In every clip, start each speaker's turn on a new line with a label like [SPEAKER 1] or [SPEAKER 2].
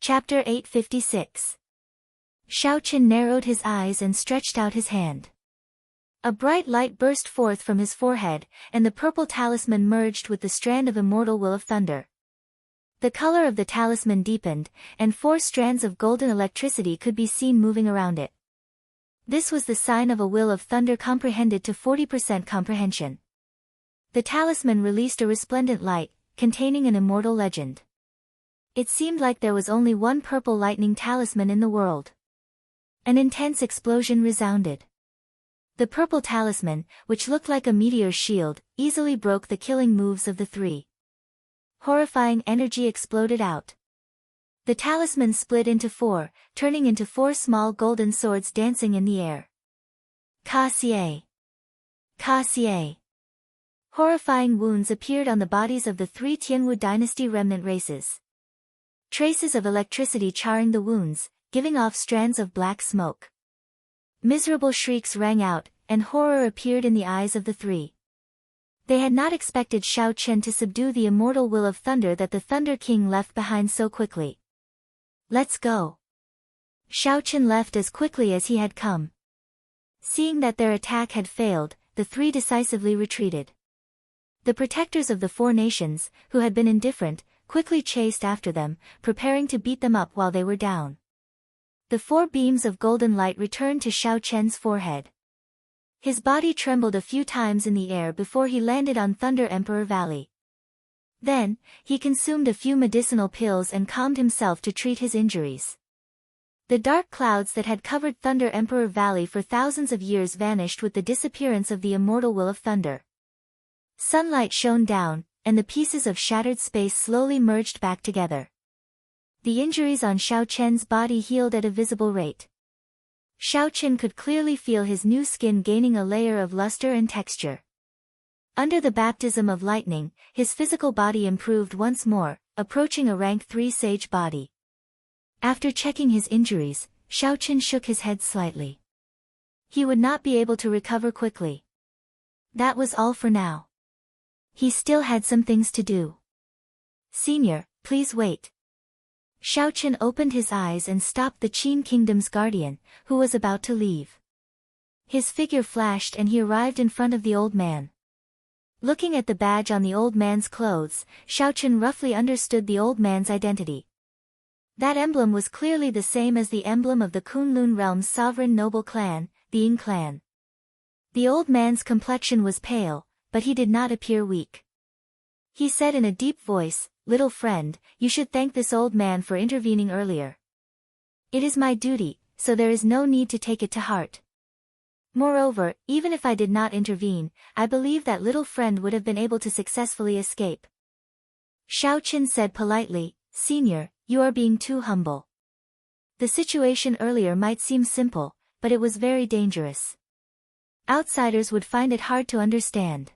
[SPEAKER 1] Chapter 856. Shao Qian narrowed his eyes and stretched out his hand. A bright light burst forth from his forehead, and the purple talisman merged with the strand of immortal will of thunder. The color of the talisman deepened, and 4 strands of golden electricity could be seen moving around it. This was the sign of a will of thunder comprehended to 40% comprehension. The talisman released a resplendent light, containing an immortal legend. It seemed like there was only one purple lightning talisman in the world. An intense explosion resounded. The purple talisman, which looked like a meteor's shield, easily broke the killing moves of the 3. Horrifying energy exploded out. The talisman split into 4, turning into 4 small golden swords dancing in the air. Ka-xie! Ka-xie! Horrifying wounds appeared on the bodies of the 3 Tianwu dynasty remnant races. Traces of electricity charring the wounds, giving off strands of black smoke. Miserable shrieks rang out, and horror appeared in the eyes of the 3. They had not expected Shao Qian to subdue the immortal will of thunder that the Thunder King left behind so quickly. Let's go. Shao Qian left as quickly as he had come. Seeing that their attack had failed, the 3 decisively retreated. The protectors of the 4 nations, who had been indifferent, quickly chased after them, preparing to beat them up while they were down. The 4 beams of golden light returned to Shao Qian's forehead. His body trembled a few times in the air before he landed on Thunder Emperor Valley. Then, he consumed a few medicinal pills and calmed himself to treat his injuries. The dark clouds that had covered Thunder Emperor Valley for thousands of years vanished with the disappearance of the immortal will of thunder. Sunlight shone down, and the pieces of shattered space slowly merged back together. The injuries on Shao Qian's body healed at a visible rate. Shao Qian could clearly feel his new skin gaining a layer of luster and texture. Under the baptism of lightning, his physical body improved once more, approaching a rank 3 sage body. After checking his injuries, Shao Qian shook his head slightly. He would not be able to recover quickly. That was all for now. He still had some things to do. Senior, please wait. Shao Qian opened his eyes and stopped the Qin Kingdom's guardian, who was about to leave. His figure flashed and he arrived in front of the old man. Looking at the badge on the old man's clothes, Shao Qian roughly understood the old man's identity. That emblem was clearly the same as the emblem of the Kunlun realm's sovereign noble clan, the Ying clan. The old man's complexion was pale, but he did not appear weak. He said in a deep voice, "Little friend, you should thank this old man for intervening earlier. It is my duty, so there is no need to take it to heart. Moreover, even if I did not intervene, I believe that little friend would have been able to successfully escape." Shao Qian said politely, "Senior, you are being too humble. The situation earlier might seem simple, but it was very dangerous. Outsiders would find it hard to understand.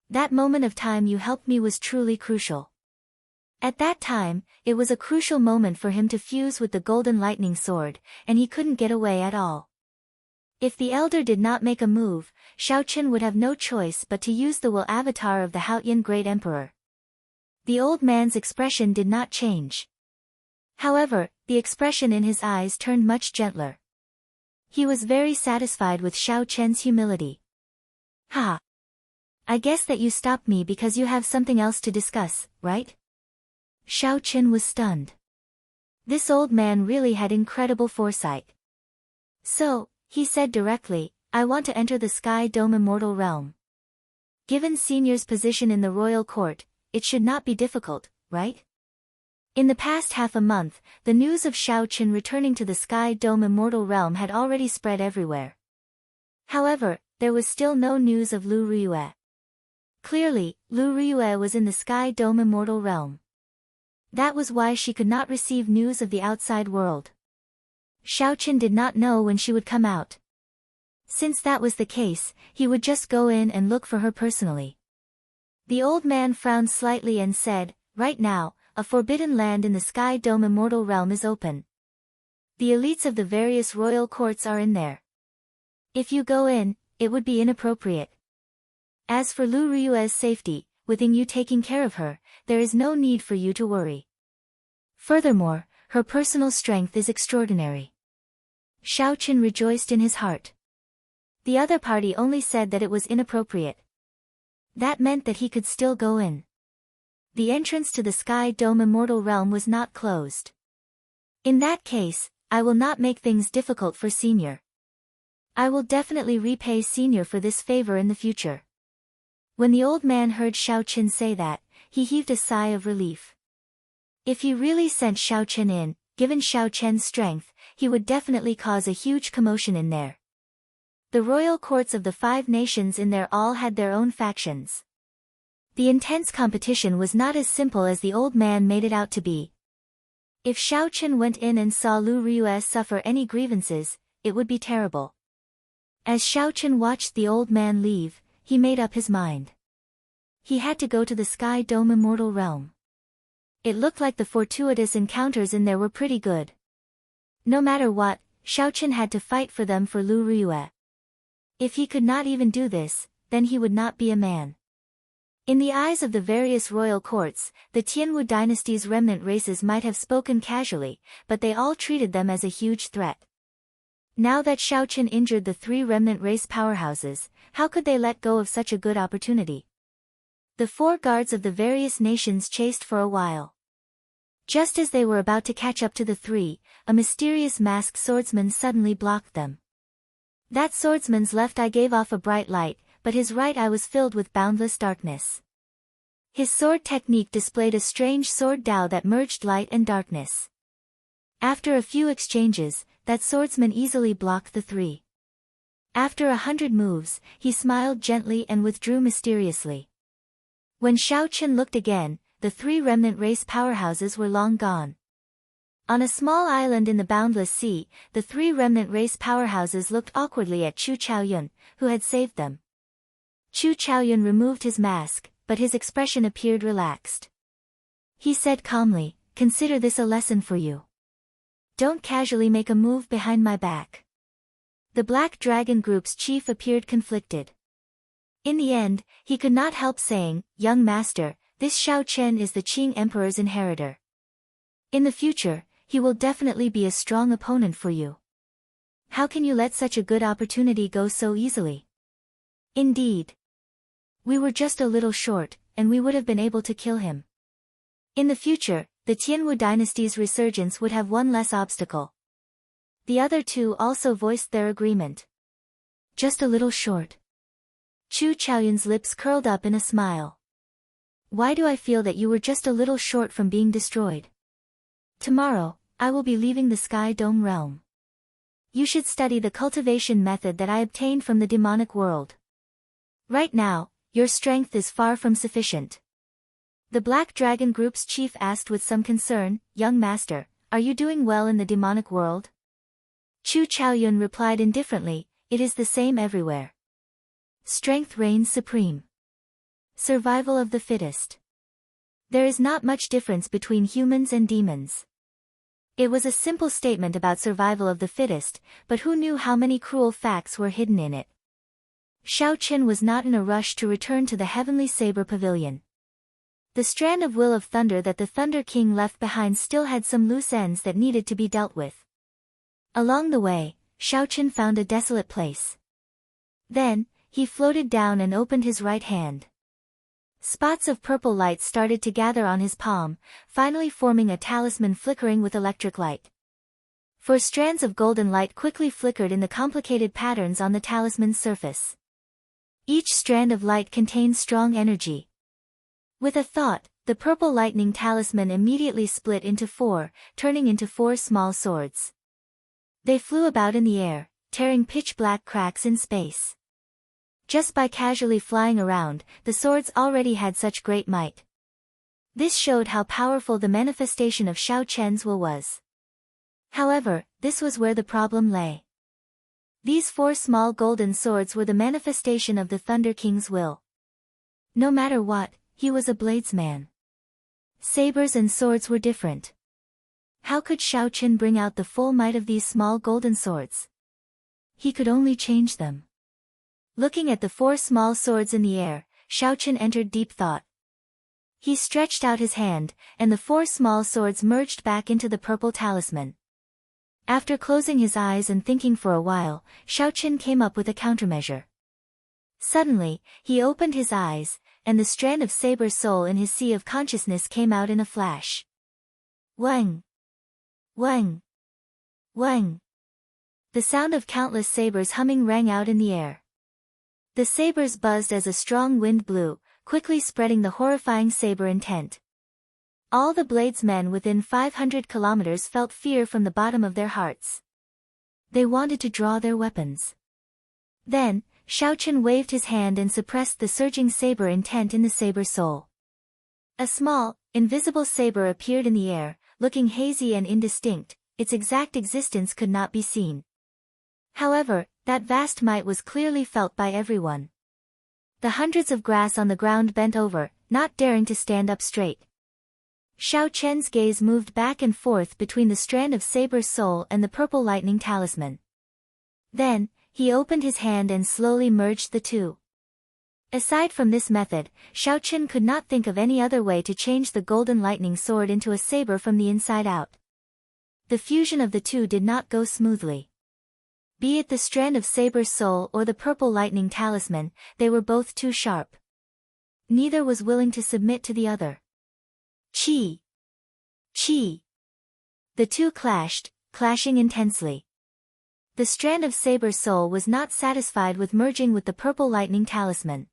[SPEAKER 1] That moment of time you helped me was truly crucial. At that time, it was a crucial moment for him to fuse with the golden lightning sword, and he couldn't get away at all. If the elder did not make a move, Shao Qian would have no choice but to use the will avatar of the Haotian Great Emperor." The old man's expression did not change. However, the expression in his eyes turned much gentler. He was very satisfied with Shao Qian's humility. "Ha! I guess that you stopped me because you have something else to discuss, right?" Shao Qian was stunned. This old man really had incredible foresight. "So," he said directly, "I want to enter the Sky Dome Immortal Realm. Given Senior's position in the royal court, it should not be difficult, right?" In the past half a month, the news of Shao Qian returning to the Sky Dome Immortal Realm had already spread everywhere. However, there was still no news of Lu Riyue. Clearly, Lu Riyue was in the Sky Dome Immortal Realm. That was why she could not receive news of the outside world. Shao Qian did not know when she would come out. Since that was the case, he would just go in and look for her personally. The old man frowned slightly and said, "Right now, a forbidden land in the Sky Dome Immortal Realm is open. The elites of the various royal courts are in there. If you go in, it would be inappropriate. As for Lu Riyue's safety, with you taking care of her, there is no need for you to worry. Furthermore, her personal strength is extraordinary. Xiao Chen rejoiced in his heart. The other party only said that it was inappropriate. That meant that he could still go in. The entrance to the Sky Dome Immortal Realm was not closed. In that case, I will not make things difficult for Senior. I will definitely repay Senior for this favor in the future. When the old man heard Xiao Chen say that, he heaved a sigh of relief. If he really sent Xiao Chen in, given Xiao Chen's strength, he would definitely cause a huge commotion in there. The royal courts of the 5 nations in there all had their own factions. The intense competition was not as simple as the old man made it out to be. If Xiao Chen went in and saw Lu Ryue suffer any grievances, it would be terrible. As Xiao Chen watched the old man leave, he made up his mind. He had to go to the Sky Dome Immortal Realm. It looked like the fortuitous encounters in there were pretty good. No matter what, Xiao Chen had to fight for them for Lu Ryue. If he could not even do this, then he would not be a man. In the eyes of the various royal courts, the Tianwu dynasty's remnant races might have spoken casually, but they all treated them as a huge threat. Now that Xiao Chen injured the 3 remnant race powerhouses, how could they let go of such a good opportunity? The 4 guards of the various nations chased for a while. Just as they were about to catch up to the 3, a mysterious masked swordsman suddenly blocked them. That swordsman's left eye gave off a bright light, but his right eye was filled with boundless darkness. His sword technique displayed a strange sword dao that merged light and darkness. After a few exchanges, that swordsman easily blocked the 3. After 100 moves, he smiled gently and withdrew mysteriously. When Xiao Chen looked again, the 3 remnant race powerhouses were long gone. On a small island in the boundless sea, the 3 remnant race powerhouses looked awkwardly at Chu Chaoyun, who had saved them. Chu Chaoyun removed his mask, but his expression appeared relaxed. He said calmly, "Consider this a lesson for you. Don't casually make a move behind my back." The Black Dragon Group's chief appeared conflicted. In the end, he could not help saying, "Young master, this Xiao Chen is the Qing Emperor's inheritor. In the future, he will definitely be a strong opponent for you. How can you let such a good opportunity go so easily? Indeed. We were just a little short, and we would have been able to kill him. In the future, the Tianwu dynasty's resurgence would have one less obstacle." The other 2 also voiced their agreement. Just a little short. Chu Chaoyun's lips curled up in a smile. Why do I feel that you were just a little short from being destroyed? Tomorrow, I will be leaving the Sky Dome realm. You should study the cultivation method that I obtained from the demonic world. Right now, your strength is far from sufficient. The Black Dragon Group's chief asked with some concern, "Young master, are you doing well in the demonic world?" Chu Chaoyun replied indifferently, "It is the same everywhere. Strength reigns supreme. Survival of the fittest. There is not much difference between humans and demons." It was a simple statement about survival of the fittest, but who knew how many cruel facts were hidden in it? Xiao Chen was not in a rush to return to the Heavenly Saber Pavilion. The strand of will of thunder that the Thunder King left behind still had some loose ends that needed to be dealt with. Along the way, Xiao Chen found a desolate place. Then, he floated down and opened his right hand. Spots of purple light started to gather on his palm, finally forming a talisman flickering with electric light. 4 strands of golden light quickly flickered in the complicated patterns on the talisman's surface. Each strand of light contained strong energy. With a thought, the purple lightning talisman immediately split into 4, turning into 4 small swords. They flew about in the air, tearing pitch-black cracks in space. Just by casually flying around, the swords already had such great might. This showed how powerful the manifestation of Xiao Chen's will was. However, this was where the problem lay. These 4 small golden swords were the manifestation of the Thunder King's will. No matter what, he was a bladesman. Sabers and swords were different. How could Xiao Chen bring out the full might of these small golden swords? He could only change them. Looking at the 4 small swords in the air, Xiao Chen entered deep thought. He stretched out his hand, and the 4 small swords merged back into the purple talisman. After closing his eyes and thinking for a while, Xiaoqin came up with a countermeasure. Suddenly, he opened his eyes, and the strand of saber soul in his sea of consciousness came out in a flash. Wang! Wang! Wang! The sound of countless sabers humming rang out in the air. The sabers buzzed as a strong wind blew, quickly spreading the horrifying saber intent. All the bladesmen within 500 kilometers felt fear from the bottom of their hearts. They wanted to draw their weapons. Then, Xiaoqin waved his hand and suppressed the surging saber intent in the saber soul. A small, invisible saber appeared in the air, looking hazy and indistinct. Its exact existence could not be seen. However, that vast might was clearly felt by everyone. The hundreds of grass on the ground bent over, not daring to stand up straight. Xiaoqian's gaze moved back and forth between the strand of saber soul and the purple lightning talisman. Then, he opened his hand and slowly merged the two. Aside from this method, Xiaoqin could not think of any other way to change the golden lightning sword into a saber from the inside out. The fusion of the two did not go smoothly. Be it the strand of saber soul or the purple lightning talisman, they were both too sharp. Neither was willing to submit to the other. Chi! Chi! The two clashed, clashing intensely. The strand of saber soul was not satisfied with merging with the purple lightning talisman.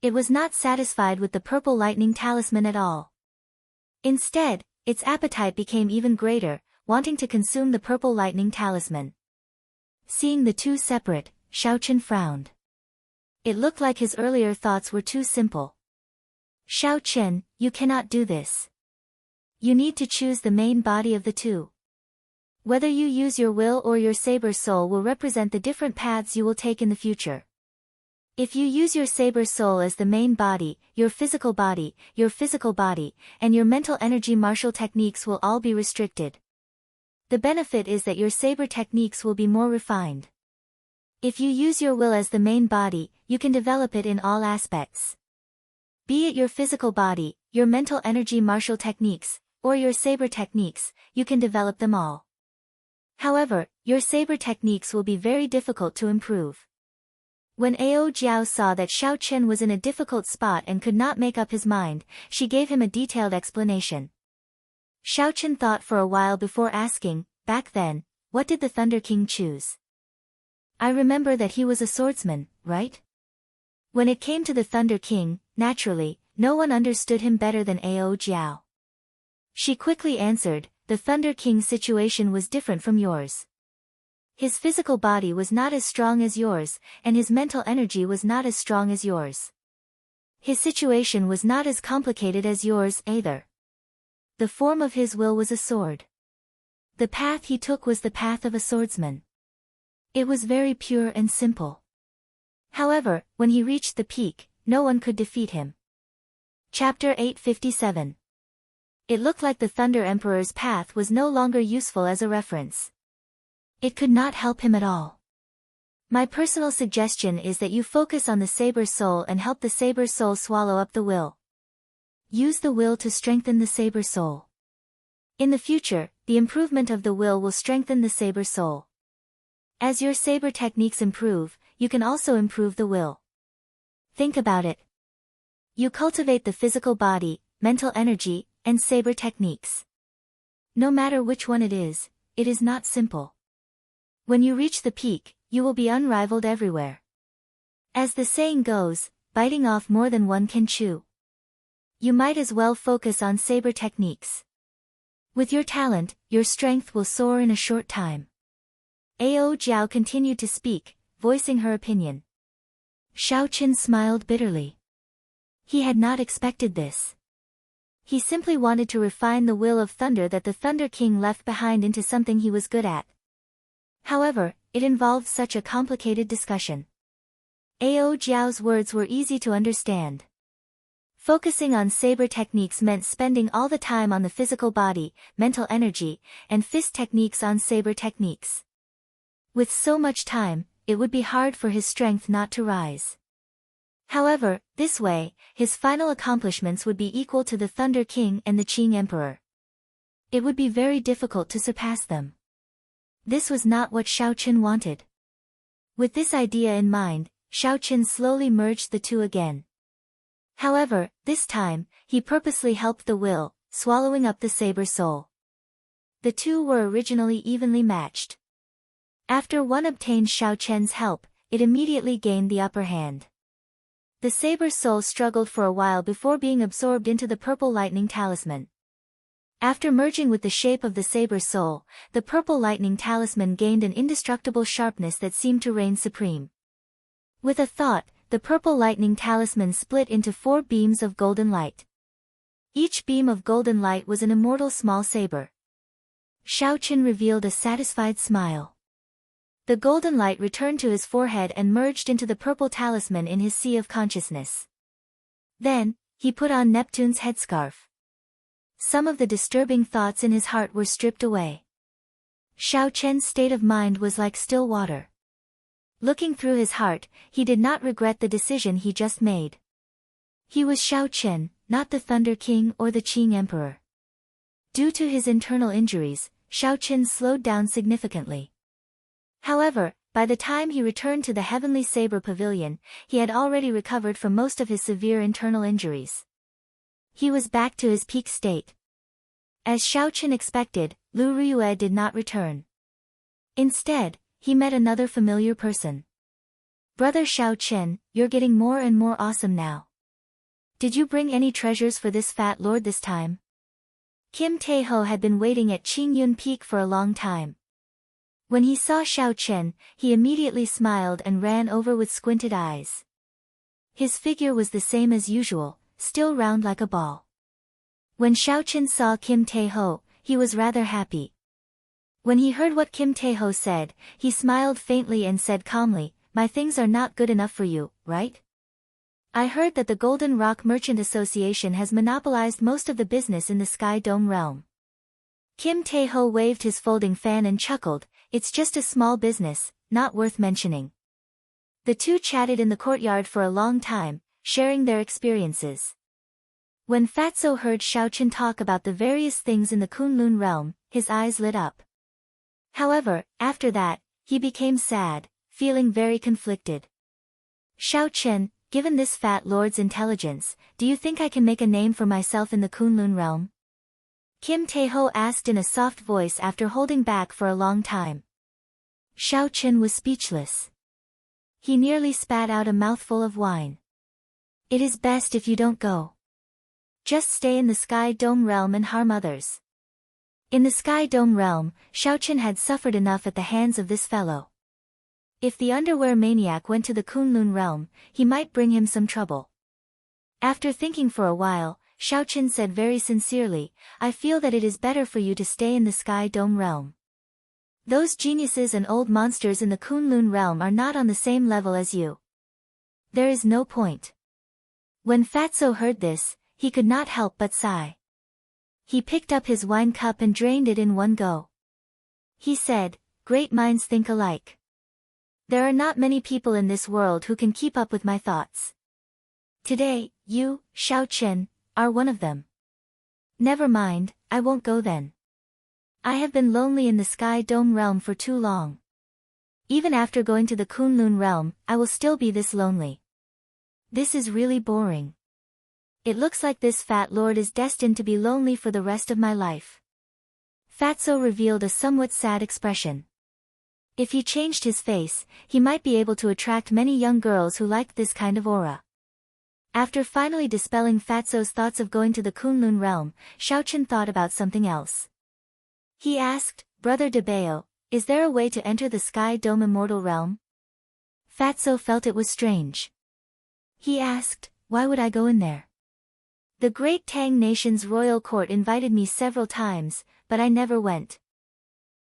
[SPEAKER 1] It was not satisfied with the purple lightning talisman at all. Instead, its appetite became even greater, wanting to consume the purple lightning talisman. Seeing the two separate, Xiaoqin frowned. It looked like his earlier thoughts were too simple. Xiaoqin, you cannot do this. You need to choose the main body of the two. Whether you use your will or your saber soul will represent the different paths you will take in the future. If you use your saber soul as the main body, your physical body, and your mental energy martial techniques will all be restricted. The benefit is that your saber techniques will be more refined. If you use your will as the main body, you can develop it in all aspects. Be it your physical body, your mental energy martial techniques, or your saber techniques, you can develop them all. However, your saber techniques will be very difficult to improve. When Ao Jiao saw that Xiaoqin was in a difficult spot and could not make up his mind, she gave him a detailed explanation. Xiaoqin thought for a while before asking, back then, what did the Thunder King choose? I remember that he was a swordsman, right? When it came to the Thunder King, naturally, no one understood him better than Ao Jiao. She quickly answered, the Thunder King's situation was different from yours. His physical body was not as strong as yours, and his mental energy was not as strong as yours. His situation was not as complicated as yours, either. The form of his will was a sword. The path he took was the path of a swordsman. It was very pure and simple. However, when he reached the peak, no one could defeat him. Chapter 857. It looked like the Thunder Emperor's path was no longer useful as a reference. It could not help him at all. My personal suggestion is that you focus on the saber soul and help the saber soul swallow up the will. Use the will to strengthen the saber soul. In the future, the improvement of the will strengthen the saber soul. As your saber techniques improve, you can also improve the will. Think about it. You cultivate the physical body, mental energy, and saber techniques. No matter which one it is not simple. When you reach the peak, you will be unrivaled everywhere. As the saying goes, biting off more than one can chew. You might as well focus on saber techniques. With your talent, your strength will soar in a short time. Ao Jiao continued to speak, voicing her opinion. Xiaoqin smiled bitterly. He had not expected this. He simply wanted to refine the will of thunder that the Thunder King left behind into something he was good at. However, it involved such a complicated discussion. Ao Jiao's words were easy to understand. Focusing on saber techniques meant spending all the time on the physical body, mental energy, and fist techniques on saber techniques. With so much time, it would be hard for his strength not to rise. However, this way, his final accomplishments would be equal to the Thunder King and the Qing Emperor. It would be very difficult to surpass them. This was not what Xiao Chen wanted. With this idea in mind, Xiao Chen slowly merged the two again. However, this time, he purposely helped the will, swallowing up the saber soul. The two were originally evenly matched. After one obtained Xiao Chen's help, it immediately gained the upper hand. The saber soul struggled for a while before being absorbed into the purple lightning talisman. After merging with the shape of the saber soul, the purple lightning talisman gained an indestructible sharpness that seemed to reign supreme. With a thought, the purple lightning talisman split into 4 beams of golden light. Each beam of golden light was an immortal small saber. Xiao Chen revealed a satisfied smile. The golden light returned to his forehead and merged into the purple talisman in his sea of consciousness. Then, he put on Neptune's headscarf. Some of the disturbing thoughts in his heart were stripped away. Xiao Chen's state of mind was like still water. Looking through his heart, he did not regret the decision he just made. He was Xiao Chen, not the Thunder King or the Qing Emperor. Due to his internal injuries, Xiao Chen slowed down significantly. However, by the time he returned to the Heavenly Saber Pavilion, he had already recovered from most of his severe internal injuries. He was back to his peak state. As Xiao Chen expected, Lu Riyue did not return. Instead, he met another familiar person. "Brother Xiao Chen, you're getting more and more awesome now. Did you bring any treasures for this fat lord this time?" Kim Tae-ho had been waiting at Qingyun Peak for a long time. When he saw Xiao Chen, he immediately smiled and ran over with squinted eyes. His figure was the same as usual, still round like a ball. When Xiao Chen saw Kim Tae-ho, he was rather happy. When he heard what Kim Tae-ho said, he smiled faintly and said calmly, "My things are not good enough for you, right? I heard that the Golden Rock Merchant Association has monopolized most of the business in the Sky Dome realm." Kim Tae-ho waved his folding fan and chuckled, "It's just a small business, not worth mentioning." The two chatted in the courtyard for a long time, sharing their experiences. When Fatso heard Xiao Chen talk about the various things in the Kunlun realm, his eyes lit up. However, after that, he became sad, feeling very conflicted. "Xiao Chen, given this fat lord's intelligence, do you think I can make a name for myself in the Kunlun realm?" Kim Tae-ho asked in a soft voice after holding back for a long time. Xiao Chen was speechless. He nearly spat out a mouthful of wine. "It is best if you don't go. Just stay in the Sky Dome realm and harm others." In the Sky Dome realm, Xiao Chen had suffered enough at the hands of this fellow. If the underwear maniac went to the Kunlun realm, he might bring him some trouble. After thinking for a while, Xiao Chen said very sincerely, "I feel that it is better for you to stay in the Sky Dome realm. Those geniuses and old monsters in the Kunlun realm are not on the same level as you. There is no point." When Fatso heard this, he could not help but sigh. He picked up his wine cup and drained it in one go. He said, "Great minds think alike. There are not many people in this world who can keep up with my thoughts. Today, you, Xiao Chen, are one of them. Never mind, I won't go then. I have been lonely in the Sky Dome realm for too long. Even after going to the Kunlun realm, I will still be this lonely. This is really boring. It looks like this fat lord is destined to be lonely for the rest of my life." Fatso revealed a somewhat sad expression. If he changed his face, he might be able to attract many young girls who liked this kind of aura. After finally dispelling Fatso's thoughts of going to the Kunlun realm, Xiao Chen thought about something else. He asked, "Brother Debao, is there a way to enter the Sky Dome immortal realm?" Fatso felt it was strange. He asked, "Why would I go in there? The great Tang nation's royal court invited me several times, but I never went.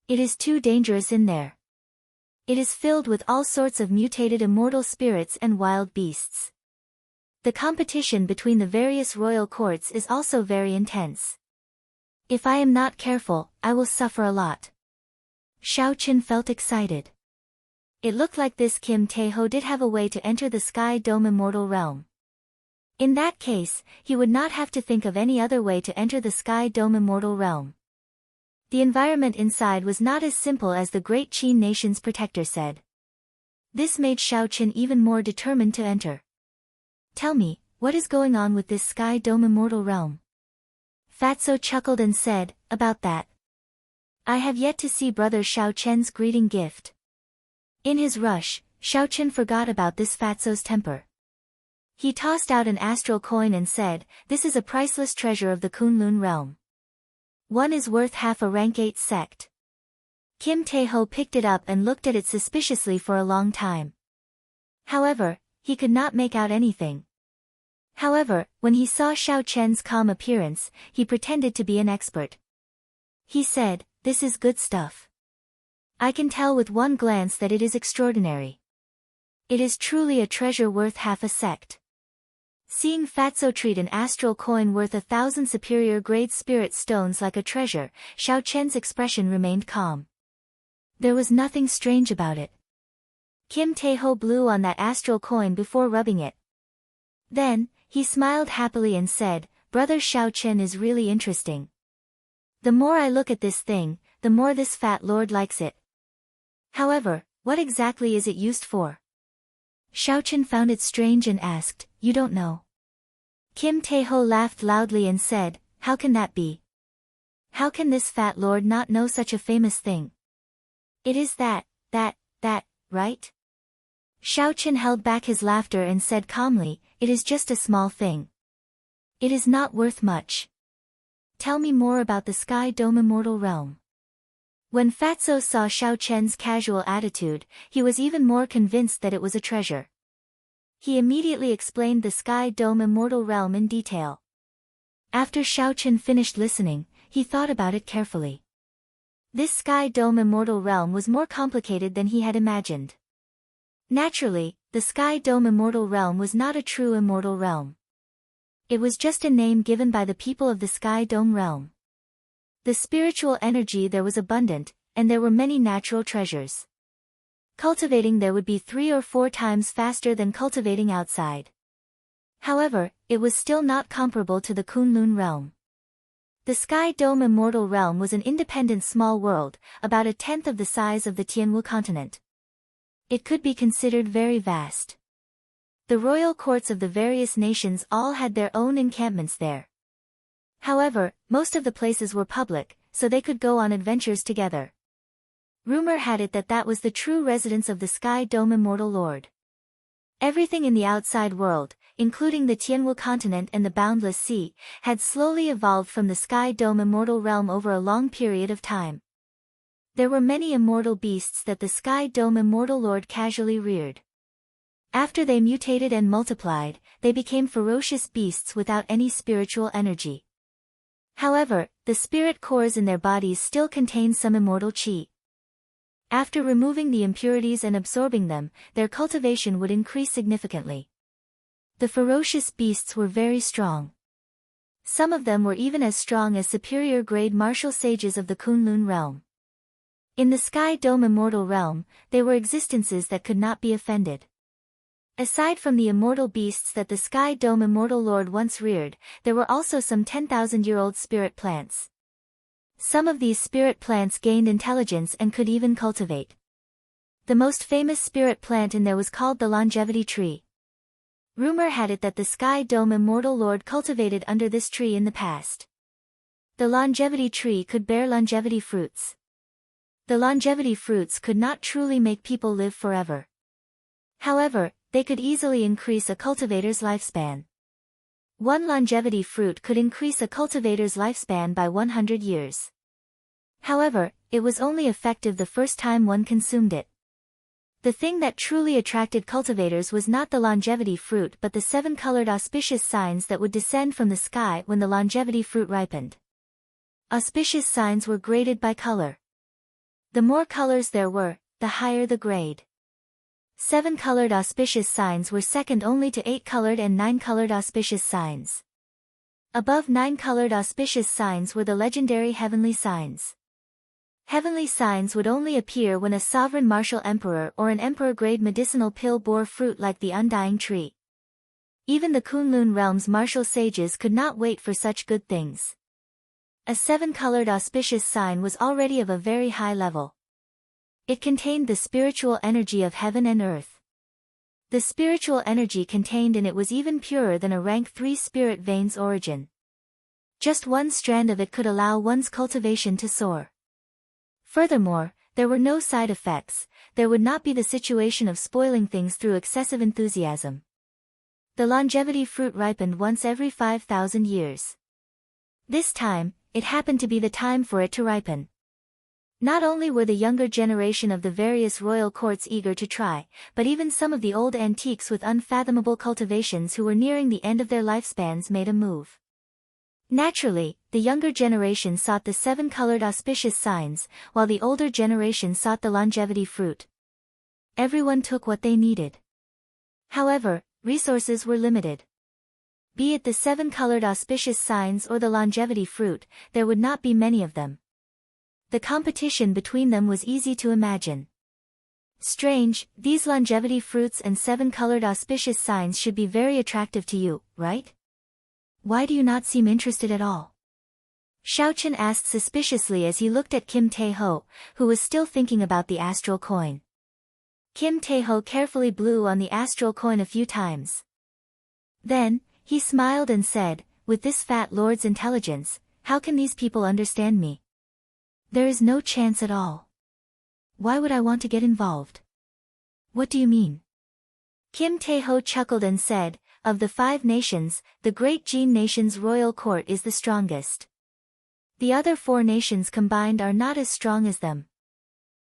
[SPEAKER 1] It is too dangerous in there. It is filled with all sorts of mutated immortal spirits and wild beasts. The competition between the various royal courts is also very intense. If I am not careful, I will suffer a lot." Xiao Chen felt excited. It looked like this Kim Tae-ho did have a way to enter the Sky Dome immortal realm. In that case, he would not have to think of any other way to enter the Sky Dome immortal realm. The environment inside was not as simple as the Great Qin Nation's protector said. This made Xiao Chen even more determined to enter. Tell me, what is going on with this Sky Dome immortal realm? Fatso chuckled and said, about that. I have yet to see brother Xiao Chen's greeting gift. In his rush, Xiao Chen forgot about this Fatso's temper. He tossed out an astral coin and said, this is a priceless treasure of the Kunlun realm. One is worth half a rank 8 sect. Kim Tae-ho picked it up and looked at it suspiciously for a long time. However, he could not make out anything. However, when he saw Xiao Chen's calm appearance, he pretended to be an expert. He said, this is good stuff. I can tell with one glance that it is extraordinary. It is truly a treasure worth half a sect. Seeing Fatso treat an astral coin worth 1,000 superior grade spirit stones like a treasure, Xiao Chen's expression remained calm. There was nothing strange about it. Kim Tae-ho blew on that astral coin before rubbing it. Then, he smiled happily and said, brother Xiao Chen is really interesting. The more I look at this thing, the more this fat lord likes it. However, what exactly is it used for? Xiao Chen found it strange and asked, you don't know? Kim Tae-ho laughed loudly and said, how can that be? How can this fat lord not know such a famous thing? It is that, right? Xiao Chen held back his laughter and said calmly, it is just a small thing. It is not worth much. Tell me more about the Sky Dome immortal realm. When Fatso saw Xiao Chen's casual attitude, he was even more convinced that it was a treasure. He immediately explained the Sky Dome immortal realm in detail. After Xiao Chen finished listening, he thought about it carefully. This Sky Dome immortal realm was more complicated than he had imagined. Naturally, the Sky Dome immortal realm was not a true immortal realm. It was just a name given by the people of the Sky Dome realm. The spiritual energy there was abundant, and there were many natural treasures. Cultivating there would be 3 or 4 times faster than cultivating outside. However, it was still not comparable to the Kunlun realm. The Sky Dome immortal realm was an independent small world, about 1/10 of the size of the Tianwu continent. It could be considered very vast. The royal courts of the various nations all had their own encampments there. However, most of the places were public, so they could go on adventures together. Rumor had it that that was the true residence of the Sky Dome immortal lord. Everything in the outside world, including the Tianwu continent and the boundless sea, had slowly evolved from the Sky Dome immortal realm over a long period of time. There were many immortal beasts that the Sky Dome immortal lord casually reared. After they mutated and multiplied, they became ferocious beasts without any spiritual energy. However, the spirit cores in their bodies still contain some immortal qi. After removing the impurities and absorbing them, their cultivation would increase significantly. The ferocious beasts were very strong. Some of them were even as strong as superior grade martial sages of the Kunlun realm. In the Sky Dome immortal realm, they were existences that could not be offended. Aside from the immortal beasts that the Sky Dome immortal lord once reared, there were also some 10,000-year-old spirit plants. Some of these spirit plants gained intelligence and could even cultivate. The most famous spirit plant in there was called the longevity tree. Rumor had it that the Sky Dome immortal lord cultivated under this tree in the past. The longevity tree could bear longevity fruits. The longevity fruits could not truly make people live forever. However, they could easily increase a cultivator's lifespan. One longevity fruit could increase a cultivator's lifespan by 100 years. However, it was only effective the first time one consumed it. The thing that truly attracted cultivators was not the longevity fruit but the 7-colored auspicious signs that would descend from the sky when the longevity fruit ripened. Auspicious signs were graded by color. The more colors there were, the higher the grade. 7-colored auspicious signs were second only to 8-colored and 9-colored auspicious signs. Above 9-colored auspicious signs were the legendary heavenly signs. Heavenly signs would only appear when a sovereign martial emperor or an emperor-grade medicinal pill bore fruit like the undying tree. Even the Kunlun realm's martial sages could not wait for such good things. A seven-colored auspicious sign was already of a very high level. It contained the spiritual energy of heaven and earth. The spiritual energy contained in it was even purer than a rank 3 spirit vein's origin. Just one strand of it could allow one's cultivation to soar. Furthermore, there were no side effects, there would not be the situation of spoiling things through excessive enthusiasm. The longevity fruit ripened once every 5,000 years. This time, it happened to be the time for it to ripen. Not only were the younger generation of the various royal courts eager to try, but even some of the old antiques with unfathomable cultivations who were nearing the end of their lifespans made a move. Naturally, the younger generation sought the seven-colored auspicious signs, while the older generation sought the longevity fruit. Everyone took what they needed. However, resources were limited. Be it the seven-colored auspicious signs or the longevity fruit, there would not be many of them. The competition between them was easy to imagine. Strange, these longevity fruits and seven-colored auspicious signs should be very attractive to you, right? Why do you not seem interested at all? Xiaochen asked suspiciously as he looked at Kim Tae-ho, who was still thinking about the astral coin. Kim Tae-ho carefully blew on the astral coin a few times. Then, he smiled and said, "With this fat lord's intelligence, how can these people understand me? There is no chance at all. Why would I want to get involved?" "What do you mean?" Kim Tae-ho chuckled and said, "Of the 5 nations, the great Jin nation's royal court is the strongest. The other 4 nations combined are not as strong as them.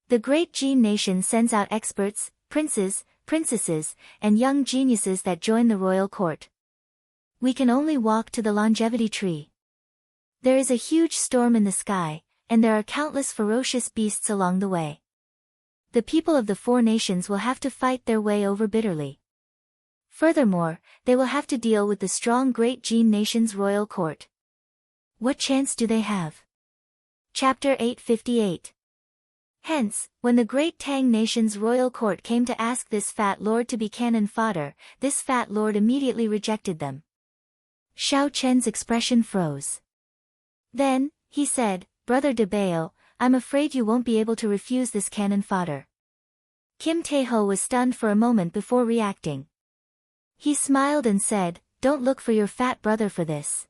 [SPEAKER 1] The great Jin nation sends out experts, princes, princesses, and young geniuses that join the royal court. We can only walk to the longevity tree. There is a huge storm in the sky, and there are countless ferocious beasts along the way. The people of the 4 nations will have to fight their way over bitterly. Furthermore, they will have to deal with the strong great Jin nation's royal court. What chance do they have?" Chapter 858. Hence, when the great Tang nation's royal court came to ask this fat lord to be cannon fodder, this fat lord immediately rejected them. Xiao Chen's expression froze. Then, he said, "Brother De Bao, I'm afraid you won't be able to refuse this cannon fodder." Kim Tae-ho was stunned for a moment before reacting. He smiled and said, "Don't look for your fat brother for this.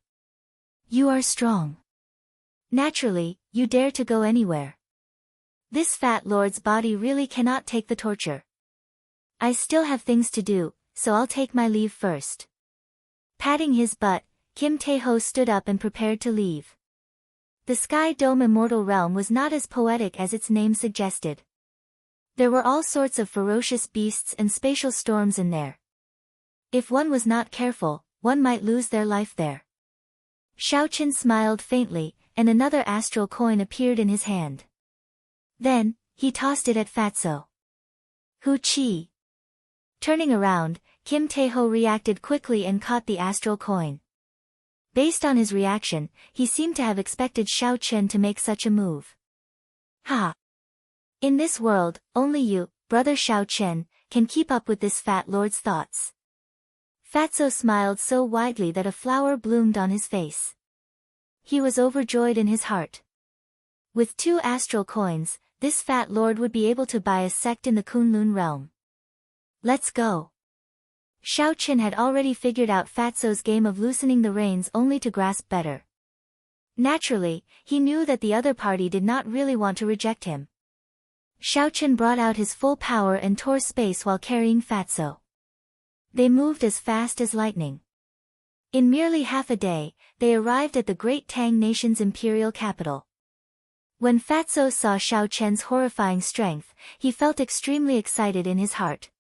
[SPEAKER 1] You are strong. Naturally, you dare to go anywhere. This fat lord's body really cannot take the torture. I still have things to do, so I'll take my leave first." Patting his butt, Kim Tae-ho stood up and prepared to leave. The Sky Dome Immortal Realm was not as poetic as its name suggested. There were all sorts of ferocious beasts and spatial storms in there. If one was not careful, one might lose their life there. Xiaochen smiled faintly, and another astral coin appeared in his hand. Then, he tossed it at Fatso. "Hu Chi." Turning around, Kim Tae-ho reacted quickly and caught the astral coin. Based on his reaction, he seemed to have expected Xiaochen to make such a move. "Ha! In this world, only you, brother Xiaochen, can keep up with this fat lord's thoughts." Fatso smiled so widely that a flower bloomed on his face. He was overjoyed in his heart. With 2 astral coins, this fat lord would be able to buy a sect in the Kunlun realm. "Let's go." Xiaochen had already figured out Fatso's game of loosening the reins only to grasp better. Naturally, he knew that the other party did not really want to reject him. Xiaochen brought out his full power and tore space while carrying Fatso. They moved as fast as lightning. In merely half a day, they arrived at the great Tang nation's imperial capital. When Fatso saw Xiaochen's horrifying strength, he felt extremely excited in his heart.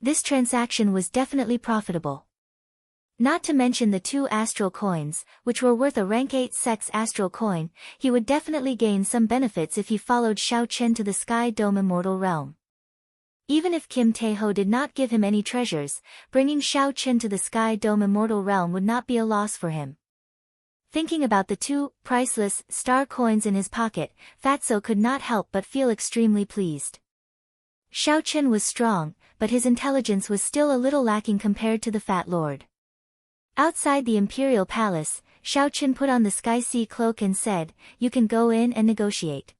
[SPEAKER 1] This transaction was definitely profitable. Not to mention the 2 astral coins, which were worth a rank 8 sex astral coin, he would definitely gain some benefits if he followed Xiaochen to the Sky Dome Immortal Realm. Even if Kim Tae-ho did not give him any treasures, bringing Xiaochen to the Sky Dome Immortal Realm would not be a loss for him. Thinking about the 2 priceless star coins in his pocket, Fatso could not help but feel extremely pleased. Xiao Chen was strong, but his intelligence was still a little lacking compared to the Fat Lord. Outside the Imperial Palace, Xiao Chen put on the Sky Sea cloak and said, "You can go in and negotiate.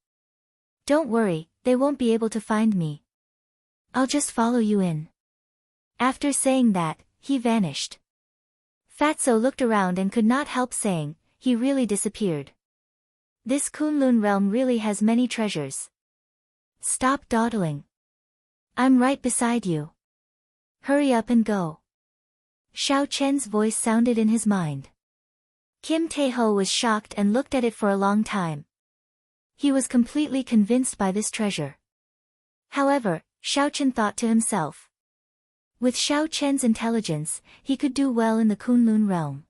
[SPEAKER 1] Don't worry, they won't be able to find me. I'll just follow you in." After saying that, he vanished. Fatso looked around and could not help saying, he really disappeared. This Kunlun realm really has many treasures. Stop dawdling. I'm right beside you. Hurry up and go. Xiao Chen's voice sounded in his mind. Kim Tae-ho was shocked and looked at it for a long time. He was completely convinced by this treasure. However, Xiao Chen thought to himself. With Xiao Chen's intelligence, he could do well in the Kunlun realm.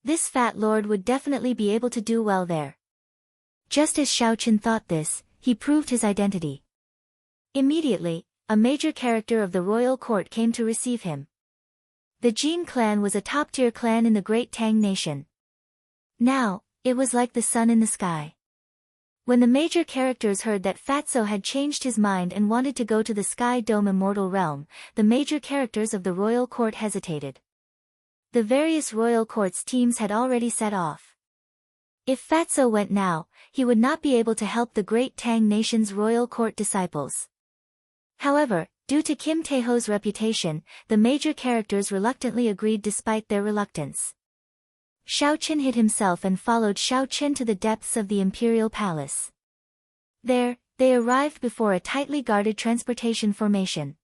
[SPEAKER 1] This Fat Lord would definitely be able to do well there. Just as Xiao Chen thought this, he proved his identity. Immediately, a major character of the royal court came to receive him. The Jin clan was a top-tier clan in the Great Tang Nation. Now, it was like the sun in the sky. When the major characters heard that Fatso had changed his mind and wanted to go to the Sky Dome Immortal Realm, the major characters of the royal court hesitated. The various royal court's teams had already set off. If Fatso went now, he would not be able to help the Great Tang Nation's royal court disciples. However, due to Kim Tae-ho's reputation, the major characters reluctantly agreed despite their reluctance. Xiao Chen hid himself and followed Xiao Chen to the depths of the Imperial Palace. There, they arrived before a tightly guarded transportation formation.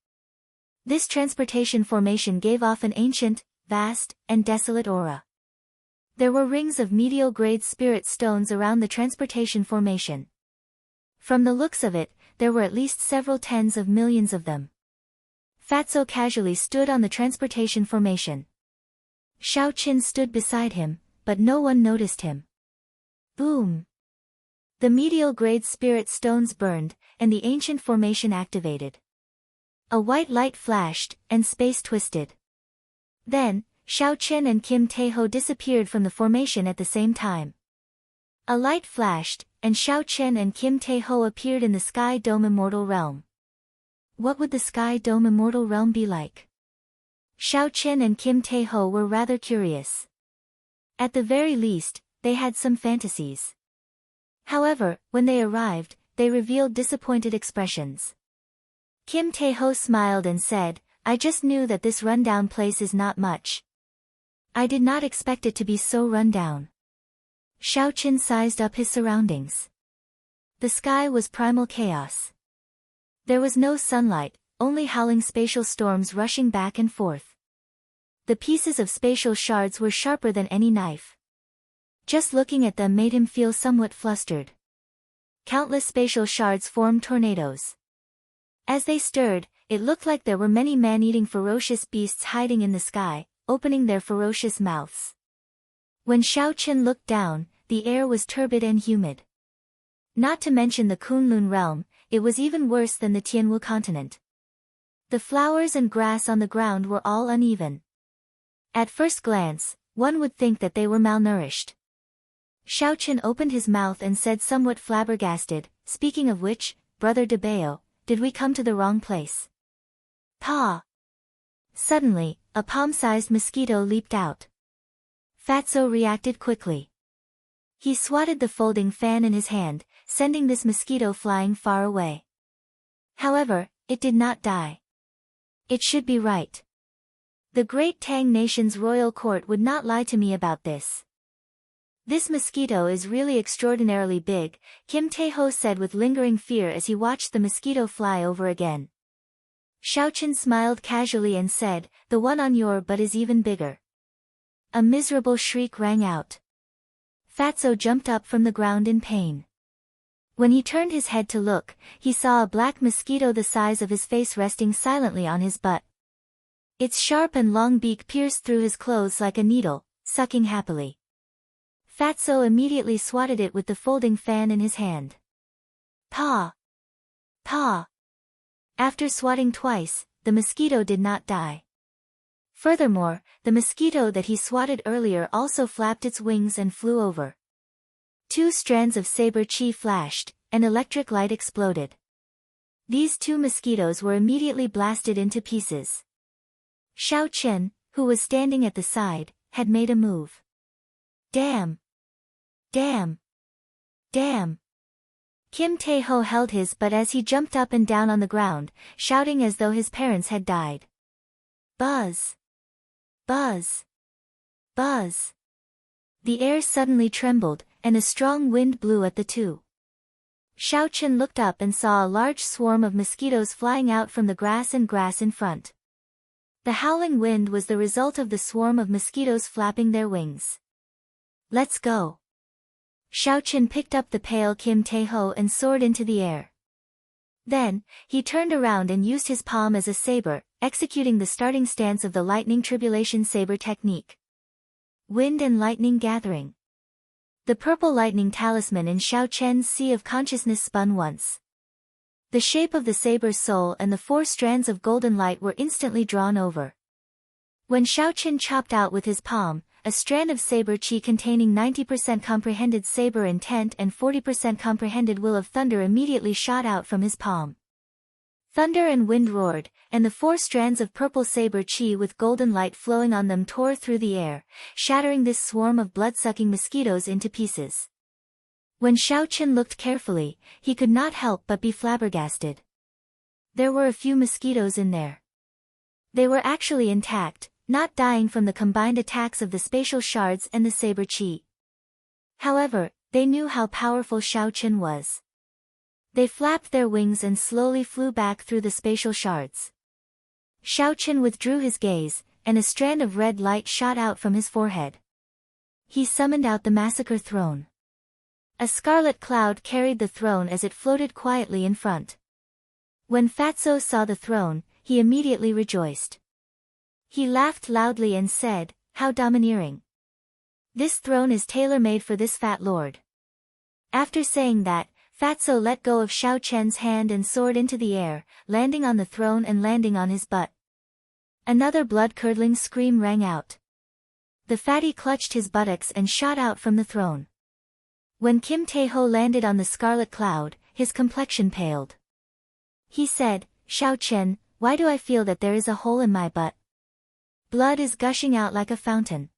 [SPEAKER 1] This transportation formation gave off an ancient, vast, and desolate aura. There were rings of medial-grade spirit stones around the transportation formation. From the looks of it, there were at least several tens of millions of them. Fatso casually stood on the transportation formation. Xiao Chen stood beside him, but no one noticed him. Boom! The medial-grade spirit stones burned, and the ancient formation activated. A white light flashed, and space twisted. Then, Xiao Chen and Kim Tae-ho disappeared from the formation at the same time. A light flashed, and Xiao Chen and Kim Tae-ho appeared in the Sky Dome Immortal Realm. What would the Sky Dome Immortal Realm be like? Xiao Chen and Kim Tae-ho were rather curious. At the very least, they had some fantasies. However, when they arrived, they revealed disappointed expressions. Kim Tae-ho smiled and said, "I just knew that this rundown place is not much. I did not expect it to be so rundown." Xiao Chen sized up his surroundings. The sky was primal chaos. There was no sunlight, only howling spatial storms rushing back and forth. The pieces of spatial shards were sharper than any knife. Just looking at them made him feel somewhat flustered. Countless spatial shards formed tornadoes. As they stirred, it looked like there were many man-eating ferocious beasts hiding in the sky, opening their ferocious mouths. When Xiao Chen looked down, the air was turbid and humid. Not to mention the Kunlun realm, it was even worse than the Tianwu continent. The flowers and grass on the ground were all uneven. At first glance, one would think that they were malnourished. Xiao Chen opened his mouth and said somewhat flabbergasted, "Speaking of which, Brother de Bao, did we come to the wrong place?" Pa! Suddenly, a palm-sized mosquito leaped out. Fatso reacted quickly. He swatted the folding fan in his hand, sending this mosquito flying far away. However, it did not die. It should be right. The Great Tang Nation's royal court would not lie to me about this. This mosquito is really extraordinarily big, Kim Tae-ho said with lingering fear as he watched the mosquito fly over again. Xiao Chen smiled casually and said, "The one on your butt is even bigger." A miserable shriek rang out. Fatso jumped up from the ground in pain. When he turned his head to look, he saw a black mosquito the size of his face resting silently on his butt. Its sharp and long beak pierced through his clothes like a needle, sucking happily. Fatso immediately swatted it with the folding fan in his hand. Pa! Pa! After swatting twice, the mosquito did not die. Furthermore, the mosquito that he swatted earlier also flapped its wings and flew over. 2 strands of saber chi flashed, and electric light exploded. These 2 mosquitoes were immediately blasted into pieces. Xiao Chen, who was standing at the side, had made a move. Damn! Damn! Damn! Kim Tae-ho held his butt as he jumped up and down on the ground, shouting as though his parents had died. Buzz! Buzz! Buzz! The air suddenly trembled, and a strong wind blew at the 2. Xiao Chen looked up and saw a large swarm of mosquitoes flying out from the grass in front. The howling wind was the result of the swarm of mosquitoes flapping their wings. Let's go. Xiao Chen picked up the pale Kim Tae-ho and soared into the air. Then, he turned around and used his palm as a saber, executing the starting stance of the lightning tribulation saber technique. Wind and lightning gathering. The purple lightning talisman in Xiao Chen's sea of consciousness spun once. The shape of the saber's soul and the 4 strands of golden light were instantly drawn over. When Xiao Chen chopped out with his palm, a strand of saber chi containing 90% comprehended saber intent and 40% comprehended will of thunder immediately shot out from his palm. Thunder and wind roared, and the 4 strands of purple saber chi with golden light flowing on them tore through the air, shattering this swarm of blood-sucking mosquitoes into pieces. When Xiao Chen looked carefully, he could not help but be flabbergasted. There were a few mosquitoes in there. They were actually intact, not dying from the combined attacks of the spatial shards and the saber chi. However, they knew how powerful Xiao Chen was. They flapped their wings and slowly flew back through the spatial shards. Xiao Chen withdrew his gaze, and a strand of red light shot out from his forehead. He summoned out the massacre throne. A scarlet cloud carried the throne as it floated quietly in front. When Fatso saw the throne, he immediately rejoiced. He laughed loudly and said, "How domineering! This throne is tailor-made for this fat lord." After saying that, Fatso let go of Xiao Chen's hand and soared into the air, landing on the throne and landing on his butt. Another blood-curdling scream rang out. The fatty clutched his buttocks and shot out from the throne. When Kim Tae-ho landed on the scarlet cloud, his complexion paled. He said, "Xiao Chen, why do I feel that there is a hole in my butt? Blood is gushing out like a fountain."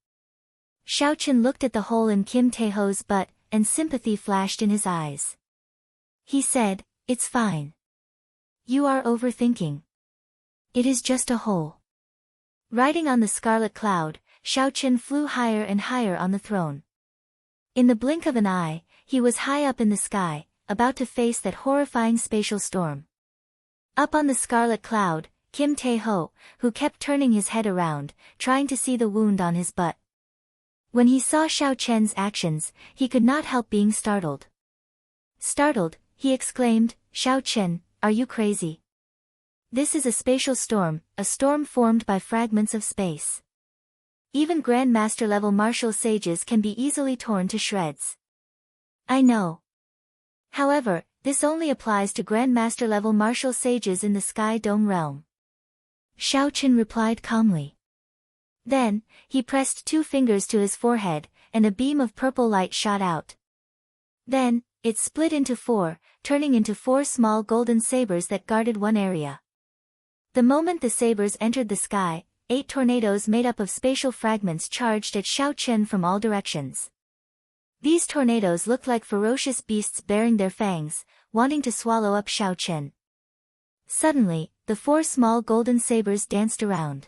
[SPEAKER 1] Xiao Chen looked at the hole in Kim Tae-ho's butt, and sympathy flashed in his eyes. He said, "It's fine. You are overthinking. It is just a hole." Riding on the scarlet cloud, Xiao Chen flew higher and higher on the throne. In the blink of an eye, he was high up in the sky, about to face that horrifying spatial storm. Up on the scarlet cloud, Kim Tae-ho, who kept turning his head around, trying to see the wound on his butt. When he saw Xiao Chen's actions, he could not help being startled. Startled, he exclaimed, "Xiao Chen, are you crazy? This is a spatial storm, a storm formed by fragments of space. Even Grandmaster-level martial sages can be easily torn to shreds." "I know. However, this only applies to Grandmaster-level martial sages in the Sky Dome realm," Xiao Chen replied calmly. Then, he pressed 2 fingers to his forehead, and a beam of purple light shot out. Then, it split into 4, turning into 4 small golden sabers that guarded one area. The moment the sabers entered the sky, 8 tornadoes made up of spatial fragments charged at Xiao Chen from all directions. These tornadoes looked like ferocious beasts baring their fangs, wanting to swallow up Xiao Chen. Suddenly, the 4 small golden sabers danced around.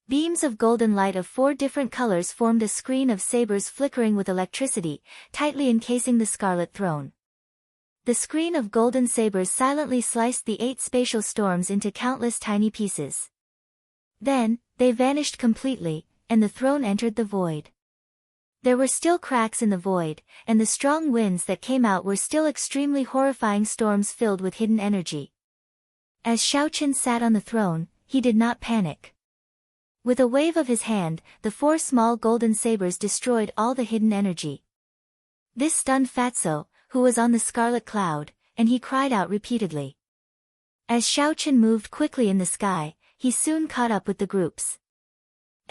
[SPEAKER 1] Beams of golden light of 4 different colors formed a screen of sabers flickering with electricity, tightly encasing the scarlet throne. The screen of golden sabers silently sliced the 8 spatial storms into countless tiny pieces. Then, they vanished completely, and the throne entered the void. There were still cracks in the void, and the strong winds that came out were still extremely horrifying storms filled with hidden energy. As Xiao Chen sat on the throne, he did not panic. With a wave of his hand, the 4 small golden sabers destroyed all the hidden energy. This stunned Fatso, who was on the scarlet cloud, and he cried out repeatedly. As Xiao Chen moved quickly in the sky, he soon caught up with the groups.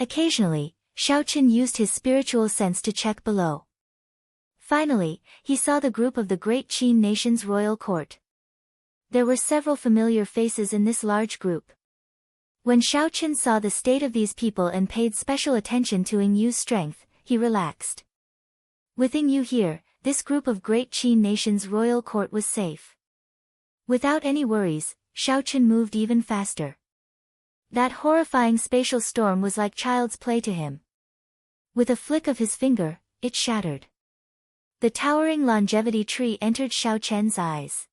[SPEAKER 1] Occasionally, Xiaochen used his spiritual sense to check below. Finally, he saw the group of the great Qin nation's royal court. There were several familiar faces in this large group. When Xiaochen saw the state of these people and paid special attention to Ying Yu's strength, he relaxed. With Ying Yu here, this group of great Qin nation's royal court was safe. Without any worries, Xiaochen moved even faster. That horrifying spatial storm was like child's play to him. With a flick of his finger, it shattered. The towering longevity tree entered Xiaochen's eyes.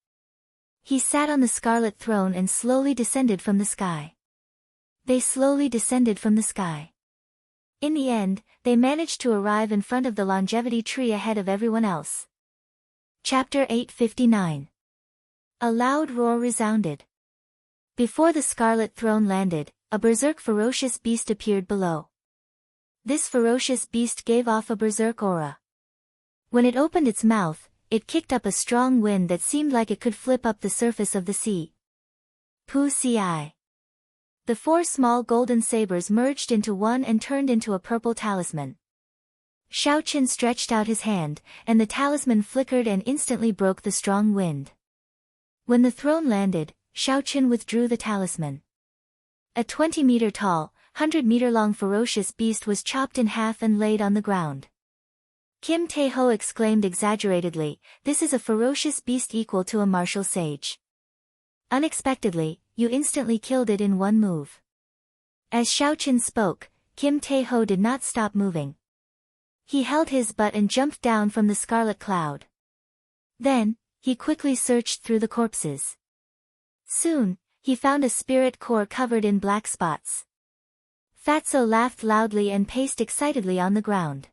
[SPEAKER 1] He sat on the scarlet throne and slowly descended from the sky. They slowly descended from the sky. In the end, they managed to arrive in front of the longevity tree ahead of everyone else. Chapter 859. A loud roar resounded. Before the scarlet throne landed, a berserk ferocious beast appeared below. This ferocious beast gave off a berserk aura. When it opened its mouth, it kicked up a strong wind that seemed like it could flip up the surface of the sea. Pu Ci. The four small golden sabers merged into one and turned into a purple talisman. Xiaochen stretched out his hand, and the talisman flickered and instantly broke the strong wind. When the throne landed, Xiaochen withdrew the talisman. A 20-meter-tall, 100-meter-long ferocious beast was chopped in half and laid on the ground. Kim Tae-ho exclaimed exaggeratedly, "This is a ferocious beast equal to a martial sage." Unexpectedly, you instantly killed it in one move. As Xiaochen spoke, Kim Tae-ho did not stop moving. He held his butt and jumped down from the scarlet cloud. Then, he quickly searched through the corpses. Soon, he found a spirit core covered in black spots. Fatso laughed loudly and paced excitedly on the ground.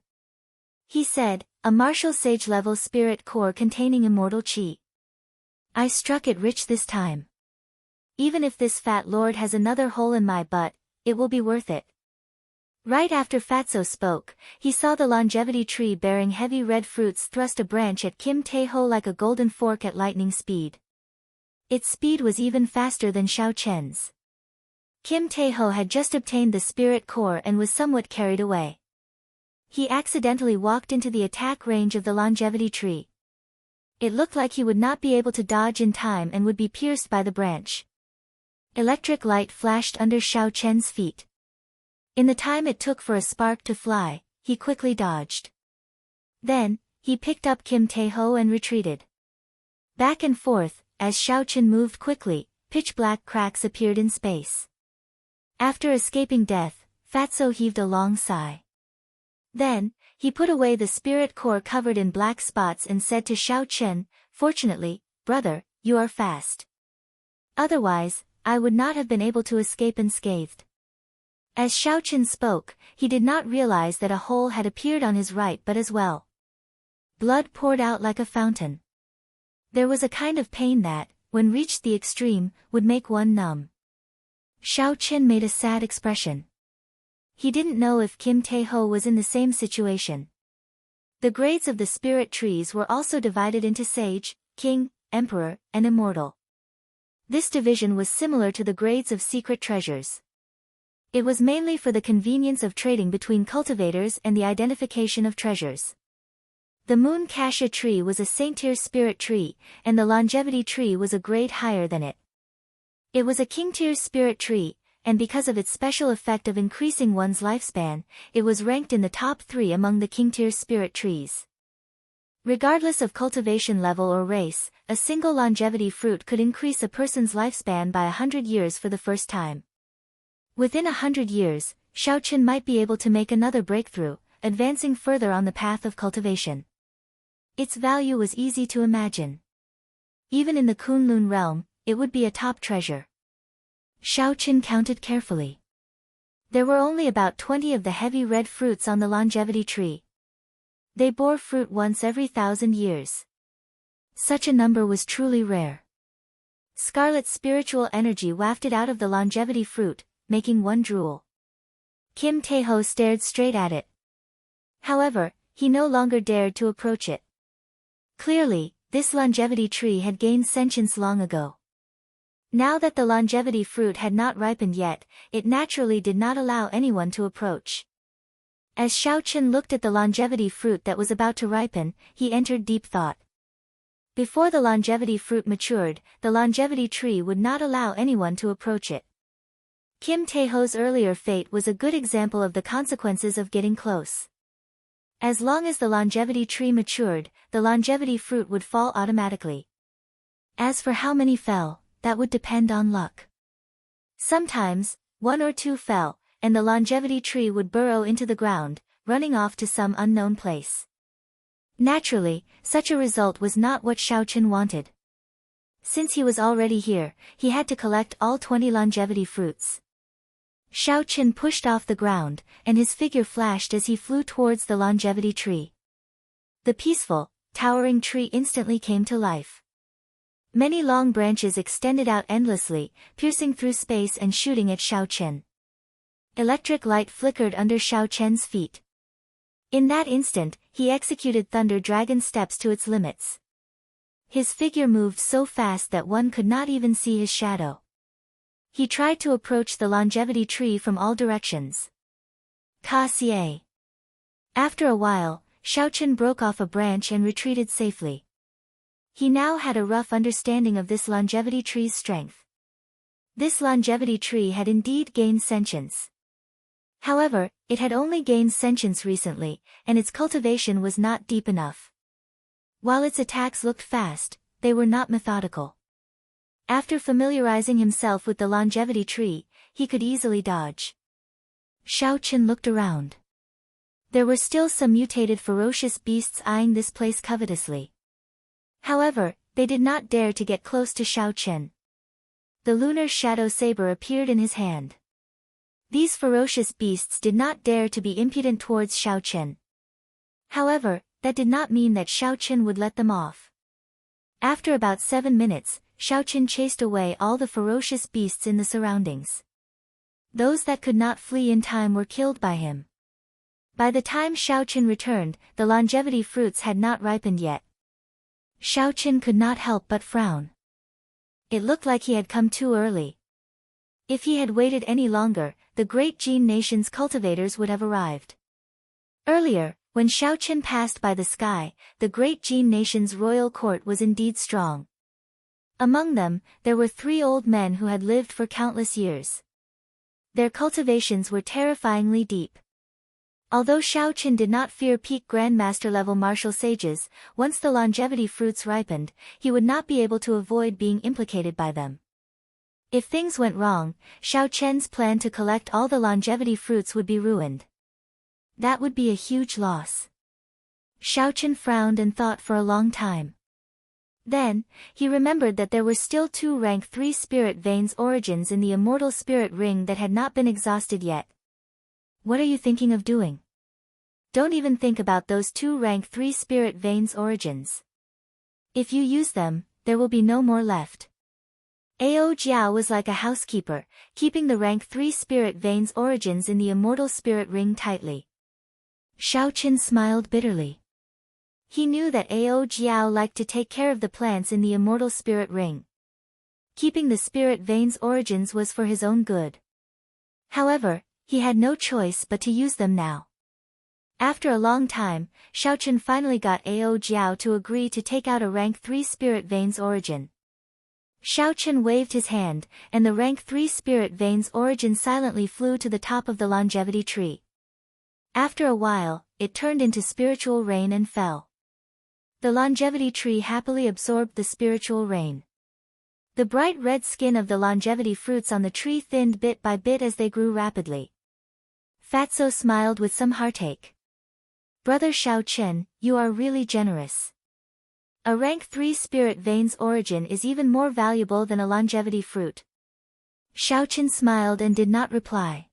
[SPEAKER 1] He said, "A martial sage-level spirit core containing immortal qi. I struck it rich this time. Even if this fat lord has another hole in my butt, it will be worth it." Right after Fatso spoke, he saw the longevity tree bearing heavy red fruits thrust a branch at Kim Tae-ho like a golden fork at lightning speed. Its speed was even faster than Xiaochen's. Kim Tae-ho had just obtained the spirit core and was somewhat carried away. He accidentally walked into the attack range of the longevity tree. It looked like he would not be able to dodge in time and would be pierced by the branch. Electric light flashed under Xiaochen's feet. In the time it took for a spark to fly, he quickly dodged. Then, he picked up Kim Tae-ho and retreated. Back and forth, as Xiaochen moved quickly, pitch-black cracks appeared in space. After escaping death, Fatso heaved a long sigh. Then, he put away the spirit core covered in black spots and said to Xiaochen, "Fortunately, brother, you are fast. Otherwise, I would not have been able to escape unscathed." As Xiaochen spoke, he did not realize that a hole had appeared on his right butt as well. Blood poured out like a fountain. There was a kind of pain that, when reached the extreme, would make one numb. Xiaochen made a sad expression. He didn't know if Kim Tae-ho was in the same situation. The grades of the spirit trees were also divided into sage, king, emperor, and immortal. This division was similar to the grades of secret treasures. It was mainly for the convenience of trading between cultivators and the identification of treasures. The moon cassia tree was a saint-tier spirit tree, and the longevity tree was a grade higher than it. It was a king-tier spirit tree, and because of its special effect of increasing one's lifespan, it was ranked in the top 3 among the king-tier spirit trees. Regardless of cultivation level or race, a single longevity fruit could increase a person's lifespan by 100 years for the first time. Within 100 years, Xiaochen might be able to make another breakthrough, advancing further on the path of cultivation. Its value was easy to imagine. Even in the Kunlun realm, it would be a top treasure. Xiaochen counted carefully. There were only about 20 of the heavy red fruits on the longevity tree. They bore fruit once every 1,000 years. Such a number was truly rare. Scarlet spiritual energy wafted out of the longevity fruit, making one drool. Kim Tae-ho stared straight at it. However, he no longer dared to approach it. Clearly, this longevity tree had gained sentience long ago. Now that the longevity fruit had not ripened yet, it naturally did not allow anyone to approach. As Xiaochen looked at the longevity fruit that was about to ripen, he entered deep thought. Before the longevity fruit matured, the longevity tree would not allow anyone to approach it. Kim Taeho's earlier fate was a good example of the consequences of getting close. As long as the longevity tree matured, the longevity fruit would fall automatically. As for how many fell, that would depend on luck. Sometimes, one or two fell, and the longevity tree would burrow into the ground, running off to some unknown place. Naturally, such a result was not what Xiaochen wanted. Since he was already here, he had to collect all 20 longevity fruits. Xiaochen pushed off the ground, and his figure flashed as he flew towards the longevity tree. The peaceful, towering tree instantly came to life. Many long branches extended out endlessly, piercing through space and shooting at Xiaochen. Electric light flickered under Xiaochen's feet. In that instant, he executed Thunder Dragon steps to its limits. His figure moved so fast that one could not even see his shadow. He tried to approach the longevity tree from all directions. Ka-xie. After a while, Xiaochen broke off a branch and retreated safely. He now had a rough understanding of this longevity tree's strength. This longevity tree had indeed gained sentience. However, it had only gained sentience recently, and its cultivation was not deep enough. While its attacks looked fast, they were not methodical. After familiarizing himself with the longevity tree, he could easily dodge. Xiaochen looked around. There were still some mutated ferocious beasts eyeing this place covetously. However, they did not dare to get close to Xiaochen. The lunar shadow saber appeared in his hand. These ferocious beasts did not dare to be impudent towards Xiaochen. However, that did not mean that Xiaochen would let them off. After about 7 minutes, Xiaochen chased away all the ferocious beasts in the surroundings. Those that could not flee in time were killed by him. By the time Xiaochen returned, the longevity fruits had not ripened yet. Xiaochen could not help but frown. It looked like he had come too early. If he had waited any longer, the great Jin nation's cultivators would have arrived. Earlier, when Xiaochen passed by the sky, the great Jin nation's royal court was indeed strong. Among them, there were 3 old men who had lived for countless years. Their cultivations were terrifyingly deep. Although Xiaochen did not fear peak grandmaster-level martial sages, once the longevity fruits ripened, he would not be able to avoid being implicated by them. If things went wrong, Xiaochen's plan to collect all the longevity fruits would be ruined. That would be a huge loss. Xiaochen frowned and thought for a long time. Then, he remembered that there were still 2 rank 3 spirit veins origins in the immortal spirit ring that had not been exhausted yet. What are you thinking of doing? Don't even think about those 2 rank 3 spirit veins origins. If you use them, there will be no more left. Ao Jiao was like a housekeeper, keeping the rank 3 spirit veins origins in the immortal spirit ring tightly. Xiaochen smiled bitterly. He knew that Ao Jiao liked to take care of the plants in the immortal spirit ring. Keeping the spirit veins origins was for his own good. However, he had no choice but to use them now. After a long time, Xiaochen finally got Ao Jiao to agree to take out a rank 3 spirit veins origin. Xiaochen waved his hand, and the rank 3 spirit veins origin silently flew to the top of the longevity tree. After a while, it turned into spiritual rain and fell. The longevity tree happily absorbed the spiritual rain. The bright red skin of the longevity fruits on the tree thinned bit by bit as they grew rapidly. Fatso smiled with some heartache. Brother Xiaochen, you are really generous. A rank 3 spirit veins origin is even more valuable than a longevity fruit. Xiaochen smiled and did not reply.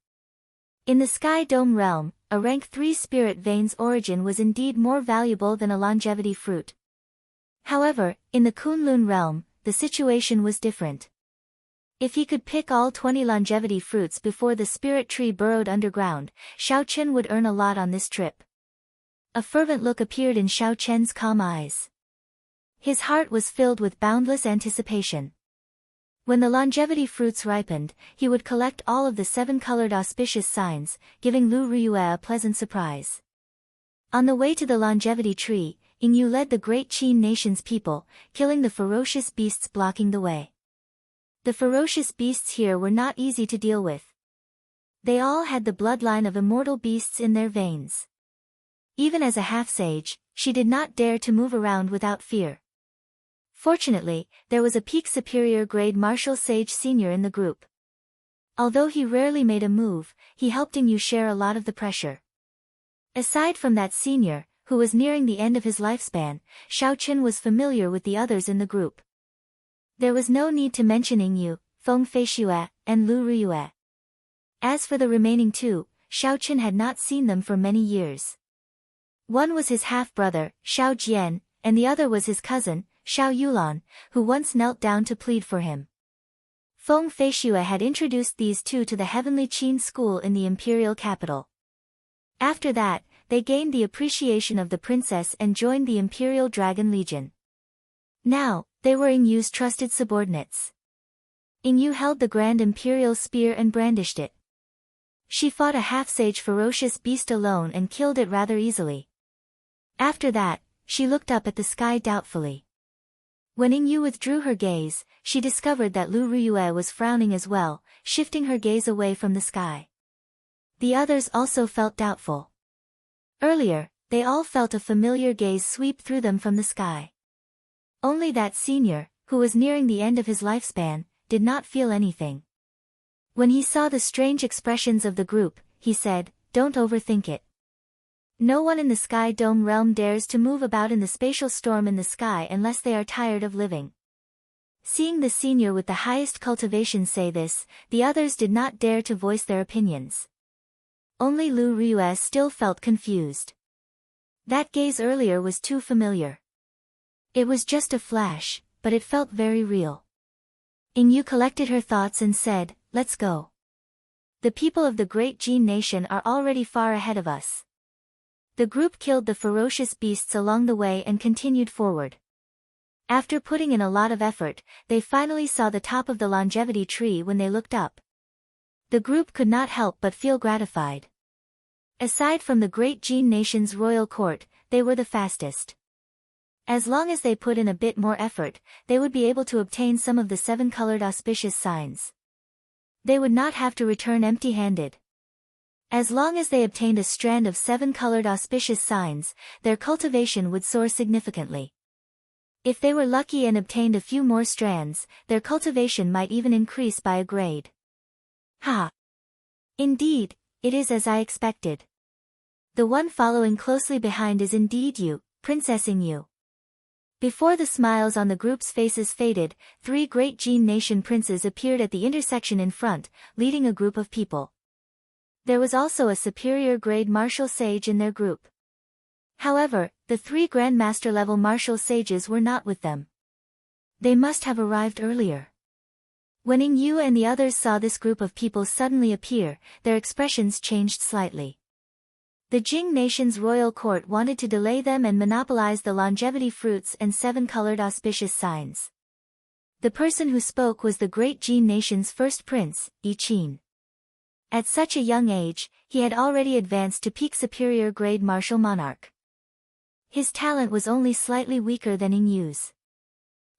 [SPEAKER 1] In the Sky Dome realm, a rank 3 spirit veins origin was indeed more valuable than a longevity fruit. However, in the Kunlun realm, the situation was different. If he could pick all 20 longevity fruits before the spirit tree burrowed underground, Xiaochen would earn a lot on this trip. A fervent look appeared in Xiaochen's calm eyes. His heart was filled with boundless anticipation. When the longevity fruits ripened, he would collect all of the 7-colored auspicious signs, giving Lu Riyue a pleasant surprise. On the way to the longevity tree, Yingyu led the great Qin nation's people, killing the ferocious beasts blocking the way. The ferocious beasts here were not easy to deal with. They all had the bloodline of immortal beasts in their veins. Even as a half-sage, she did not dare to move around without fear. Fortunately, there was a peak superior grade martial sage senior in the group. Although he rarely made a move, he helped Yingyu share a lot of the pressure. Aside from that senior, who was nearing the end of his lifespan, Xiaoqun was familiar with the others in the group. There was no need to mention Yingyu, Feng Feishue, and Lu Riyue. As for the remaining two, Xiaoqun had not seen them for many years. One was his half-brother, Xiao Jian, and the other was his cousin, Xiao Yulan, who once knelt down to plead for him. Feng Feishue had introduced these two to the Heavenly Qin school in the imperial capital. After that, they gained the appreciation of the princess and joined the Imperial Dragon Legion. Now, they were Yingyu's trusted subordinates. Yingyu held the Grand Imperial Spear and brandished it. She fought a half-sage ferocious beast alone and killed it rather easily. After that, she looked up at the sky doubtfully. When Yingyu withdrew her gaze, she discovered that Lu Riyue was frowning as well, shifting her gaze away from the sky. The others also felt doubtful. Earlier, they all felt a familiar gaze sweep through them from the sky. Only that senior, who was nearing the end of his lifespan, did not feel anything. When he saw the strange expressions of the group, he said, "Don't overthink it. No one in the Sky Dome realm dares to move about in the spatial storm in the sky unless they are tired of living." Seeing the senior with the highest cultivation say this, the others did not dare to voice their opinions. Only Lu Riyue still felt confused. That gaze earlier was too familiar. It was just a flash, but it felt very real. Yingyu collected her thoughts and said, "Let's go. The people of the great Jin nation are already far ahead of us." The group killed the ferocious beasts along the way and continued forward. After putting in a lot of effort, they finally saw the top of the longevity tree when they looked up. The group could not help but feel gratified. Aside from the great Jin nation's royal court, they were the fastest. As long as they put in a bit more effort, they would be able to obtain some of the 7-colored auspicious signs. They would not have to return empty-handed. As long as they obtained a strand of 7-colored auspicious signs, their cultivation would soar significantly. If they were lucky and obtained a few more strands, their cultivation might even increase by a grade. Ha! Indeed, it is as I expected. The one following closely behind is indeed you, Princess Yingyu. Before the smiles on the group's faces faded, 3 great Jin nation princes appeared at the intersection in front, leading a group of people. There was also a superior grade martial sage in their group. However, the 3 grandmaster-level martial sages were not with them. They must have arrived earlier. When Yingyu and the others saw this group of people suddenly appear, their expressions changed slightly. The Jing nation's royal court wanted to delay them and monopolize the longevity fruits and 7-colored auspicious signs. The person who spoke was the great Jin nation's first prince, Yi Qin. At such a young age, he had already advanced to peak superior grade martial monarch. His talent was only slightly weaker than Yingyu's.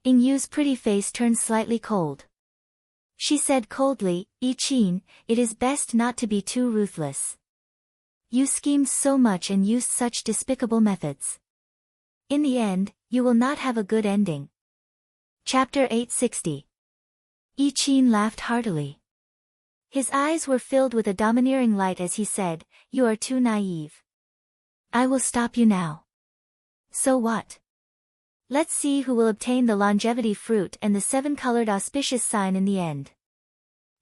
[SPEAKER 1] Yingyu's pretty face turned slightly cold. She said coldly, "Yi Qin, it is best not to be too ruthless. You schemed so much and used such despicable methods. In the end, you will not have a good ending." Chapter 860. Yi Qin laughed heartily. His eyes were filled with a domineering light as he said, "You are too naive. I will stop you now." "So what? Let's see who will obtain the longevity fruit and the 7-colored auspicious sign in the end.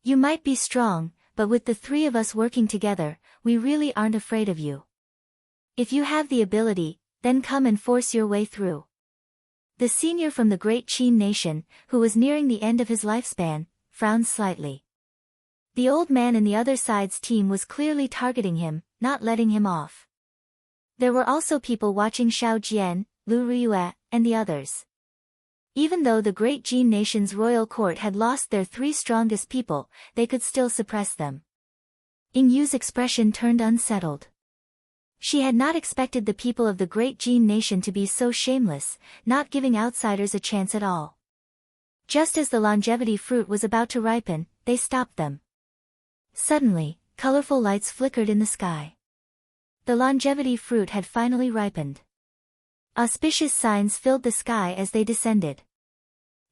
[SPEAKER 1] You might be strong, but with the 3 of us working together, we really aren't afraid of you. If you have the ability, then come and force your way through." The senior from the great Qin nation, who was nearing the end of his lifespan, frowned slightly. The old man in the other side's team was clearly targeting him, not letting him off. There were also people watching Xiao Jian, Lu Riyue, and the others. Even though the great Jin nation's royal court had lost their 3 strongest people, they could still suppress them. Yu's expression turned unsettled. She had not expected the people of the great Jin nation to be so shameless, not giving outsiders a chance at all. Just as the longevity fruit was about to ripen, they stopped them. Suddenly, colorful lights flickered in the sky. The longevity fruit had finally ripened. Auspicious signs filled the sky as they descended.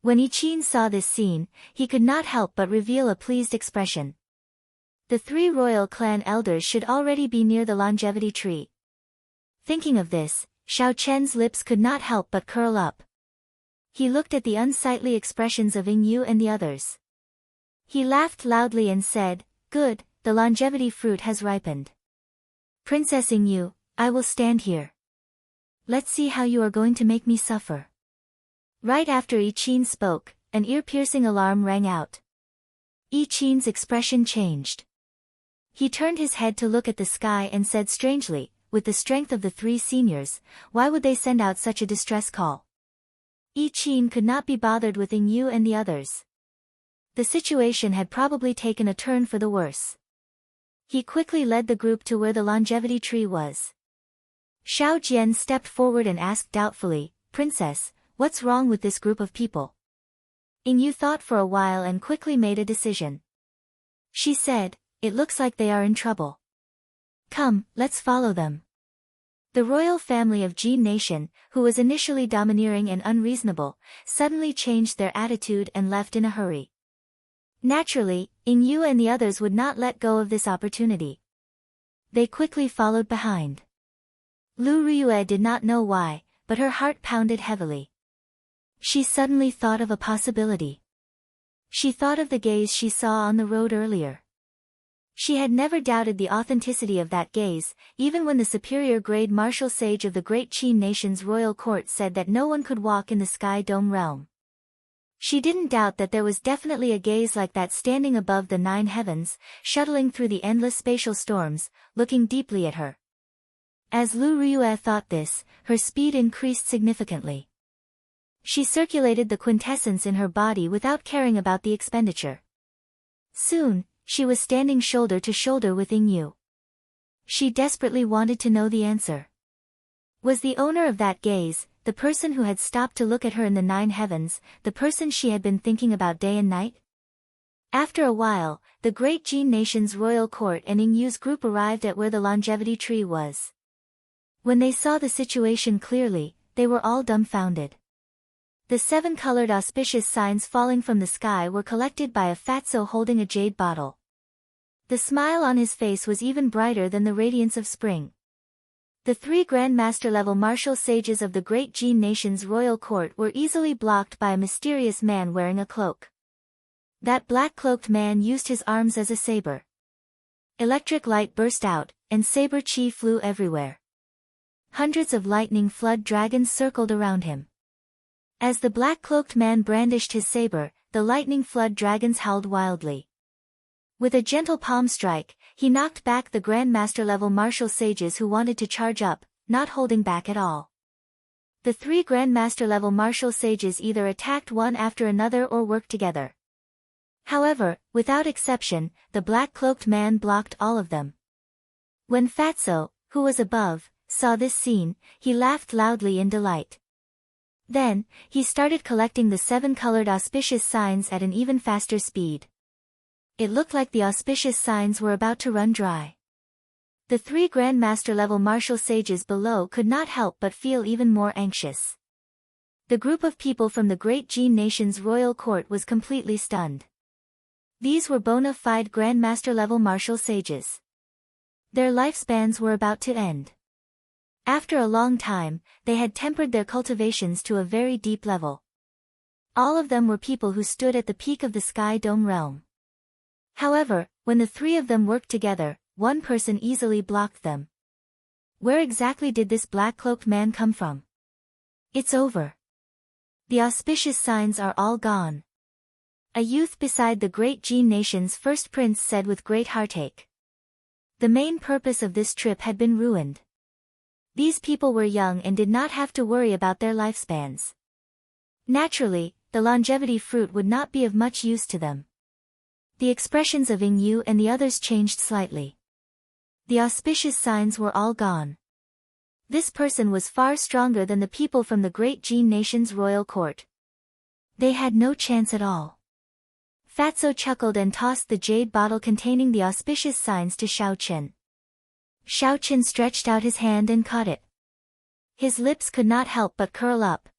[SPEAKER 1] When Ichin saw this scene, he could not help but reveal a pleased expression. The 3 royal clan elders should already be near the longevity tree. Thinking of this, Xiao Chen's lips could not help but curl up. He looked at the unsightly expressions of Yu and the others. He laughed loudly and said, "Good, the longevity fruit has ripened. Princess Yu, I will stand here. Let's see how you are going to make me suffer." Right after Ichin spoke, an ear-piercing alarm rang out. Ichin's expression changed. He turned his head to look at the sky and said strangely, with the strength of the 3 seniors, why would they send out such a distress call? Ichin could not be bothered with Yu and the others. The situation had probably taken a turn for the worse. He quickly led the group to where the longevity tree was. Xiao Jian stepped forward and asked doubtfully, "Princess, what's wrong with this group of people?" Yu thought for a while and quickly made a decision. She said, "It looks like they are in trouble. Come, let's follow them." The royal family of Jin Nation, who was initially domineering and unreasonable, suddenly changed their attitude and left in a hurry. Naturally, Yu and the others would not let go of this opportunity. They quickly followed behind. Lu Riyue did not know why, but her heart pounded heavily. She suddenly thought of a possibility. She thought of the gaze she saw on the road earlier. She had never doubted the authenticity of that gaze, even when the superior grade martial sage of the great Qin nation's royal court said that no one could walk in the Sky Dome realm. She didn't doubt that there was definitely a gaze like that standing above the 9 heavens, shuttling through the endless spatial storms, looking deeply at her. As Lu Riyue thought this, her speed increased significantly. She circulated the quintessence in her body without caring about the expenditure. Soon, she was standing shoulder to shoulder with Yu. She desperately wanted to know the answer. Was the owner of that gaze, the person who had stopped to look at her in the 9 heavens, the person she had been thinking about day and night? After a while, the great Jin nation's royal court and Yu's group arrived at where the longevity tree was. When they saw the situation clearly, they were all dumbfounded. The 7 colored auspicious signs falling from the sky were collected by a fatso holding a jade bottle. The smile on his face was even brighter than the radiance of spring. The 3 Grandmaster-level martial sages of the great Jin nation's royal court were easily blocked by a mysterious man wearing a cloak. That black-cloaked man used his arms as a saber. Electric light burst out, and saber chi flew everywhere. Hundreds of lightning flood dragons circled around him. As the black-cloaked man brandished his saber, the lightning flood dragons howled wildly. With a gentle palm strike, he knocked back the Grandmaster-level martial sages who wanted to charge up, not holding back at all. The 3 Grandmaster-level martial sages either attacked one after another or worked together. However, without exception, the black-cloaked man blocked all of them. When Fatso, who was above, saw this scene, he laughed loudly in delight. Then, he started collecting the 7 colored auspicious signs at an even faster speed. It looked like the auspicious signs were about to run dry. The 3 Grandmaster-level martial sages below could not help but feel even more anxious. The group of people from the great Jin nation's royal court was completely stunned. These were bona fide Grandmaster-level martial sages. Their lifespans were about to end. After a long time, they had tempered their cultivations to a very deep level. All of them were people who stood at the peak of the Sky Dome realm. However, when the 3 of them worked together, one person easily blocked them. Where exactly did this black-cloaked man come from? It's over. The auspicious signs are all gone. A youth beside the great Jin nation's first prince said with great heartache. The main purpose of this trip had been ruined. These people were young and did not have to worry about their lifespans. Naturally, the longevity fruit would not be of much use to them. The expressions of Ing Yu and the others changed slightly. The auspicious signs were all gone. This person was far stronger than the people from the great Jin nation's royal court. They had no chance at all. Fatso chuckled and tossed the jade bottle containing the auspicious signs to Xiaochen. Xiaochen stretched out his hand and caught it. His lips could not help but curl up.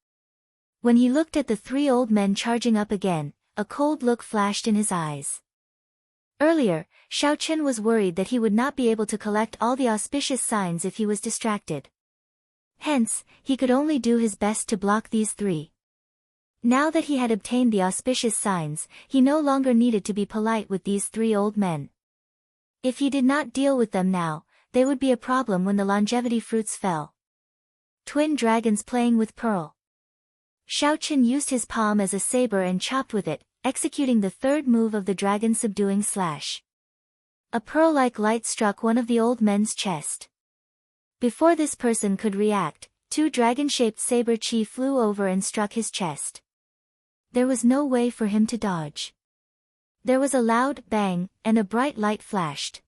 [SPEAKER 1] When he looked at the three old men charging up again, a cold look flashed in his eyes. Earlier, Xiaochen was worried that he would not be able to collect all the auspicious signs if he was distracted. Hence, he could only do his best to block these three. Now that he had obtained the auspicious signs, he no longer needed to be polite with these three old men. If he did not deal with them now, they would be a problem when the longevity fruits fell. Twin dragons playing with pearl. Xiaochen used his palm as a saber and chopped with it, executing the third move of the dragon subduing slash. A pearl-like light struck one of the old men's chest. Before this person could react, two dragon-shaped saber chi flew over and struck his chest. There was no way for him to dodge. There was a loud bang, and a bright light flashed.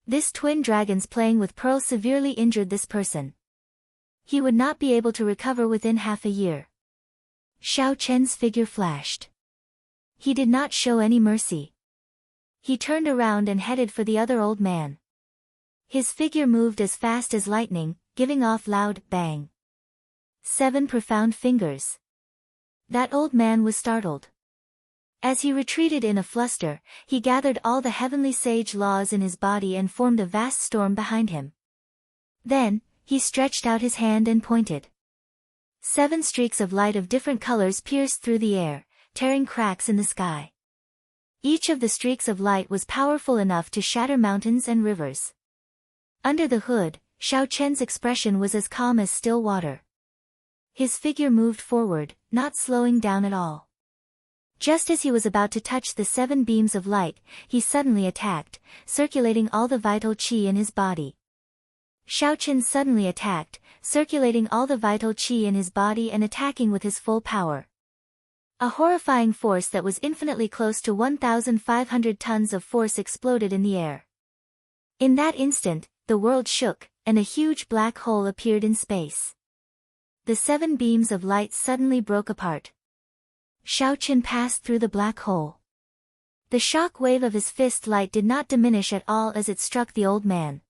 [SPEAKER 1] This twin dragons playing with pearl severely injured this person. He would not be able to recover within half a year. Xiaochen's figure flashed. He did not show any mercy. He turned around and headed for the other old man. His figure moved as fast as lightning, giving off loud bang. 7 profound fingers. That old man was startled. As he retreated in a fluster, he gathered all the heavenly sage laws in his body and formed a vast storm behind him. Then, he stretched out his hand and pointed. 7 streaks of light of different colors pierced through the air, tearing cracks in the sky. Each of the streaks of light was powerful enough to shatter mountains and rivers. Under the hood, Xiaochen's expression was as calm as still water. His figure moved forward, not slowing down at all. Just as he was about to touch the 7 beams of light, he suddenly attacked, circulating all the vital qi in his body. Xiaochen suddenly attacked, circulating all the vital qi in his body and attacking with his full power. A horrifying force that was infinitely close to 1,500 tons of force exploded in the air. In that instant, the world shook, and a huge black hole appeared in space. The 7 beams of light suddenly broke apart. Xiaochen passed through the black hole. The shock wave of his fist light did not diminish at all as it struck the old man.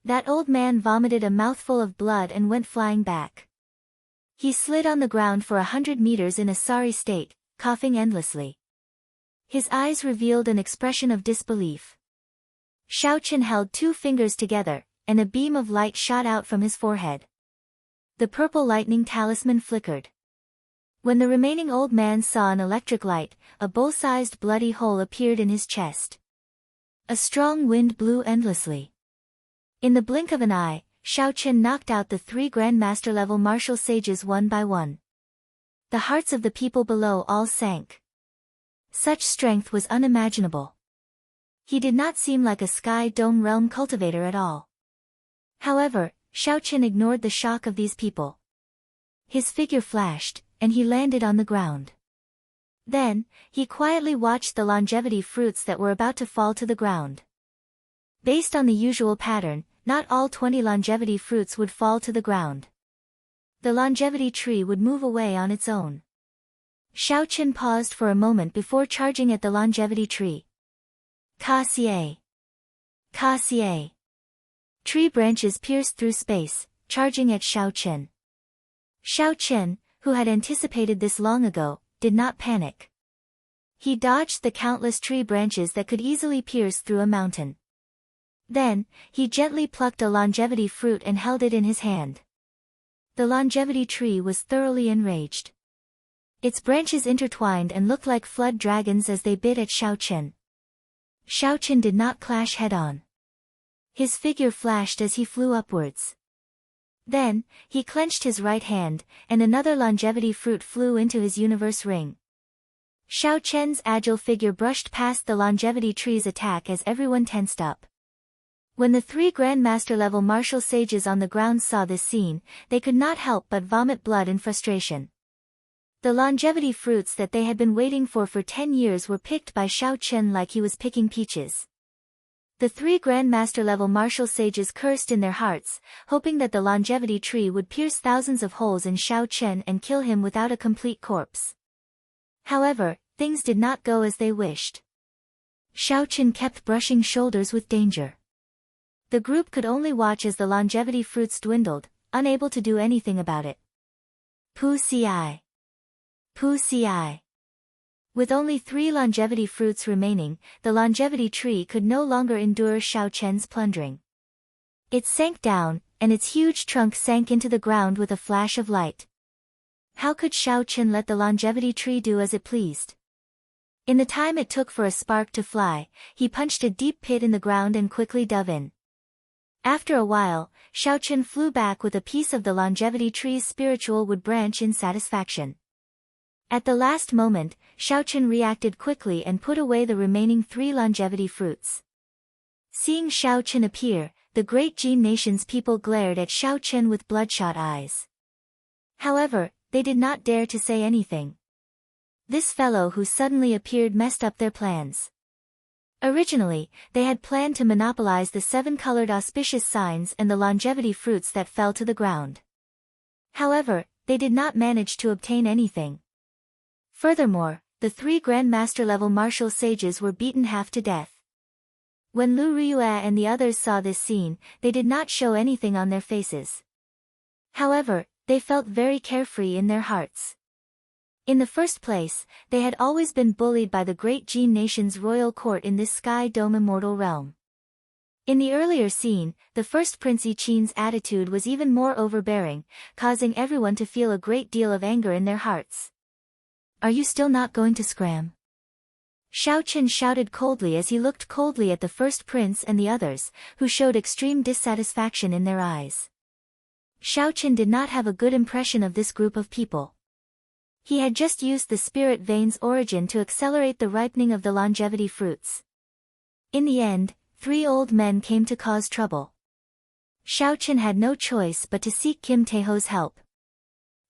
[SPEAKER 1] That old man vomited a mouthful of blood and went flying back. He slid on the ground for 100 meters in a sorry state, coughing endlessly. His eyes revealed an expression of disbelief. Xiaochen held 2 fingers together, and a beam of light shot out from his forehead. The purple lightning talisman flickered. When the remaining old man saw an electric light, a bowl-sized bloody hole appeared in his chest. A strong wind blew endlessly. In the blink of an eye, Xiaochen knocked out the 3 Grandmaster-level martial sages one by one. The hearts of the people below all sank. Such strength was unimaginable. He did not seem like a Sky Dome realm cultivator at all. However, Xiaochen ignored the shock of these people. His figure flashed, and he landed on the ground. Then, he quietly watched the longevity fruits that were about to fall to the ground. Based on the usual pattern, not all 20 longevity fruits would fall to the ground. The longevity tree would move away on its own. Xiaochen paused for a moment before charging at the longevity tree. Ka-xie. Ka-xie. Tree branches pierced through space, charging at Xiaochen. Xiaochen, who had anticipated this long ago, did not panic. He dodged the countless tree branches that could easily pierce through a mountain. Then, he gently plucked a longevity fruit and held it in his hand. The longevity tree was thoroughly enraged. Its branches intertwined and looked like flood dragons as they bit at Xiaochen. Xiaochen did not clash head-on. His figure flashed as he flew upwards. Then, he clenched his right hand, and another longevity fruit flew into his universe ring. Xiaochen's agile figure brushed past the longevity tree's attack as everyone tensed up. When the 3 Grandmaster-level martial sages on the ground saw this scene, they could not help but vomit blood in frustration. The longevity fruits that they had been waiting for 10 years were picked by Xiao Chen like he was picking peaches. The 3 Grandmaster-level martial sages cursed in their hearts, hoping that the longevity tree would pierce thousands of holes in Xiao Chen and kill him without a complete corpse. However, things did not go as they wished. Xiao Chen kept brushing shoulders with danger. The group could only watch as the longevity fruits dwindled, unable to do anything about it. Pu ci. Pu ci. With only 3 longevity fruits remaining, the longevity tree could no longer endure Xiao Chen's plundering. It sank down, and its huge trunk sank into the ground with a flash of light. How could Xiao Chen let the longevity tree do as it pleased? In the time it took for a spark to fly, he punched a deep pit in the ground and quickly dove in. After a while, Xiao Chen flew back with a piece of the longevity tree's spiritual wood branch in satisfaction. At the last moment, Xiao Chen reacted quickly and put away the remaining 3 longevity fruits. Seeing Xiao Chen appear, the great Jin nation's people glared at Xiao Chen with bloodshot eyes. However, they did not dare to say anything. This fellow who suddenly appeared messed up their plans. Originally, they had planned to monopolize the 7-colored auspicious signs and the longevity fruits that fell to the ground. However, they did not manage to obtain anything. Furthermore, the 3 Grandmaster-level martial sages were beaten half to death. When Lu Riyue and the others saw this scene, they did not show anything on their faces. However, they felt very carefree in their hearts. In the first place, they had always been bullied by the great Jin nation's royal court in this Sky Dome immortal realm. In the earlier scene, the first Prince Yichin's attitude was even more overbearing, causing everyone to feel a great deal of anger in their hearts. Are you still not going to scram? Xiao Chen shouted coldly as he looked coldly at the first prince and the others, who showed extreme dissatisfaction in their eyes. Xiao Chen did not have a good impression of this group of people. He had just used the spirit vein's origin to accelerate the ripening of the longevity fruits. In the end, 3 old men came to cause trouble. Xiao Chen had no choice but to seek Kim Taeho's help.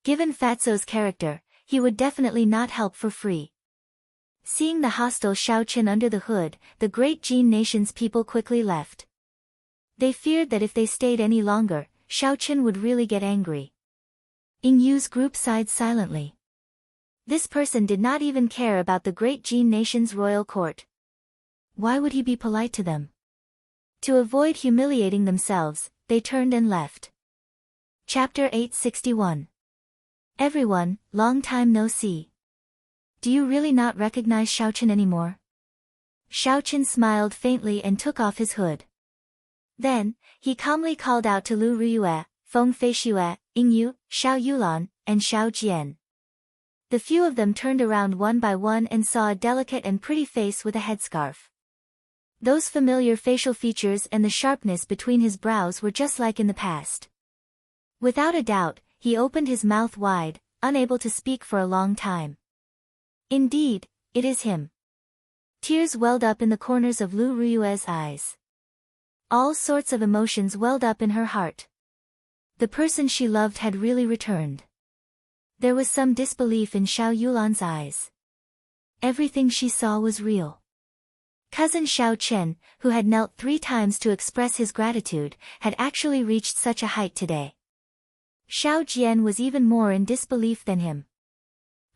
[SPEAKER 1] Given Fatso's character, he would definitely not help for free. Seeing the hostile Xiao Chen under the hood, the great Jin nation's people quickly left. They feared that if they stayed any longer, Xiao Chen would really get angry. Yingyu's group sighed silently. This person did not even care about the great Jin nation's royal court. Why would he be polite to them? To avoid humiliating themselves, they turned and left. Chapter 861. Everyone, long time no see. Do you really not recognize Xiao Chen anymore? Xiao Chen smiled faintly and took off his hood. Then, he calmly called out to Lu Riyue, Feng Feishue, Yingyu, Xiao Yulan, and Xiao Jian. The few of them turned around one by one and saw a delicate and pretty face with a headscarf. Those familiar facial features and the sharpness between his brows were just like in the past. Without a doubt, he opened his mouth wide, unable to speak for a long time. Indeed, it is him. Tears welled up in the corners of Lu Riyue's eyes. All sorts of emotions welled up in her heart. The person she loved had really returned. There was some disbelief in Xiao Yulan's eyes. Everything she saw was real. Cousin Xiao Chen, who had knelt 3 times to express his gratitude, had actually reached such a height today. Xiao Jian was even more in disbelief than him.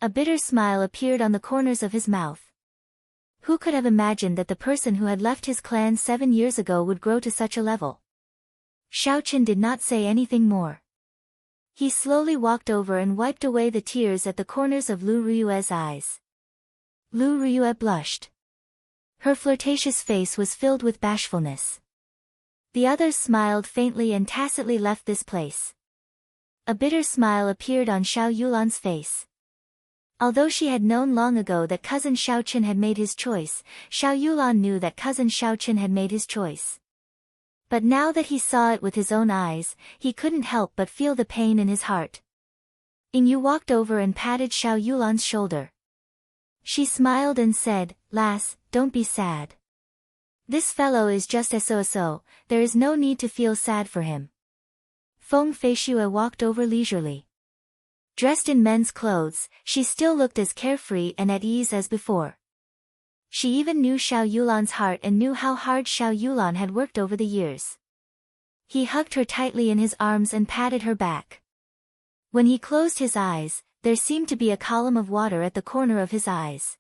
[SPEAKER 1] A bitter smile appeared on the corners of his mouth. Who could have imagined that the person who had left his clan 7 years ago would grow to such a level? Xiao Chen did not say anything more. He slowly walked over and wiped away the tears at the corners of Lu Riyue's eyes. Lu Riyue blushed. Her flirtatious face was filled with bashfulness. The others smiled faintly and tacitly left this place. A bitter smile appeared on Xiao Yulan's face. Although she had known long ago that cousin Xiao Chen had made his choice, Xiao Yulan knew that cousin Xiao Chen had made his choice. But now that he saw it with his own eyes, he couldn't help but feel the pain in his heart. Yingyu walked over and patted Xiao Yulan's shoulder. She smiled and said, "Lass, don't be sad. This fellow is just so, there is no need to feel sad for him." Feng Feishue walked over leisurely. Dressed in men's clothes, she still looked as carefree and at ease as before. She even knew Xiao Yulan's heart and knew how hard Xiao Yulan had worked over the years. He hugged her tightly in his arms and patted her back. When he closed his eyes, there seemed to be a column of water at the corner of his eyes.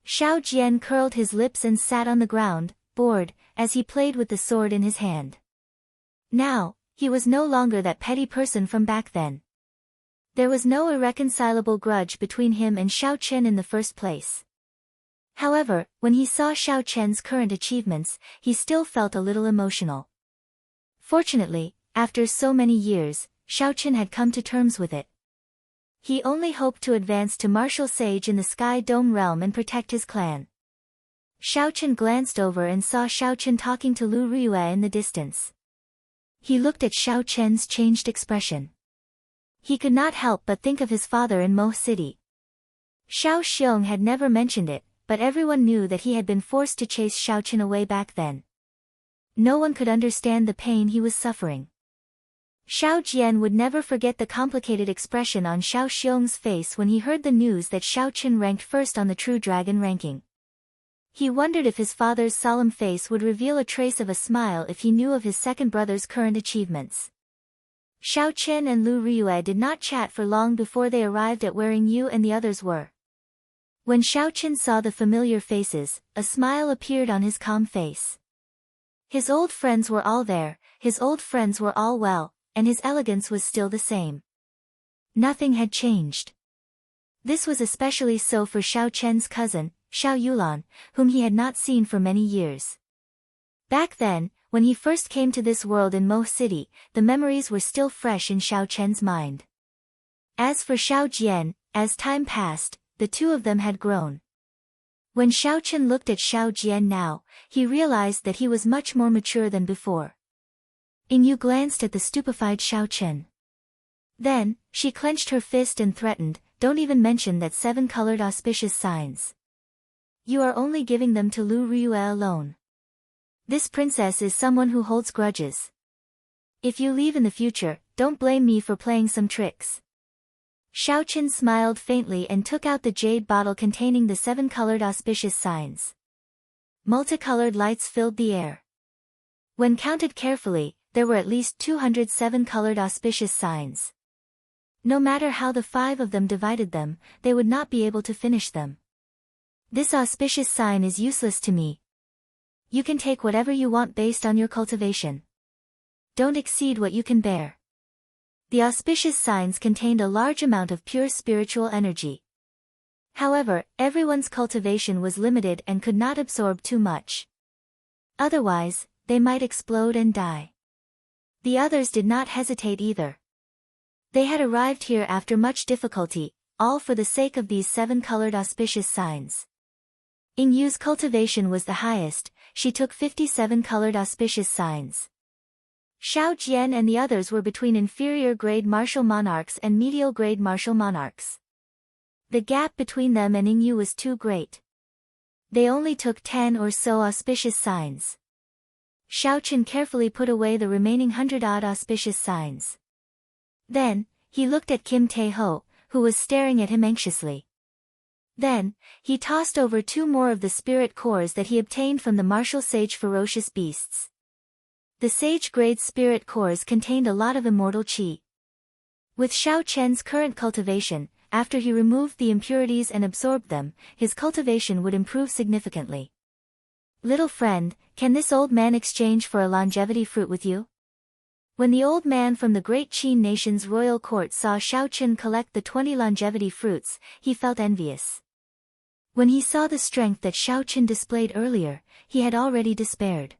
[SPEAKER 1] Xiao Jian curled his lips and sat on the ground, bored, as he played with the sword in his hand. Now, he was no longer that petty person from back then. There was no irreconcilable grudge between him and Xiao Chen in the first place. However, when he saw Xiao Chen's current achievements, he still felt a little emotional. Fortunately, after so many years, Xiao Chen had come to terms with it. He only hoped to advance to martial sage in the Sky Dome realm and protect his clan. Xiao Chen glanced over and saw Xiao Chen talking to Lu Riyue in the distance. He looked at Xiao Chen's changed expression. He could not help but think of his father in Mo City. Xiao Xiong had never mentioned it, but everyone knew that he had been forced to chase Xiao Chen away back then. No one could understand the pain he was suffering. Xiao Jian would never forget the complicated expression on Xiao Xiong's face when he heard the news that Xiao Chen ranked first on the True Dragon ranking. He wondered if his father's solemn face would reveal a trace of a smile if he knew of his second brother's current achievements. Xiao Chen and Lu Riyue did not chat for long before they arrived at where Ying Yu and the others were. When Xiao Chen saw the familiar faces, a smile appeared on his calm face. His old friends were all there, his old friends were all well, and his elegance was still the same. Nothing had changed. This was especially so for Xiao Chen's cousin, Xiao Yulan, whom he had not seen for many years. Back then, when he first came to this world in Mo City, the memories were still fresh in Xiao Chen's mind. As for Xiao Jian, as time passed, the two of them had grown. When Xiao Chen looked at Xiao Jian now, he realized that he was much more mature than before. Ying Yu glanced at the stupefied Xiao Chen. Then, she clenched her fist and threatened, "Don't even mention that 7-colored auspicious signs. You are only giving them to Lu Riyue alone. This princess is someone who holds grudges. If you leave in the future, don't blame me for playing some tricks." Xiao Chen smiled faintly and took out the jade bottle containing the 7-colored auspicious signs. Multicolored lights filled the air. When counted carefully, there were at least 207-colored auspicious signs. No matter how the 5 of them divided them, they would not be able to finish them. "This auspicious sign is useless to me. You can take whatever you want based on your cultivation. Don't exceed what you can bear." The auspicious signs contained a large amount of pure spiritual energy. However, everyone's cultivation was limited and could not absorb too much. Otherwise, they might explode and die. The others did not hesitate either. They had arrived here after much difficulty, all for the sake of these 7-colored auspicious signs. Ying Yu's cultivation was the highest, she took 57-colored auspicious signs. Xiao Jian and the others were between inferior-grade martial monarchs and medial-grade martial monarchs. The gap between them and Ying Yu was too great. They only took 10 or so auspicious signs. Xiao Chen carefully put away the remaining 100-odd auspicious signs. Then, he looked at Kim Tae-ho, who was staring at him anxiously. Then, he tossed over 2 more of the spirit cores that he obtained from the martial sage ferocious beasts. The sage-grade spirit cores contained a lot of immortal qi. With Xiao Chen's current cultivation, after he removed the impurities and absorbed them, his cultivation would improve significantly. "Little friend, can this old man exchange for a longevity fruit with you?" When the old man from the great Qin nation's royal court saw Xiao Chen collect the 20 longevity fruits, he felt envious. When he saw the strength that Xiao Chen displayed earlier, he had already despaired.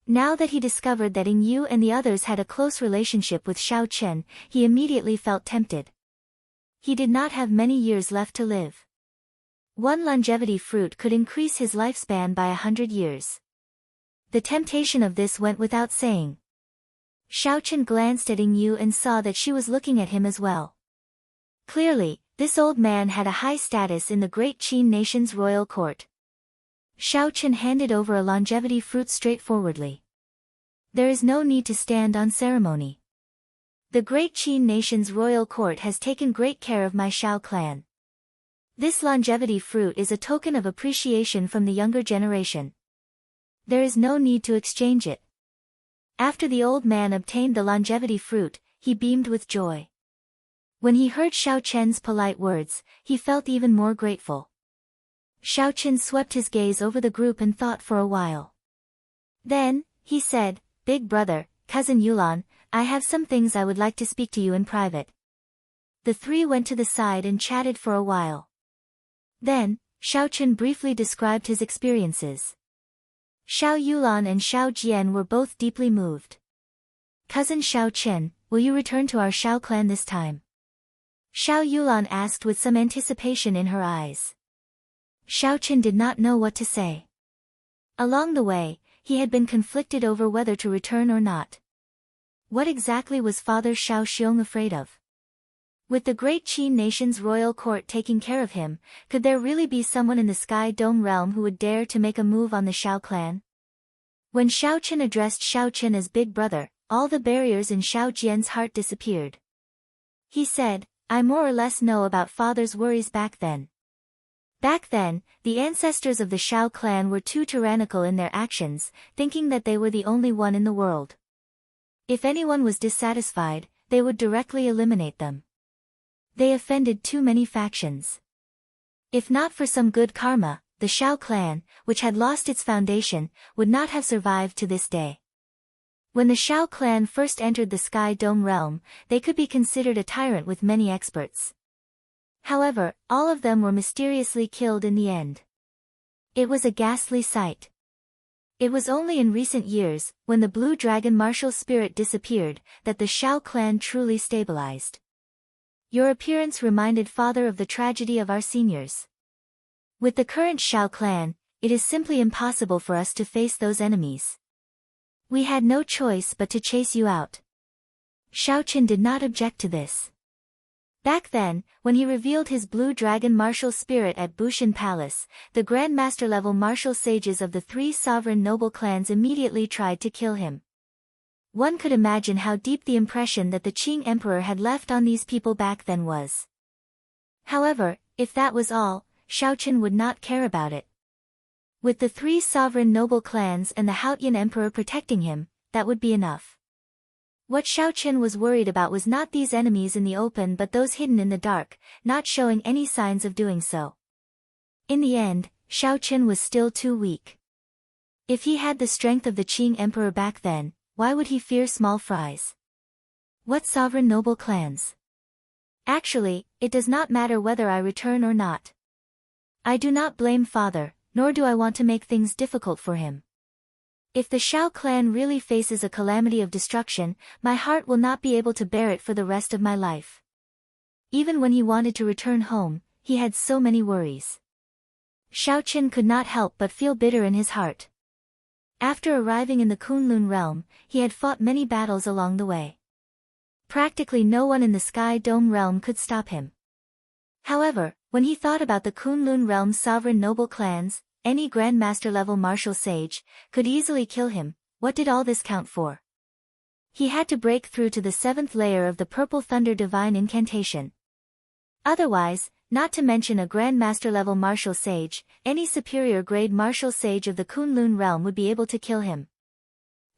[SPEAKER 1] Now that he discovered that Ying Yu and the others had a close relationship with Xiao Chen, he immediately felt tempted. He did not have many years left to live. 1 longevity fruit could increase his lifespan by 100 years. The temptation of this went without saying. Xiao Chen glanced at Ying Yu and saw that she was looking at him as well. Clearly, this old man had a high status in the great Qin nation's royal court. Xiao Chen handed over a longevity fruit straightforwardly. "There is no need to stand on ceremony. The great Qin nation's royal court has taken great care of my Shao clan. This longevity fruit is a token of appreciation from the younger generation. There is no need to exchange it. After the old man obtained the longevity fruit, he beamed with joy. When he heard Xiao Chen's polite words, he felt even more grateful. Xiao Chen swept his gaze over the group and thought for a while. Then, he said, "Big brother, cousin Yulan, I have some things I would like to speak to you in private." The three went to the side and chatted for a while. Then, Xiao Chen briefly described his experiences. Xiao Yulan and Xiao Jian were both deeply moved. "Cousin Xiao Chen, will you return to our Xiao clan this time?" Xiao Yulan asked with some anticipation in her eyes. Xiao Chen did not know what to say. Along the way, he had been conflicted over whether to return or not. What exactly was Father Xiao Xiong afraid of? With the great Qin nation's royal court taking care of him, could there really be someone in the Sky Dome realm who would dare to make a move on the Xiao clan? When Xiao Chen addressed Xiao Chen as big brother, all the barriers in Xiao Jian's heart disappeared. He said, "I more or less know about father's worries back then. Back then, the ancestors of the Xiao clan were too tyrannical in their actions, thinking that they were the only one in the world. If anyone was dissatisfied, they would directly eliminate them. They offended too many factions. If not for some good karma, the Xiao clan, which had lost its foundation, would not have survived to this day. When the Xiao clan first entered the Sky Dome realm, they could be considered a tyrant with many experts. However, all of them were mysteriously killed in the end. It was a ghastly sight. It was only in recent years, when the Blue Dragon martial spirit disappeared, that the Xiao clan truly stabilized. Your appearance reminded father of the tragedy of our seniors. With the current Xiao clan, it is simply impossible for us to face those enemies. We had no choice but to chase you out." Xiao Chen did not object to this. Back then, when he revealed his Blue Dragon martial spirit at Bushan Palace, the Grandmaster-level martial sages of the three sovereign noble clans immediately tried to kill him. One could imagine how deep the impression that the Qing Emperor had left on these people back then was. However, if that was all, Xiao Chen would not care about it. With the three sovereign noble clans and the Haotian Emperor protecting him, that would be enough. What Xiao Chen was worried about was not these enemies in the open but those hidden in the dark, not showing any signs of doing so. In the end, Xiao Chen was still too weak. If he had the strength of the Qing Emperor back then, why would he fear small fries? What sovereign noble clans? Actually, it does not matter whether I return or not. I do not blame father, nor do I want to make things difficult for him. If the Xiao clan really faces a calamity of destruction, my heart will not be able to bear it for the rest of my life. Even when he wanted to return home, he had so many worries. Xiao Chen could not help but feel bitter in his heart. After arriving in the Kunlun realm, he had fought many battles along the way. Practically no one in the Sky Dome realm could stop him. However, when he thought about the Kunlun realm's sovereign noble clans, any Grandmaster-level martial sage could easily kill him. What did all this count for? He had to break through to the 7th layer of the Purple Thunder Divine Incantation. Otherwise, not to mention a Grandmaster-level martial sage, any superior-grade martial sage of the Kunlun realm would be able to kill him.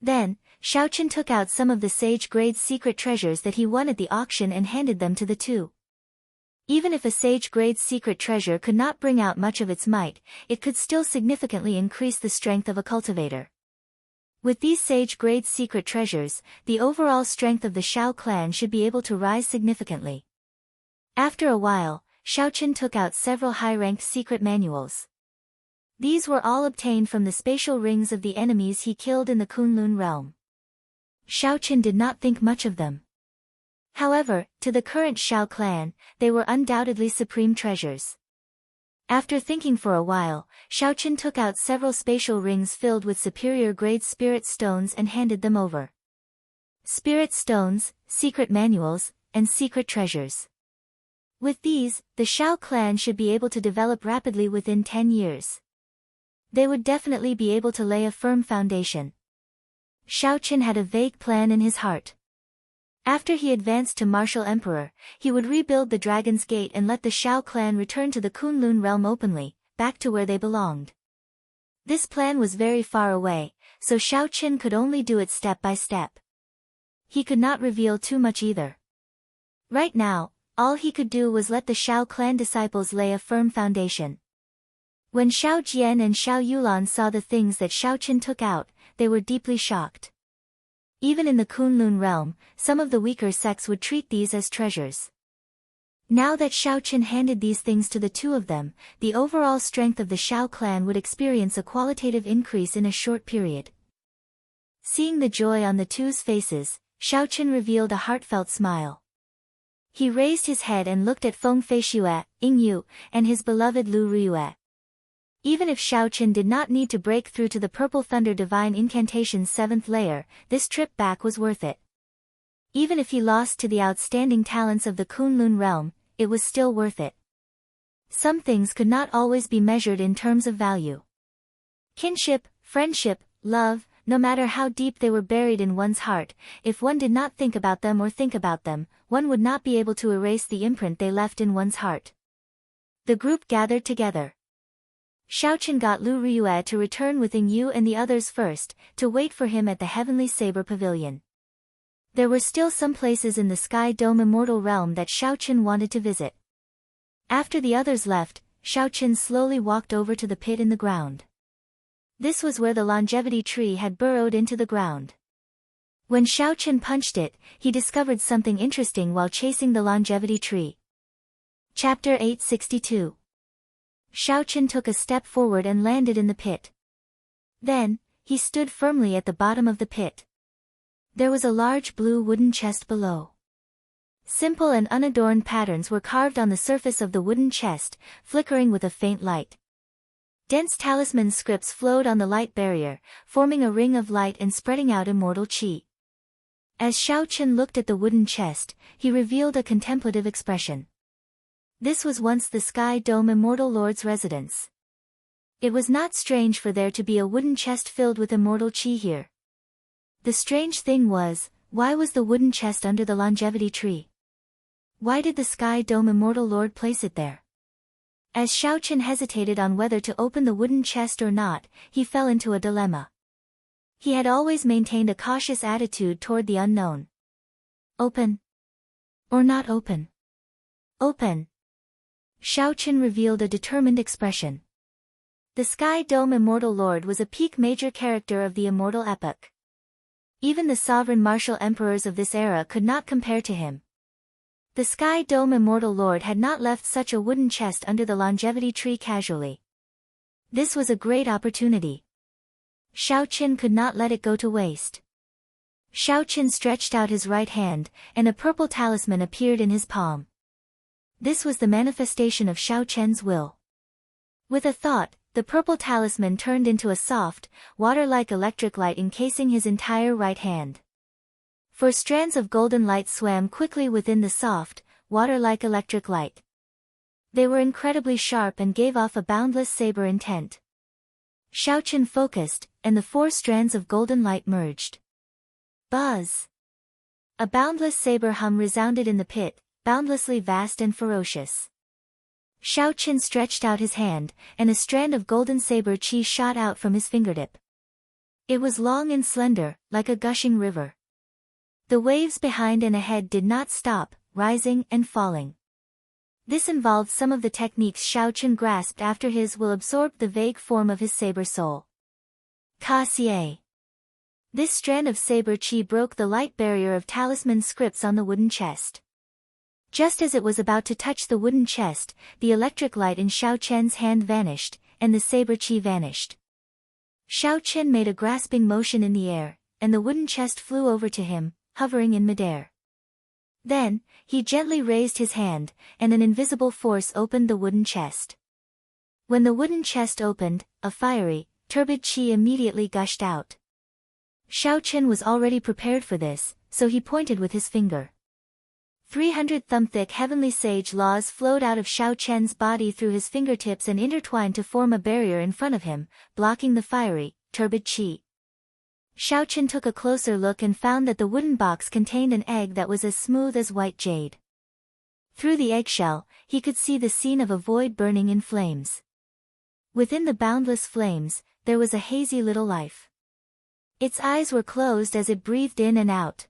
[SPEAKER 1] Then, Xiao Chen took out some of the sage-grade secret treasures that he won at the auction and handed them to the two. Even if a sage-grade secret treasure could not bring out much of its might, it could still significantly increase the strength of a cultivator. With these sage-grade secret treasures, the overall strength of the Xiao clan should be able to rise significantly. After a while, Xiao Chen took out several high-ranked secret manuals. These were all obtained from the spatial rings of the enemies he killed in the Kunlun realm. Xiao Chen did not think much of them. However, to the current Xiao clan, they were undoubtedly supreme treasures. After thinking for a while, Xiao Chen took out several spatial rings filled with superior-grade spirit stones and handed them over. Spirit stones, secret manuals, and secret treasures. With these, the Xiao clan should be able to develop rapidly within 10 years. They would definitely be able to lay a firm foundation. Xiao Chen had a vague plan in his heart. After he advanced to martial emperor, he would rebuild the Dragon's Gate and let the Shao clan return to the Kunlun realm openly, back to where they belonged. This plan was very far away, so Shao Qin could only do it step by step. He could not reveal too much either. Right now, all he could do was let the Shao clan disciples lay a firm foundation. When Shao Jian and Shao Yulan saw the things that Shao Qin took out, they were deeply shocked. Even in the Kunlun realm, some of the weaker sects would treat these as treasures. Now that Shao Qin handed these things to the two of them, the overall strength of the Shao clan would experience a qualitative increase in a short period. Seeing the joy on the two's faces, Shao Qin revealed a heartfelt smile. He raised his head and looked at Feng Feishue, Ying Yu, and his beloved Lu Riyue. Even if Shao Qin did not need to break through to the Purple Thunder Divine Incantation's 7th layer, this trip back was worth it. Even if he lost to the outstanding talents of the Kunlun realm, it was still worth it. Some things could not always be measured in terms of value. Kinship, friendship, love, no matter how deep they were buried in one's heart, if one did not think about them or think about them, one would not be able to erase the imprint they left in one's heart. The group gathered together. Shao Qin got Lu Riyue to return with Ying Yu and the others first, to wait for him at the Heavenly Saber Pavilion. There were still some places in the Sky Dome Immortal Realm that Shao Qin wanted to visit. After the others left, Shao Qin slowly walked over to the pit in the ground. This was where the longevity tree had burrowed into the ground. When Shao Qin punched it, he discovered something interesting while chasing the longevity tree. Chapter 862. Shao Qin took a step forward and landed in the pit. Then, he stood firmly at the bottom of the pit. There was a large blue wooden chest below. Simple and unadorned patterns were carved on the surface of the wooden chest, flickering with a faint light. Dense talisman scripts flowed on the light barrier, forming a ring of light and spreading out immortal qi. As Shao Qin looked at the wooden chest, he revealed a contemplative expression. This was once the Sky Dome Immortal Lord's residence. It was not strange for there to be a wooden chest filled with immortal qi here. The strange thing was, why was the wooden chest under the longevity tree? Why did the Sky Dome Immortal Lord place it there? As Shao Qin hesitated on whether to open the wooden chest or not, he fell into a dilemma. He had always maintained a cautious attitude toward the unknown. Open? Or not open? Open. Shao Qin revealed a determined expression. The Sky Dome Immortal Lord was a peak major character of the immortal epoch. Even the sovereign martial emperors of this era could not compare to him. The Sky Dome Immortal Lord had not left such a wooden chest under the longevity tree casually. This was a great opportunity. Shao Qin could not let it go to waste. Shao Qin stretched out his right hand, and a purple talisman appeared in his palm. This was the manifestation of Shao Qin's will. With a thought, the purple talisman turned into a soft, water-like electric light encasing his entire right hand. 4 strands of golden light swam quickly within the soft, water-like electric light. They were incredibly sharp and gave off a boundless saber intent. Shao Qin focused, and the 4 strands of golden light merged. Buzz! A boundless saber hum resounded in the pit, boundlessly vast and ferocious. Shao Qin stretched out his hand, and a strand of golden saber qi shot out from his fingertip. It was long and slender, like a gushing river. The waves behind and ahead did not stop, rising and falling. This involved some of the techniques Shao Qin grasped after his will absorbed the vague form of his saber soul. Ka-xie. This strand of saber qi broke the light barrier of talisman scripts on the wooden chest. Just as it was about to touch the wooden chest, the electric light in Shao Qian's hand vanished, and the saber qi vanished. Shao Qin made a grasping motion in the air, and the wooden chest flew over to him, hovering in midair. Then, he gently raised his hand, and an invisible force opened the wooden chest. When the wooden chest opened, a fiery, turbid qi immediately gushed out. Shao Qin was already prepared for this, so he pointed with his finger. 300 thumb-thick heavenly sage laws flowed out of Shao Qian's body through his fingertips and intertwined to form a barrier in front of him, blocking the fiery, turbid qi. Xiaochen took a closer look and found that the wooden box contained an egg that was as smooth as white jade. Through the eggshell, he could see the scene of a void burning in flames. Within the boundless flames, there was a hazy little life. Its eyes were closed as it breathed in and out.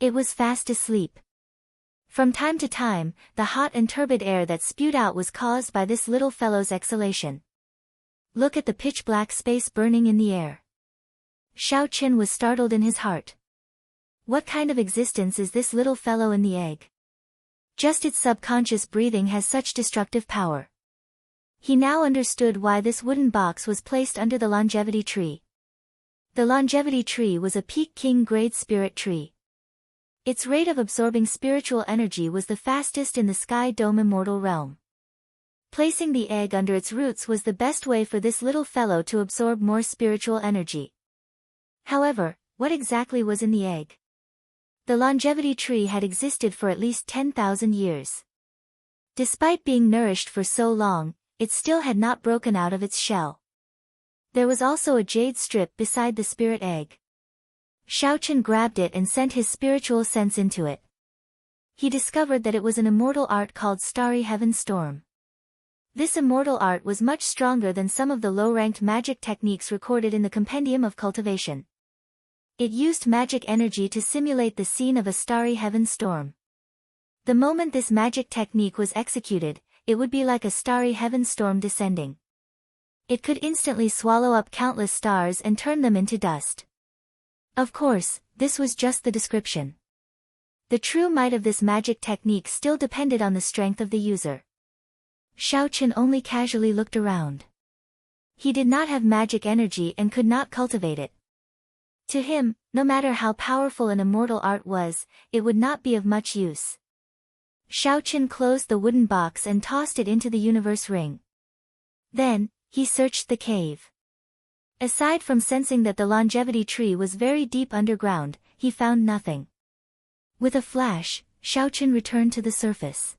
[SPEAKER 1] It was fast asleep. From time to time, the hot and turbid air that spewed out was caused by this little fellow's exhalation. Look at the pitch-black space burning in the air. Xiaochen was startled in his heart. What kind of existence is this little fellow in the egg? Just its subconscious breathing has such destructive power. He now understood why this wooden box was placed under the longevity tree. The longevity tree was a peak king-grade spirit tree. Its rate of absorbing spiritual energy was the fastest in the Sky Dome immortal realm. Placing the egg under its roots was the best way for this little fellow to absorb more spiritual energy. However, what exactly was in the egg? The longevity tree had existed for at least 10,000 years. Despite being nourished for so long, it still had not broken out of its shell. There was also a jade strip beside the spirit egg. Xiaochen grabbed it and sent his spiritual sense into it. He discovered that it was an immortal art called Starry Heaven Storm. This immortal art was much stronger than some of the low-ranked magic techniques recorded in the Compendium of Cultivation. It used magic energy to simulate the scene of a starry heaven storm. The moment this magic technique was executed, it would be like a starry heaven storm descending. It could instantly swallow up countless stars and turn them into dust. Of course, this was just the description. The true might of this magic technique still depended on the strength of the user. Xiaochen only casually looked around. He did not have magic energy and could not cultivate it. To him, no matter how powerful an immortal art was, it would not be of much use. Xiaochen closed the wooden box and tossed it into the universe ring. Then, he searched the cave. Aside from sensing that the longevity tree was very deep underground, he found nothing. With a flash, Xiaochen returned to the surface.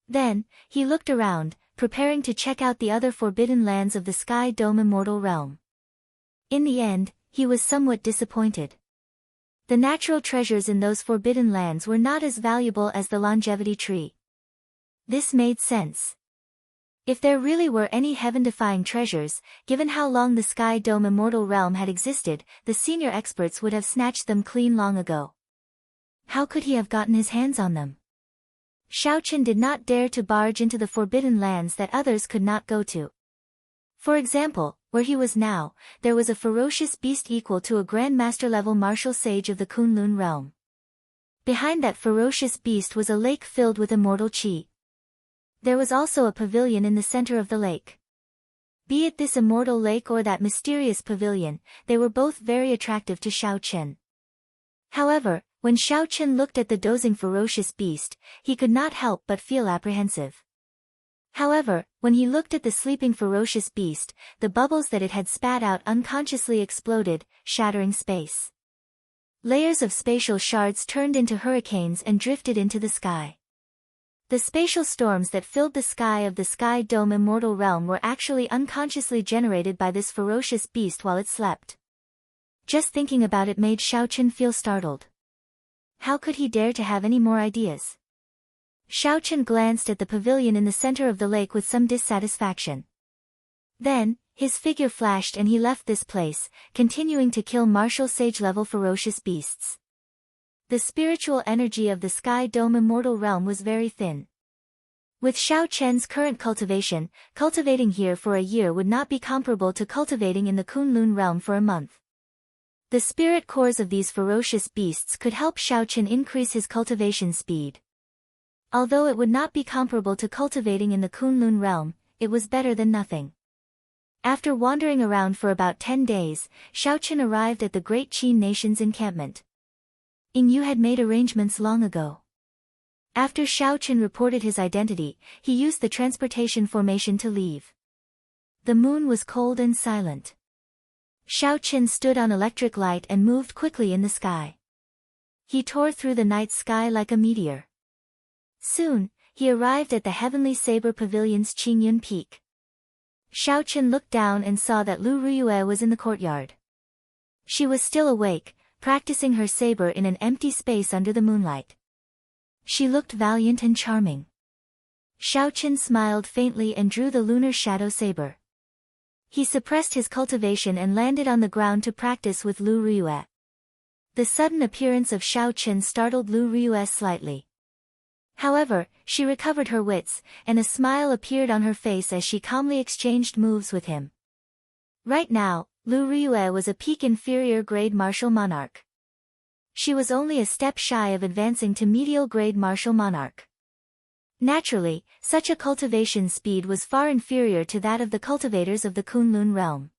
[SPEAKER 1] Then, he looked around, preparing to check out the other forbidden lands of the Sky Dome immortal realm. In the end, he was somewhat disappointed. The natural treasures in those forbidden lands were not as valuable as the longevity tree. This made sense. If there really were any heaven-defying treasures, given how long the Sky Dome immortal realm had existed, the senior experts would have snatched them clean long ago. How could he have gotten his hands on them? Xiaochen did not dare to barge into the forbidden lands that others could not go to. For example, where he was now, there was a ferocious beast equal to a Grandmaster-level martial sage of the Kunlun realm. Behind that ferocious beast was a lake filled with immortal qi. There was also a pavilion in the center of the lake. Be it this immortal lake or that mysterious pavilion, they were both very attractive to Xiaochen. However, when Xiaochen looked at the dozing ferocious beast, he could not help but feel apprehensive. However, when he looked at the sleeping ferocious beast, the bubbles that it had spat out unconsciously exploded, shattering space. Layers of spatial shards turned into hurricanes and drifted into the sky. The spatial storms that filled the sky of the Sky Dome immortal realm were actually unconsciously generated by this ferocious beast while it slept. Just thinking about it made Xiaochen feel startled. How could he dare to have any more ideas? Xiaochen glanced at the pavilion in the center of the lake with some dissatisfaction. Then, his figure flashed and he left this place, continuing to kill martial sage-level ferocious beasts. The spiritual energy of the Sky Dome immortal realm was very thin. With Xiaochen's current cultivation, cultivating here for a year would not be comparable to cultivating in the Kunlun realm for a month. The spirit cores of these ferocious beasts could help Xiaochen increase his cultivation speed. Although it would not be comparable to cultivating in the Kunlun realm, it was better than nothing. After wandering around for about 10 days, Xiaochen arrived at the Great Qin Nation's encampment. Yu had made arrangements long ago. After Xiaochen reported his identity, he used the transportation formation to leave. The moon was cold and silent. Xiaochen stood on electric light and moved quickly in the sky. He tore through the night sky like a meteor. Soon, he arrived at the Heavenly Saber Pavilion's Qingyun Peak. Xiaochen looked down and saw that Lu Ruyue was in the courtyard. She was still awake, practicing her saber in an empty space under the moonlight. She looked valiant and charming. Xiao Qin smiled faintly and drew the lunar shadow saber. He suppressed his cultivation and landed on the ground to practice with Lu Riyue. The sudden appearance of Xiao Qin startled Lu Riyue slightly. However, she recovered her wits, and a smile appeared on her face as she calmly exchanged moves with him. Right now, Lu Riyue was a peak inferior grade martial monarch. She was only a step shy of advancing to medial grade martial monarch. Naturally, such a cultivation speed was far inferior to that of the cultivators of the Kunlun realm.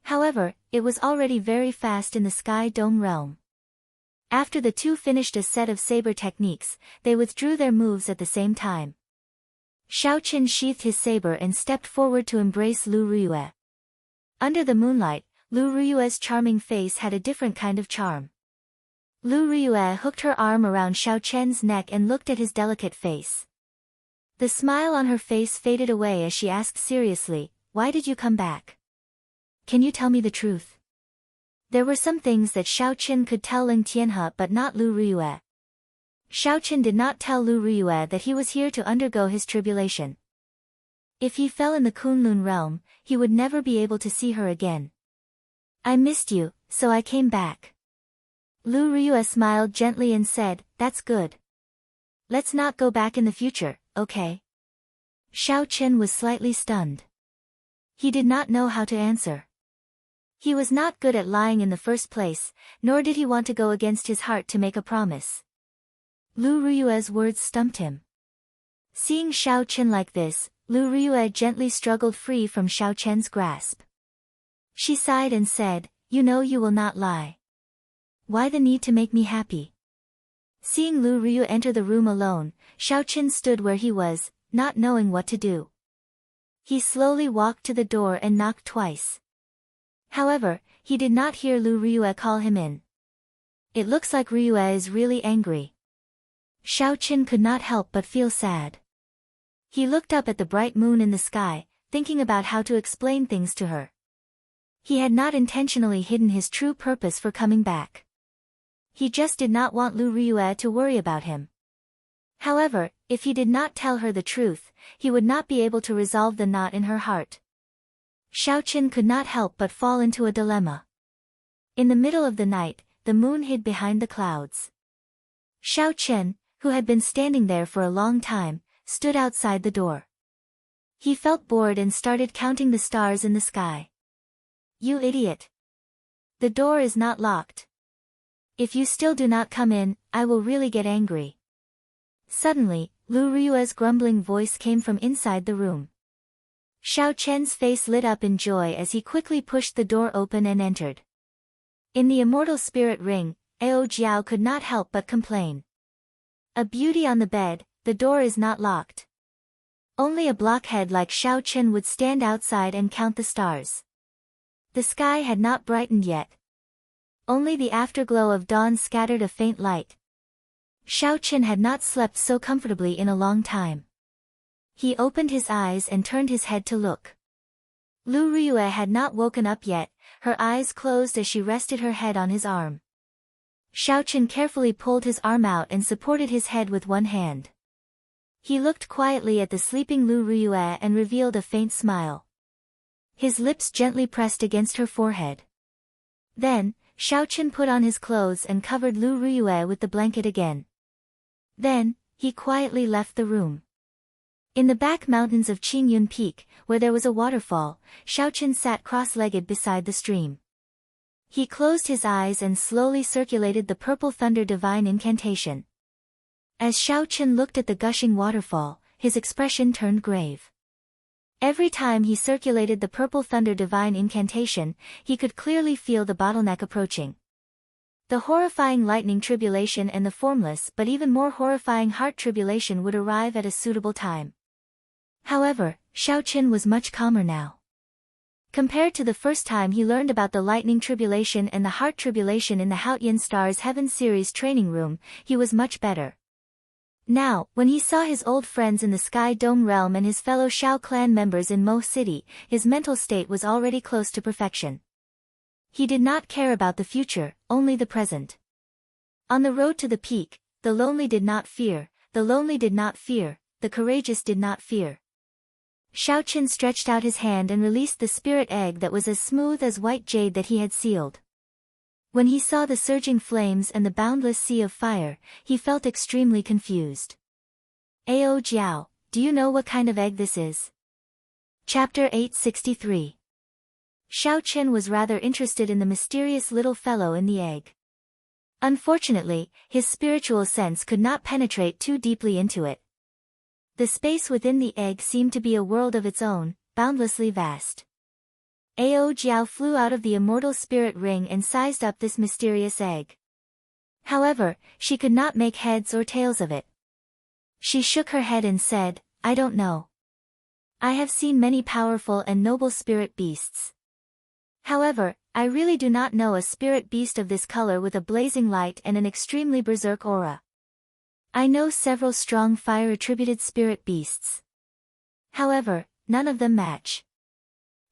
[SPEAKER 1] However, it was already very fast in the Sky Dome realm. After the two finished a set of saber techniques, they withdrew their moves at the same time. Xiao Qin sheathed his saber and stepped forward to embrace Lu Riyue. Under the moonlight, Lu Riyue's charming face had a different kind of charm. Lu Riyue hooked her arm around Xiao Qin's neck and looked at his delicate face. The smile on her face faded away as she asked seriously, "Why did you come back? Can you tell me the truth?" There were some things that Xiao Qin could tell Ling Tianhe but not Lu Riyue. Xiao Qin did not tell Lu Riyue that he was here to undergo his tribulation. If he fell in the Kunlun realm, he would never be able to see her again. "I missed you, so I came back." Lu Riyue smiled gently and said, "That's good. Let's not go back in the future, okay?" Xiao Qin was slightly stunned. He did not know how to answer. He was not good at lying in the first place, nor did he want to go against his heart to make a promise. Lu Riyue's words stumped him. Seeing Xiao Qin like this, Lu Riyue gently struggled free from Xiao Qin's grasp. She sighed and said, "You know you will not lie. Why the need to make me happy?" Seeing Lu Riyue enter the room alone, Xiao Qin stood where he was, not knowing what to do. He slowly walked to the door and knocked twice. However, he did not hear Lu Riyue call him in. It looks like Riyue is really angry. Xiao Qin could not help but feel sad. He looked up at the bright moon in the sky, thinking about how to explain things to her. He had not intentionally hidden his true purpose for coming back. He just did not want Lu Riyue to worry about him. However, if he did not tell her the truth, he would not be able to resolve the knot in her heart. Xiao Qin could not help but fall into a dilemma. In the middle of the night, the moon hid behind the clouds. Xiao Qin, who had been standing there for a long time, stood outside the door. He felt bored and started counting the stars in the sky. "You idiot! The door is not locked. If you still do not come in, I will really get angry." Suddenly, Lu Riyue's grumbling voice came from inside the room. Xiao Qin's face lit up in joy as he quickly pushed the door open and entered. In the immortal spirit ring, Ao Jiao could not help but complain. "A beauty on the bed, the door is not locked." Only a blockhead like Xiao Qin would stand outside and count the stars. The sky had not brightened yet. Only the afterglow of dawn scattered a faint light. Xiao Qin had not slept so comfortably in a long time. He opened his eyes and turned his head to look. Lu Riyue had not woken up yet, her eyes closed as she rested her head on his arm. Xiao Qin carefully pulled his arm out and supported his head with one hand. He looked quietly at the sleeping Lu Riyue and revealed a faint smile. His lips gently pressed against her forehead. Then, Xiao Qin put on his clothes and covered Lu Riyue with the blanket again. Then, he quietly left the room. In the back mountains of Qingyun Peak, where there was a waterfall, Xiao Qin sat cross-legged beside the stream. He closed his eyes and slowly circulated the purple thunder divine incantation. As Xiao Qin looked at the gushing waterfall, his expression turned grave. Every time he circulated the purple thunder divine incantation, he could clearly feel the bottleneck approaching. The horrifying lightning tribulation and the formless but even more horrifying heart tribulation would arrive at a suitable time. However, Xiao Qin was much calmer now. Compared to the first time he learned about the lightning tribulation and the heart tribulation in the Haotian Stars Heaven series training room, he was much better. Now, when he saw his old friends in the Sky Dome realm and his fellow Shao clan members in Mo City, his mental state was already close to perfection. He did not care about the future, only the present. On the road to the peak, the lonely did not fear, the lonely did not fear, the courageous did not fear. Xiaoqian stretched out his hand and released the spirit egg that was as smooth as white jade that he had sealed. When he saw the surging flames and the boundless sea of fire, he felt extremely confused. Ao Jiao, do you know what kind of egg this is? Chapter 863. Xiaoqian was rather interested in the mysterious little fellow in the egg. Unfortunately, his spiritual sense could not penetrate too deeply into it. The space within the egg seemed to be a world of its own, boundlessly vast. Ao Jiao flew out of the immortal spirit ring and sized up this mysterious egg. However, she could not make heads or tails of it. She shook her head and said, I don't know. I have seen many powerful and noble spirit beasts. However, I really do not know a spirit beast of this color with a blazing light and an extremely berserk aura. I know several strong fire-attributed spirit beasts. However, none of them match.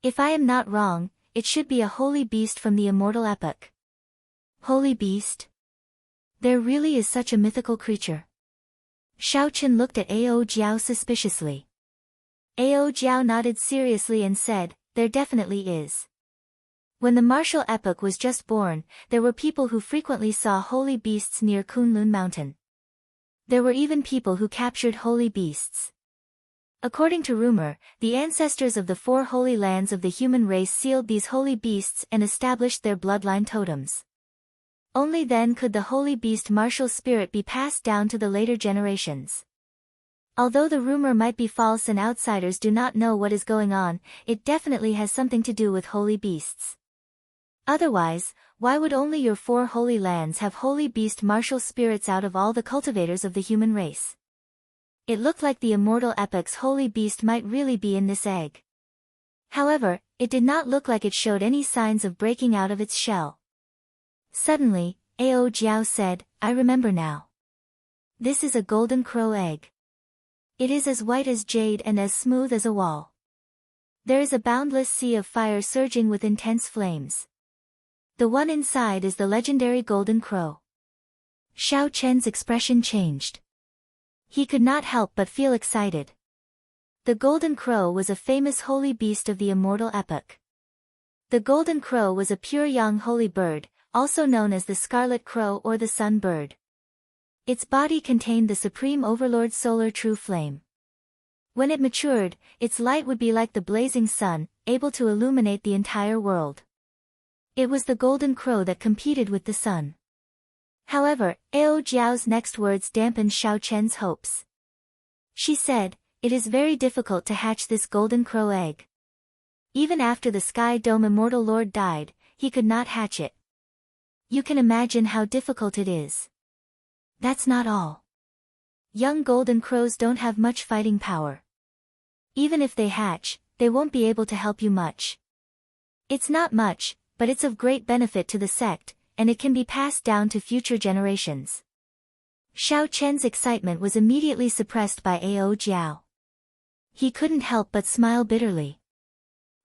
[SPEAKER 1] If I am not wrong, it should be a holy beast from the immortal epoch. Holy beast? There really is such a mythical creature. Xiaoqian looked at Ao Jiao suspiciously. Ao Jiao nodded seriously and said, there definitely is. When the martial epoch was just born, there were people who frequently saw holy beasts near Kunlun Mountain. There were even people who captured holy beasts. According to rumor, the ancestors of the 4 holy lands of the human race sealed these holy beasts and established their bloodline totems. Only then could the holy beast martial spirit be passed down to the later generations. Although the rumor might be false and outsiders do not know what is going on, it definitely has something to do with holy beasts. Otherwise, why would only your 4 holy lands have holy beast martial spirits out of all the cultivators of the human race? It looked like the immortal epoch's holy beast might really be in this egg. However, it did not look like it showed any signs of breaking out of its shell. Suddenly, Ao Jiao said, I remember now. This is a golden crow egg. It is as white as jade and as smooth as a wall. There is a boundless sea of fire surging with intense flames. The one inside is the legendary golden crow. Xiaoqian's expression changed. He could not help but feel excited. The golden crow was a famous holy beast of the immortal epoch. The golden crow was a pure young holy bird, also known as the scarlet crow or the sun bird. Its body contained the supreme overlord solar true flame. When it matured, its light would be like the blazing sun, able to illuminate the entire world. It was the golden crow that competed with the sun. However, Ao Jiao's next words dampened Xiaoqian's hopes. She said, it is very difficult to hatch this golden crow egg. Even after the Sky Dome Immortal Lord died, he could not hatch it. You can imagine how difficult it is. That's not all. Young golden crows don't have much fighting power. Even if they hatch, they won't be able to help you much. It's not much, but it's of great benefit to the sect, and it can be passed down to future generations. Xiaoqian's excitement was immediately suppressed by Ao Jiao. He couldn't help but smile bitterly.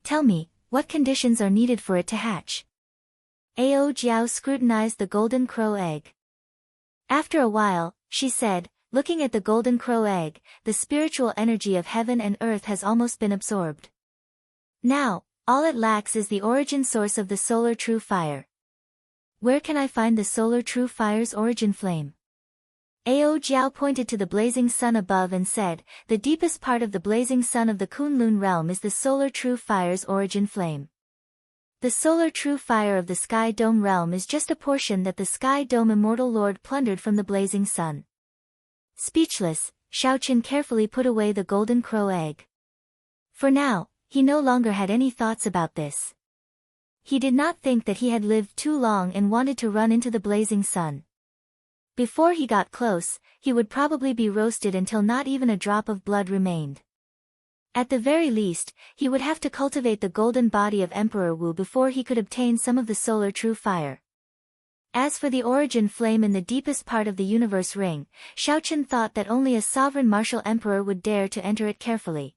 [SPEAKER 1] Tell me, what conditions are needed for it to hatch? Ao Jiao scrutinized the golden crow egg. After a while, she said, looking at the golden crow egg, the spiritual energy of heaven and earth has almost been absorbed. Now, all it lacks is the origin source of the solar true fire. Where can I find the solar true fire's origin flame? Ao Jiao pointed to the blazing sun above and said, the deepest part of the blazing sun of the Kunlun realm is the solar true fire's origin flame. The solar true fire of the Sky Dome realm is just a portion that the Sky Dome Immortal Lord plundered from the blazing sun. Speechless, Xiaoqian carefully put away the golden crow egg. For now, he no longer had any thoughts about this. He did not think that he had lived too long and wanted to run into the blazing sun. Before he got close, he would probably be roasted until not even a drop of blood remained. At the very least, he would have to cultivate the golden body of Emperor Wu before he could obtain some of the solar true fire. As for the origin flame in the deepest part of the universe ring, Xiaoqian thought that only a sovereign martial emperor would dare to enter it carefully.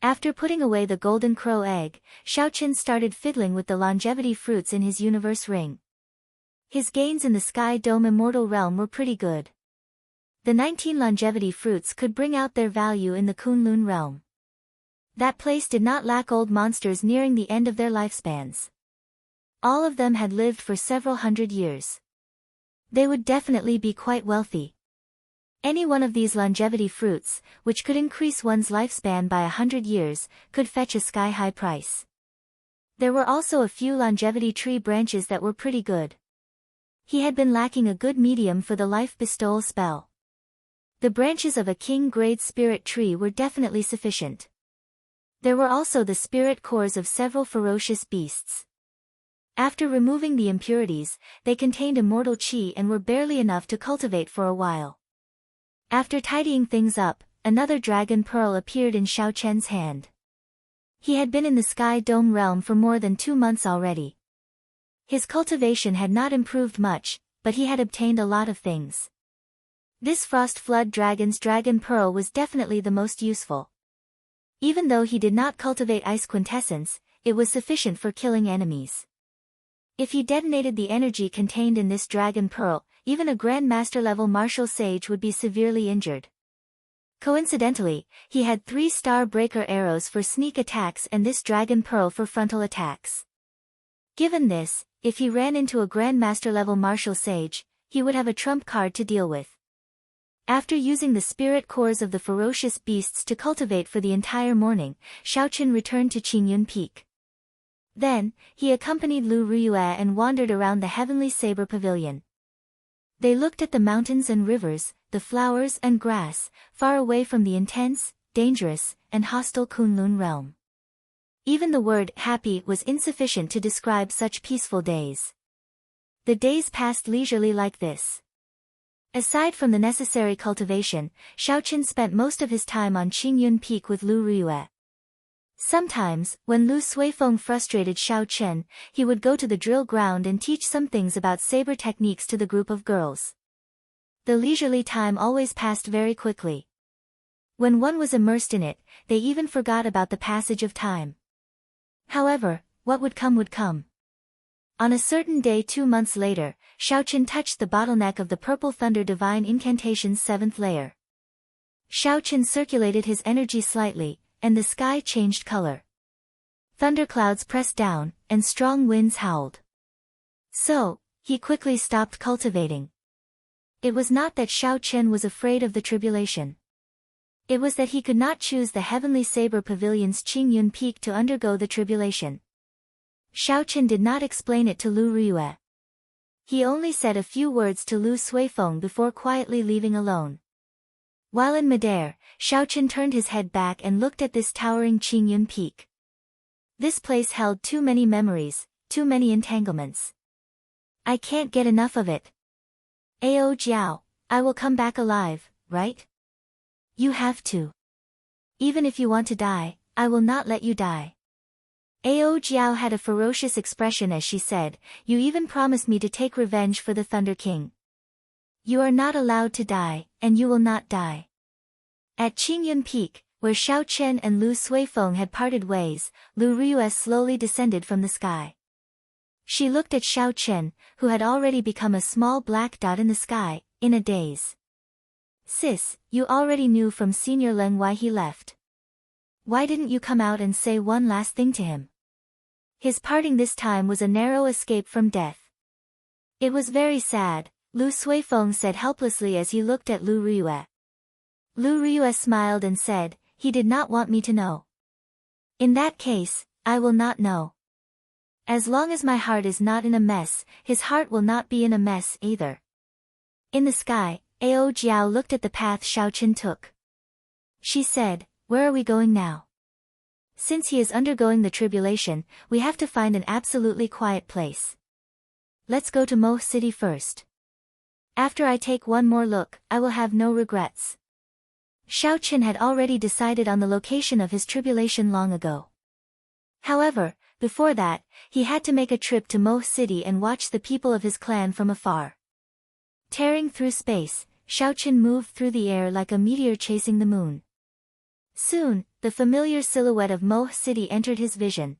[SPEAKER 1] After putting away the golden crow egg, Xiaoqin started fiddling with the longevity fruits in his universe ring. His gains in the Sky Dome Immortal Realm were pretty good. The 19 longevity fruits could bring out their value in the Kunlun realm. That place did not lack old monsters nearing the end of their lifespans. All of them had lived for several hundred years. They would definitely be quite wealthy. Any one of these longevity fruits, which could increase one's lifespan by 100 years, could fetch a sky-high price. There were also a few longevity tree branches that were pretty good. He had been lacking a good medium for the life bestowal spell. The branches of a king-grade spirit tree were definitely sufficient. There were also the spirit cores of several ferocious beasts. After removing the impurities, they contained immortal chi and were barely enough to cultivate for a while. After tidying things up, another dragon pearl appeared in Xiaoqian's hand. He had been in the Sky Dome realm for more than 2 months already. His cultivation had not improved much, but he had obtained a lot of things. This Frost Flood Dragon's dragon pearl was definitely the most useful. Even though he did not cultivate ice quintessence, it was sufficient for killing enemies. If he detonated the energy contained in this dragon pearl, even a Grand Master level martial sage would be severely injured. Coincidentally, he had 3 star breaker arrows for sneak attacks and this dragon pearl for frontal attacks. Given this, if he ran into a Grand Master level martial sage, he would have a trump card to deal with. After using the spirit cores of the ferocious beasts to cultivate for the entire morning, Xiaoqin returned to Qingyun Peak. Then, he accompanied Lu Riyue and wandered around the Heavenly Saber Pavilion. They looked at the mountains and rivers, the flowers and grass, far away from the intense, dangerous, and hostile Kunlun realm. Even the word happy was insufficient to describe such peaceful days. The days passed leisurely like this. Aside from the necessary cultivation, Xiaoqin spent most of his time on Qingyun Peak with Lu Riyue. Sometimes, when Lu Suifeng frustrated Xiaoqin, he would go to the drill ground and teach some things about saber techniques to the group of girls. The leisurely time always passed very quickly. When one was immersed in it, they even forgot about the passage of time. However, what would come would come. On a certain day 2 months later, Xiaoqin touched the bottleneck of the Purple Thunder Divine Incantation's 7th layer. Xiaoqin circulated his energy slightly, and the sky changed color. Thunderclouds pressed down, and strong winds howled. So, he quickly stopped cultivating. It was not that Xiaoqin was afraid of the tribulation. It was that he could not choose the Heavenly Saber Pavilion's Qingyun Peak to undergo the tribulation. Xiaoqin did not explain it to Lu Riyue. He only said a few words to Lu Suifeng before quietly leaving alone. While in midair, Xiaoqin turned his head back and looked at this towering Qingyun Peak. This place held too many memories, too many entanglements. I can't get enough of it. Ao Jiao, I will come back alive, right? You have to. Even if you want to die, I will not let you die. Ao Jiao had a ferocious expression as she said, you even promised me to take revenge for the Thunder King. You are not allowed to die, and you will not die. At Qingyun Peak, where Xiaoqin and Lu Suifeng had parted ways, Lu Riyue slowly descended from the sky. She looked at Xiaoqin, who had already become a small black dot in the sky, in a daze. Sis, you already knew from Senior Leng why he left. Why didn't you come out and say one last thing to him? His parting this time was a narrow escape from death. It was very sad, Lu Suifeng said helplessly as he looked at Lu Riyue. Lu Riyue smiled and said, he did not want me to know. In that case, I will not know. As long as my heart is not in a mess, his heart will not be in a mess either. In the sky, Ao Jiao looked at the path Xiaoqin took. She said, where are we going now? Since he is undergoing the tribulation, we have to find an absolutely quiet place. Let's go to Mo City first. After I take one more look, I will have no regrets. Xiaoqin had already decided on the location of his tribulation long ago. However, before that, he had to make a trip to Mo City and watch the people of his clan from afar. Tearing through space, Xiaoqin moved through the air like a meteor chasing the moon. Soon, the familiar silhouette of Moh City entered his vision.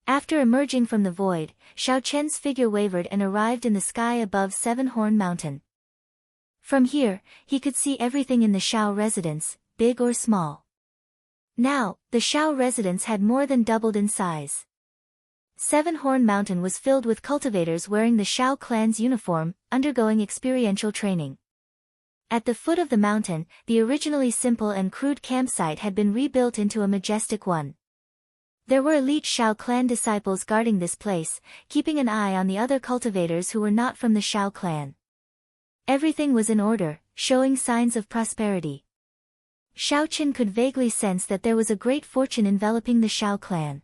[SPEAKER 1] After emerging from the void, Xiao Chen's figure wavered and arrived in the sky above Seven-Horn Mountain. From here, he could see everything in the Xiao residence, big or small. Now, the Xiao residence had more than doubled in size. Seven-Horn Mountain was filled with cultivators wearing the Xiao clan's uniform, undergoing experiential training. At the foot of the mountain, the originally simple and crude campsite had been rebuilt into a majestic one. There were elite Xiao clan disciples guarding this place, keeping an eye on the other cultivators who were not from the Xiao clan. Everything was in order, showing signs of prosperity. Xiao Chen could vaguely sense that there was a great fortune enveloping the Xiao clan.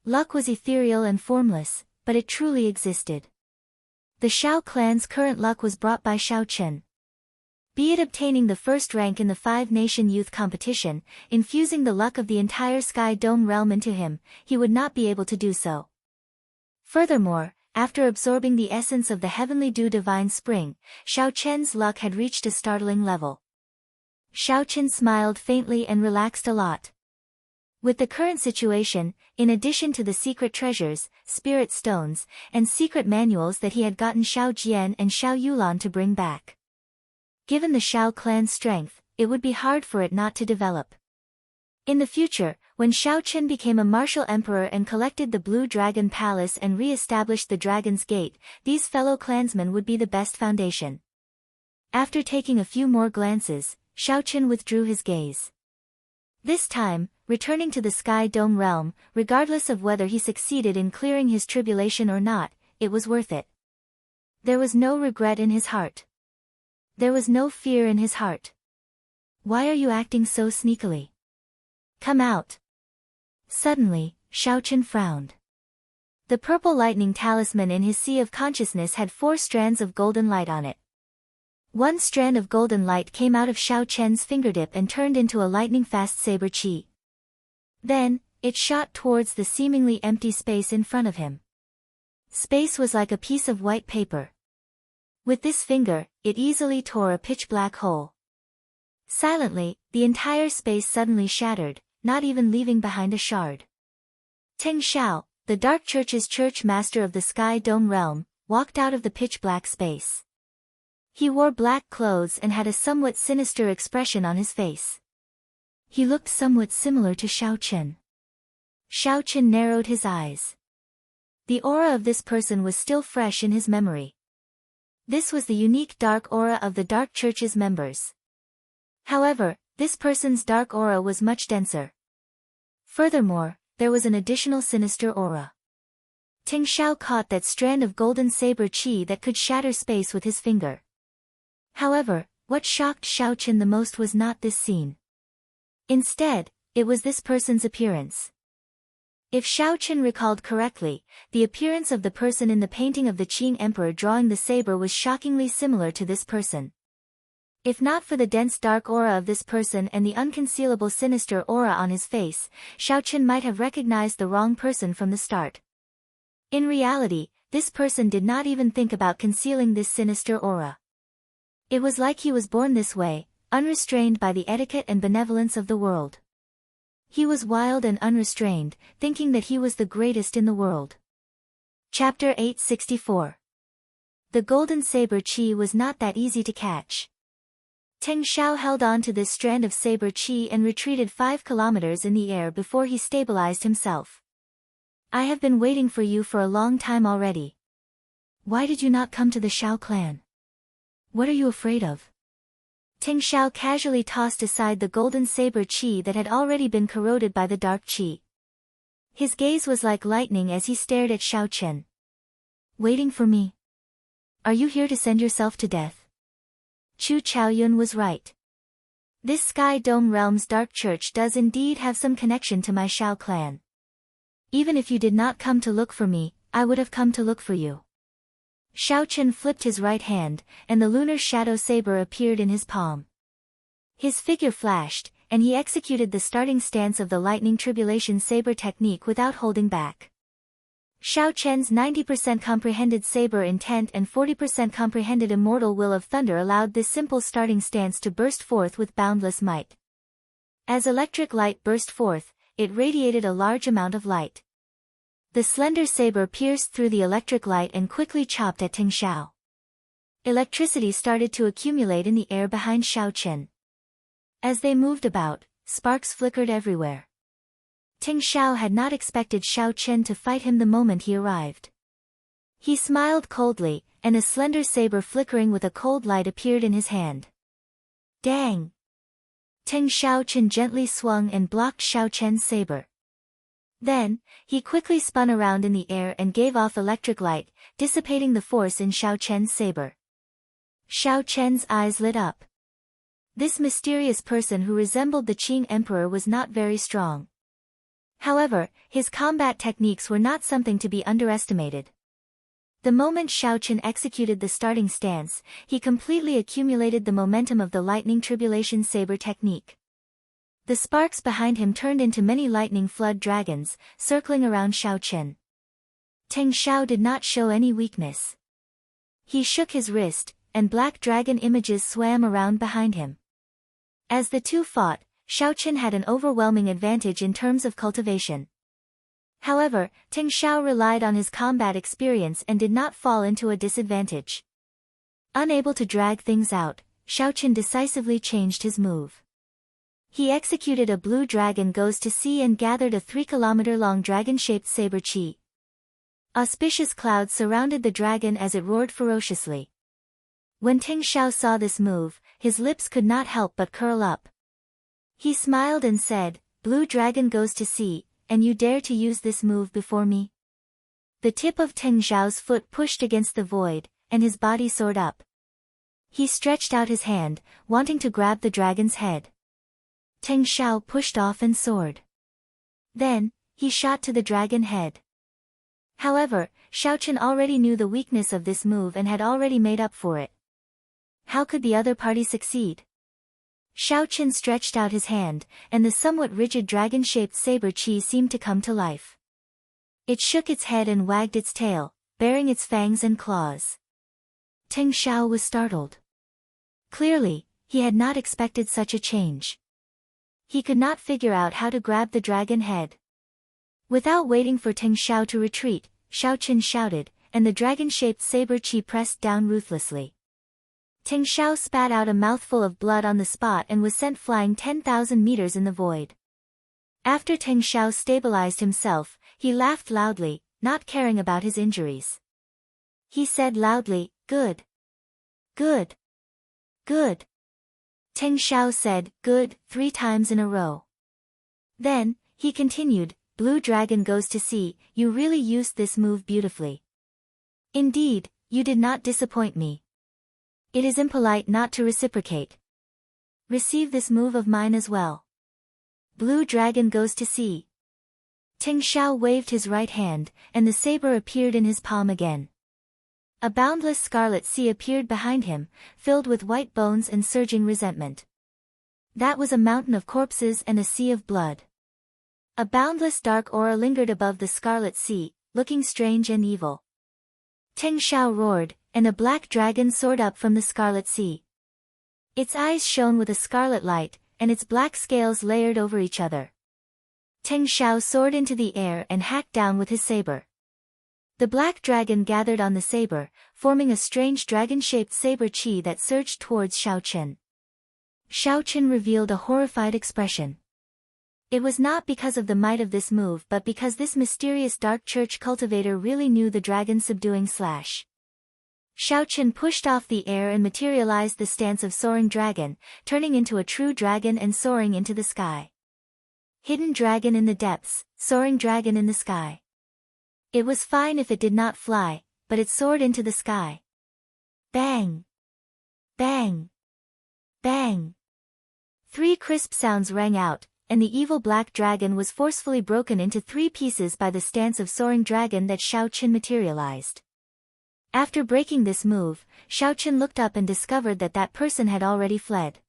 [SPEAKER 1] Luck was ethereal and formless, but it truly existed. The Xiao clan's current luck was brought by Xiao Chen. Be it obtaining the first rank in the Five-Nation Youth Competition, infusing the luck of the entire Sky Dome realm into him, he would not be able to do so. Furthermore, after absorbing the essence of the Heavenly Dew Divine Spring, Xiao Chen's luck had reached a startling level. Xiao Chen smiled faintly and relaxed a lot. With the current situation, in addition to the secret treasures, spirit stones, and secret manuals that he had gotten Xiao Jian and Xiao Yulan to bring back. Given the Xiao clan's strength, it would be hard for it not to develop. In the future, when Xiao Chen became a martial emperor and collected the Blue Dragon Palace and re-established the Dragon's Gate, these fellow clansmen would be the best foundation. After taking a few more glances, Xiao Chen withdrew his gaze. This time, returning to the Sky Dome realm, regardless of whether he succeeded in clearing his tribulation or not, it was worth it. There was no regret in his heart. There was no fear in his heart. Why are you acting so sneakily? Come out. Suddenly, Xiao Chen frowned. The purple lightning talisman in his sea of consciousness had 4 strands of golden light on it. One strand of golden light came out of Xiao Chen's fingertip and turned into a lightning-fast saber chi. Then, it shot towards the seemingly empty space in front of him. Space was like a piece of white paper. With this finger, it easily tore a pitch-black hole. Silently, the entire space suddenly shattered, not even leaving behind a shard. Teng Xiao, the Dark Church's church master of the Sky Dome realm, walked out of the pitch-black space. He wore black clothes and had a somewhat sinister expression on his face. He looked somewhat similar to Xiao Chen. Xiao Chen narrowed his eyes. The aura of this person was still fresh in his memory. This was the unique dark aura of the Dark Church's members. However, this person's dark aura was much denser. Furthermore, there was an additional sinister aura. Teng Xiao caught that strand of golden saber chi that could shatter space with his finger. However, what shocked Xiao Chen the most was not this scene. Instead, it was this person's appearance. If Xiao Chen recalled correctly, the appearance of the person in the painting of the Qing Emperor drawing the saber was shockingly similar to this person. If not for the dense dark aura of this person and the unconcealable sinister aura on his face, Xiao Chen might have recognized the wrong person from the start. In reality, this person did not even think about concealing this sinister aura. It was like he was born this way, unrestrained by the etiquette and benevolence of the world. He was wild and unrestrained, thinking that he was the greatest in the world. Chapter 864. The golden saber chi was not that easy to catch. Teng Xiao held on to this strand of saber chi and retreated 5 kilometers in the air before he stabilized himself. I have been waiting for you for a long time already. Why did you not come to the Xiao clan? What are you afraid of? Teng Xiao casually tossed aside the golden saber chi that had already been corroded by the dark chi. His gaze was like lightning as he stared at Xiao Chen. Waiting for me? Are you here to send yourself to death? Chu Chaoyun was right. This Sky Dome Realm's Dark Church does indeed have some connection to my Xiao clan. Even if you did not come to look for me, I would have come to look for you. Xiao Chen flipped his right hand, and the lunar shadow saber appeared in his palm. His figure flashed, and he executed the starting stance of the lightning tribulation saber technique without holding back. Xiao Chen's 90% comprehended saber intent and 40% comprehended immortal will of thunder allowed this simple starting stance to burst forth with boundless might. As electric light burst forth, it radiated a large amount of light. The slender saber pierced through the electric light and quickly chopped at Ting Xiao. Electricity started to accumulate in the air behind Xiaochen. As they moved about, sparks flickered everywhere. Ting Xiao had not expected Xiaochen to fight him the moment he arrived. He smiled coldly, and a slender saber flickering with a cold light appeared in his hand. Dang! Ting Xiaochen gently swung and blocked Xiaochen's saber. Then, he quickly spun around in the air and gave off electric light, dissipating the force in Xiaochen's saber. Xiaochen's eyes lit up. This mysterious person who resembled the Qing emperor was not very strong. However, his combat techniques were not something to be underestimated. The moment Xiaochen executed the starting stance, he completely accumulated the momentum of the lightning tribulation saber technique. The sparks behind him turned into many lightning flood dragons, circling around Xiaochen. Ting Xiao did not show any weakness. He shook his wrist, and black dragon images swam around behind him. As the two fought, Xiaochen had an overwhelming advantage in terms of cultivation. However, Ting Xiao relied on his combat experience and did not fall into a disadvantage. Unable to drag things out, Xiaochen decisively changed his move. He executed a blue dragon goes to sea and gathered a 3-kilometer-long dragon-shaped saber chi. Auspicious clouds surrounded the dragon as it roared ferociously. When Ting Xiao saw this move, his lips could not help but curl up. He smiled and said, "Blue dragon goes to sea, and you dare to use this move before me?" The tip of Ting Xiao's foot pushed against the void, and his body soared up. He stretched out his hand, wanting to grab the dragon's head. Ting Xiao pushed off and soared. Then, he shot to the dragon head. However, Xiaochen already knew the weakness of this move and had already made up for it. How could the other party succeed? Xiaochen stretched out his hand, and the somewhat rigid dragon-shaped saber chi seemed to come to life. It shook its head and wagged its tail, baring its fangs and claws. Ting Xiao was startled. Clearly, he had not expected such a change. He could not figure out how to grab the dragon head. Without waiting for Ting Xiao to retreat, Xiaochen shouted, and the dragon-shaped saber chi pressed down ruthlessly. Ting Xiao spat out a mouthful of blood on the spot and was sent flying 10,000 meters in the void. After Ting Xiao stabilized himself, he laughed loudly, not caring about his injuries. He said loudly, "Good. Good. Good." Ting Xiao said, "Good," 3 times in a row. Then, he continued, "Blue dragon goes to sea, you really used this move beautifully. Indeed, you did not disappoint me. It is impolite not to reciprocate. Receive this move of mine as well. Blue dragon goes to sea." Ting Xiao waved his right hand, and the saber appeared in his palm again. A boundless scarlet sea appeared behind him, filled with white bones and surging resentment. That was a mountain of corpses and a sea of blood. A boundless dark aura lingered above the scarlet sea, looking strange and evil. Ting Xiao roared, and a black dragon soared up from the scarlet sea. Its eyes shone with a scarlet light, and its black scales layered over each other. Ting Xiao soared into the air and hacked down with his saber. The black dragon gathered on the saber, forming a strange dragon-shaped saber chi that surged towards Xiaochen. Xiaochen revealed a horrified expression. It was not because of the might of this move but because this mysterious dark church cultivator really knew the dragon subduing slash. Xiaochen pushed off the air and materialized the stance of soaring dragon, turning into a true dragon and soaring into the sky. Hidden dragon in the depths, soaring dragon in the sky. It was fine if it did not fly, but it soared into the sky. Bang! Bang! Bang! 3 crisp sounds rang out, and the evil black dragon was forcefully broken into 3 pieces by the stance of soaring dragon that Xiaochen materialized. After breaking this move, Xiaochen looked up and discovered that that person had already fled.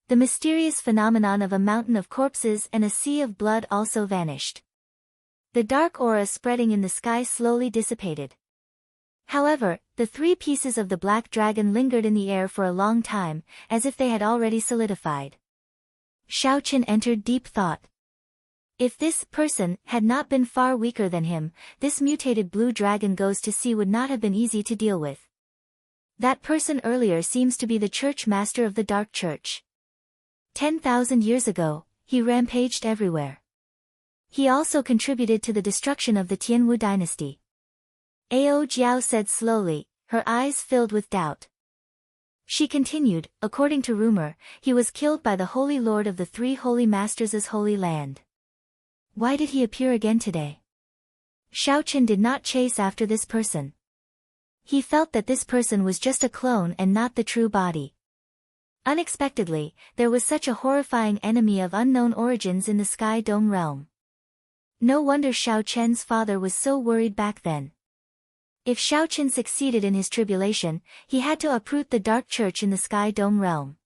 [SPEAKER 1] The mysterious phenomenon of a mountain of corpses and a sea of blood also vanished. The dark aura spreading in the sky slowly dissipated. However, the 3 pieces of the black dragon lingered in the air for a long time, as if they had already solidified. Xiao Chen entered deep thought. If this person had not been far weaker than him, this mutated blue dragon goes to sea would not have been easy to deal with. That person earlier seems to be the church master of the Dark Church. 10,000 years ago, he rampaged everywhere. He also contributed to the destruction of the Tianwu dynasty. Ao Jiao said slowly, her eyes filled with doubt. She continued, according to rumor, he was killed by the Holy Lord of the Three Holy Masters' Holy Land. Why did he appear again today? Xiao Chen did not chase after this person. He felt that this person was just a clone and not the true body. Unexpectedly, there was such a horrifying enemy of unknown origins in the Sky Dome realm. No wonder Xiao Chen's father was so worried back then. If Xiao Chen succeeded in his tribulation, he had to uproot the Dark Church in the Sky Dome realm.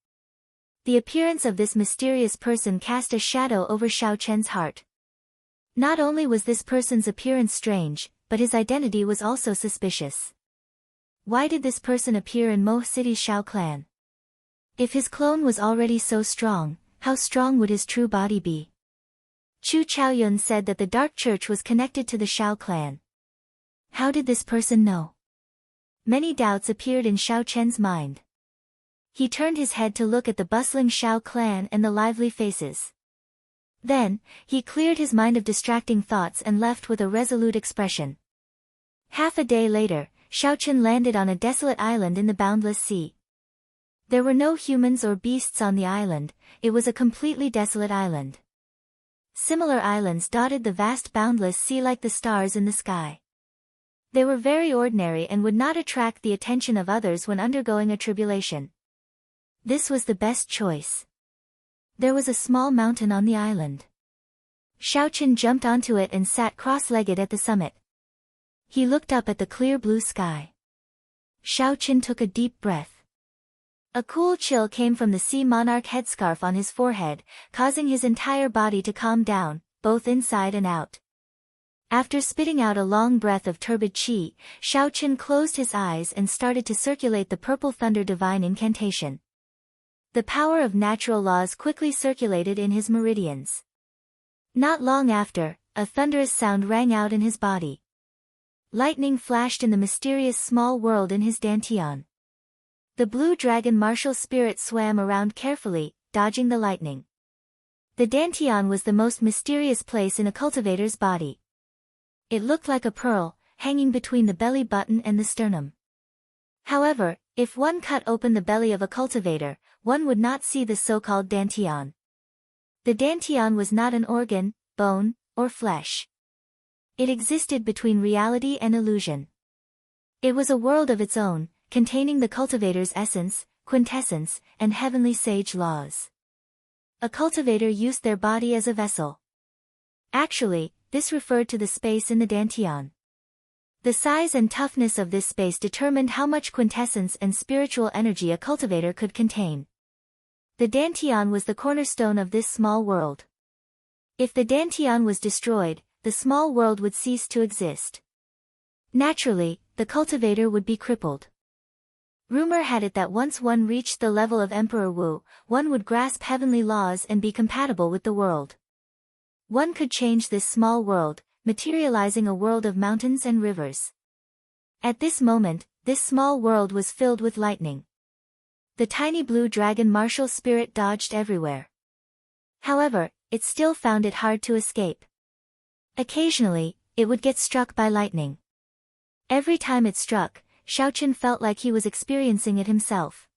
[SPEAKER 1] The appearance of this mysterious person cast a shadow over Xiao Chen's heart. Not only was this person's appearance strange, but his identity was also suspicious. Why did this person appear in Mo City's Shao clan? If his clone was already so strong, how strong would his true body be? Chu Chaoyun said that the Dark Church was connected to the Shao clan. How did this person know? Many doubts appeared in Xiao Chen's mind. He turned his head to look at the bustling Shao clan and the lively faces. Then, he cleared his mind of distracting thoughts and left with a resolute expression. Half a day later, Xiao Chen landed on a desolate island in the boundless sea. There were no humans or beasts on the island, it was a completely desolate island. Similar islands dotted the vast boundless sea like the stars in the sky. They were very ordinary and would not attract the attention of others when undergoing a tribulation. This was the best choice. There was a small mountain on the island. Xiao Chen jumped onto it and sat cross-legged at the summit. He looked up at the clear blue sky. Xiao Chen took a deep breath. A cool chill came from the sea monarch headscarf on his forehead, causing his entire body to calm down, both inside and out. After spitting out a long breath of turbid qi, Xiao Chen closed his eyes and started to circulate the purple thunder divine incantation. The power of natural laws quickly circulated in his meridians. Not long after, a thunderous sound rang out in his body. Lightning flashed in the mysterious small world in his dantian. The blue dragon martial spirit swam around carefully, dodging the lightning. The dantian was the most mysterious place in a cultivator's body. It looked like a pearl, hanging between the belly button and the sternum. However, if one cut open the belly of a cultivator, one would not see the so-called dantian. The dantian was not an organ, bone, or flesh. It existed between reality and illusion. It was a world of its own, containing the cultivator's essence, quintessence, and heavenly sage laws. A cultivator used their body as a vessel. Actually, this referred to the space in the dantian. The size and toughness of this space determined how much quintessence and spiritual energy a cultivator could contain. The dantian was the cornerstone of this small world. If the dantian was destroyed, the small world would cease to exist. Naturally, the cultivator would be crippled. Rumor had it that once one reached the level of Emperor Wu, one would grasp heavenly laws and be compatible with the world. One could change this small world, materializing a world of mountains and rivers. At this moment, this small world was filled with lightning. The tiny blue dragon martial spirit dodged everywhere. However, it still found it hard to escape. Occasionally, it would get struck by lightning. Every time it struck, Xiao Chen felt like he was experiencing it himself.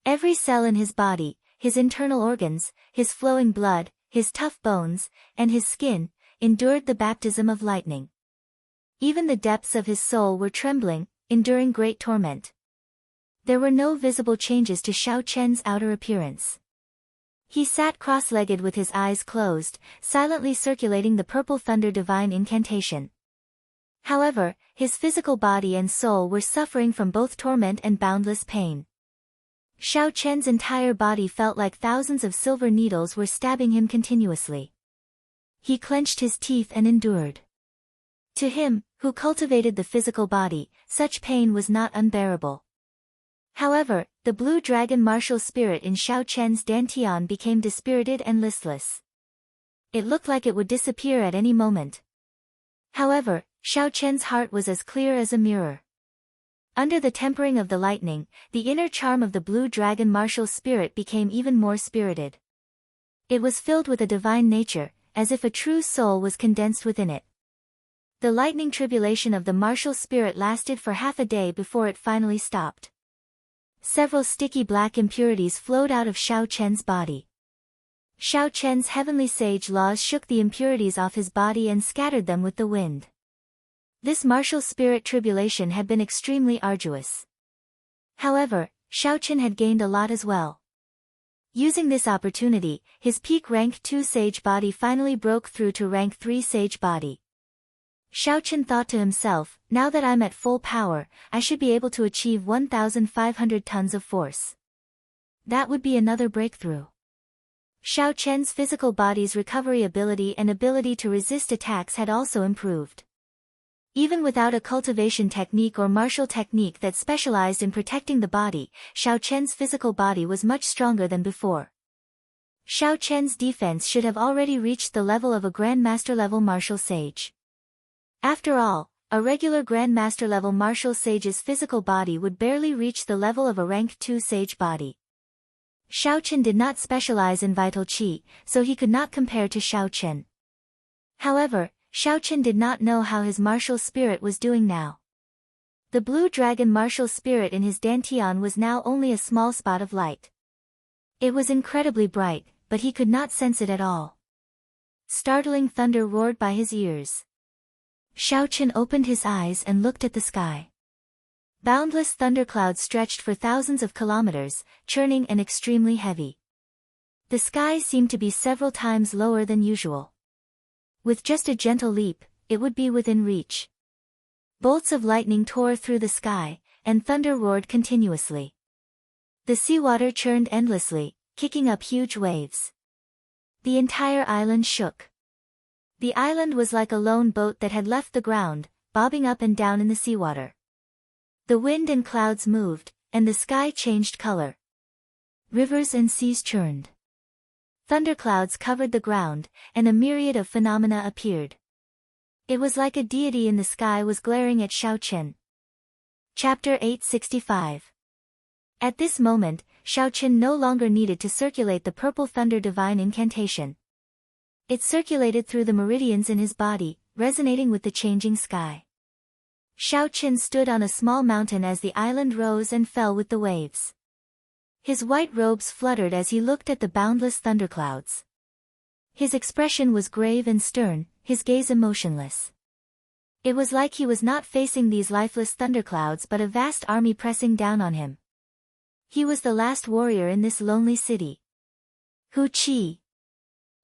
[SPEAKER 1] Every cell in his body, his internal organs, his flowing blood, his tough bones, and his skin, endured the baptism of lightning. Even the depths of his soul were trembling, enduring great torment. There were no visible changes to Xiao Chen's outer appearance. He sat cross-legged with his eyes closed, silently circulating the purple thunder divine incantation. However, his physical body and soul were suffering from both torment and boundless pain. Xiao Chen's entire body felt like thousands of silver needles were stabbing him continuously. He clenched his teeth and endured. To him, who cultivated the physical body, such pain was not unbearable. However, the blue dragon martial spirit in Xiao Chen's dantian became dispirited and listless. It looked like it would disappear at any moment. However, Xiao Chen's heart was as clear as a mirror. Under the tempering of the lightning, the inner charm of the blue dragon martial spirit became even more spirited. It was filled with a divine nature, as if a true soul was condensed within it. The lightning tribulation of the martial spirit lasted for half a day before it finally stopped. Several sticky black impurities flowed out of Xiao Chen's body. Xiao Chen's heavenly sage laws shook the impurities off his body and scattered them with the wind. This martial spirit tribulation had been extremely arduous. However, Xiao Chen had gained a lot as well. Using this opportunity, his peak rank 2 sage body finally broke through to rank 3 sage body. Xiao Chen thought to himself, now that I'm at full power, I should be able to achieve 1,500 tons of force. That would be another breakthrough. Xiao Chen's physical body's recovery ability and ability to resist attacks had also improved. Even without a cultivation technique or martial technique that specialized in protecting the body, Xiao Chen's physical body was much stronger than before. Xiao Chen's defense should have already reached the level of a Grandmaster level martial sage. After all, a regular Grandmaster level martial sage's physical body would barely reach the level of a rank 2 sage body. Xiao Chen did not specialize in vital qi, so he could not compare to Xiao Chen. However, Xiao Chen did not know how his martial spirit was doing now. The blue dragon martial spirit in his dantian was now only a small spot of light. It was incredibly bright, but he could not sense it at all. Startling thunder roared by his ears. Xiao Chen opened his eyes and looked at the sky. Boundless thunderclouds stretched for thousands of kilometers, churning and extremely heavy. The sky seemed to be several times lower than usual. With just a gentle leap, it would be within reach. Bolts of lightning tore through the sky, and thunder roared continuously. The seawater churned endlessly, kicking up huge waves. The entire island shook. The island was like a lone boat that had left the ground, bobbing up and down in the seawater. The wind and clouds moved, and the sky changed color. Rivers and seas churned. Thunderclouds covered the ground, and a myriad of phenomena appeared. It was like a deity in the sky was glaring at Xiao Chen. Chapter 865. At this moment, Xiao Chen no longer needed to circulate the purple thunder divine incantation. It circulated through the meridians in his body, resonating with the changing sky. Xiao Chen stood on a small mountain as the island rose and fell with the waves. His white robes fluttered as he looked at the boundless thunderclouds. His expression was grave and stern, his gaze emotionless. It was like he was not facing these lifeless thunderclouds but a vast army pressing down on him. He was the last warrior in this lonely city. Hu Qi.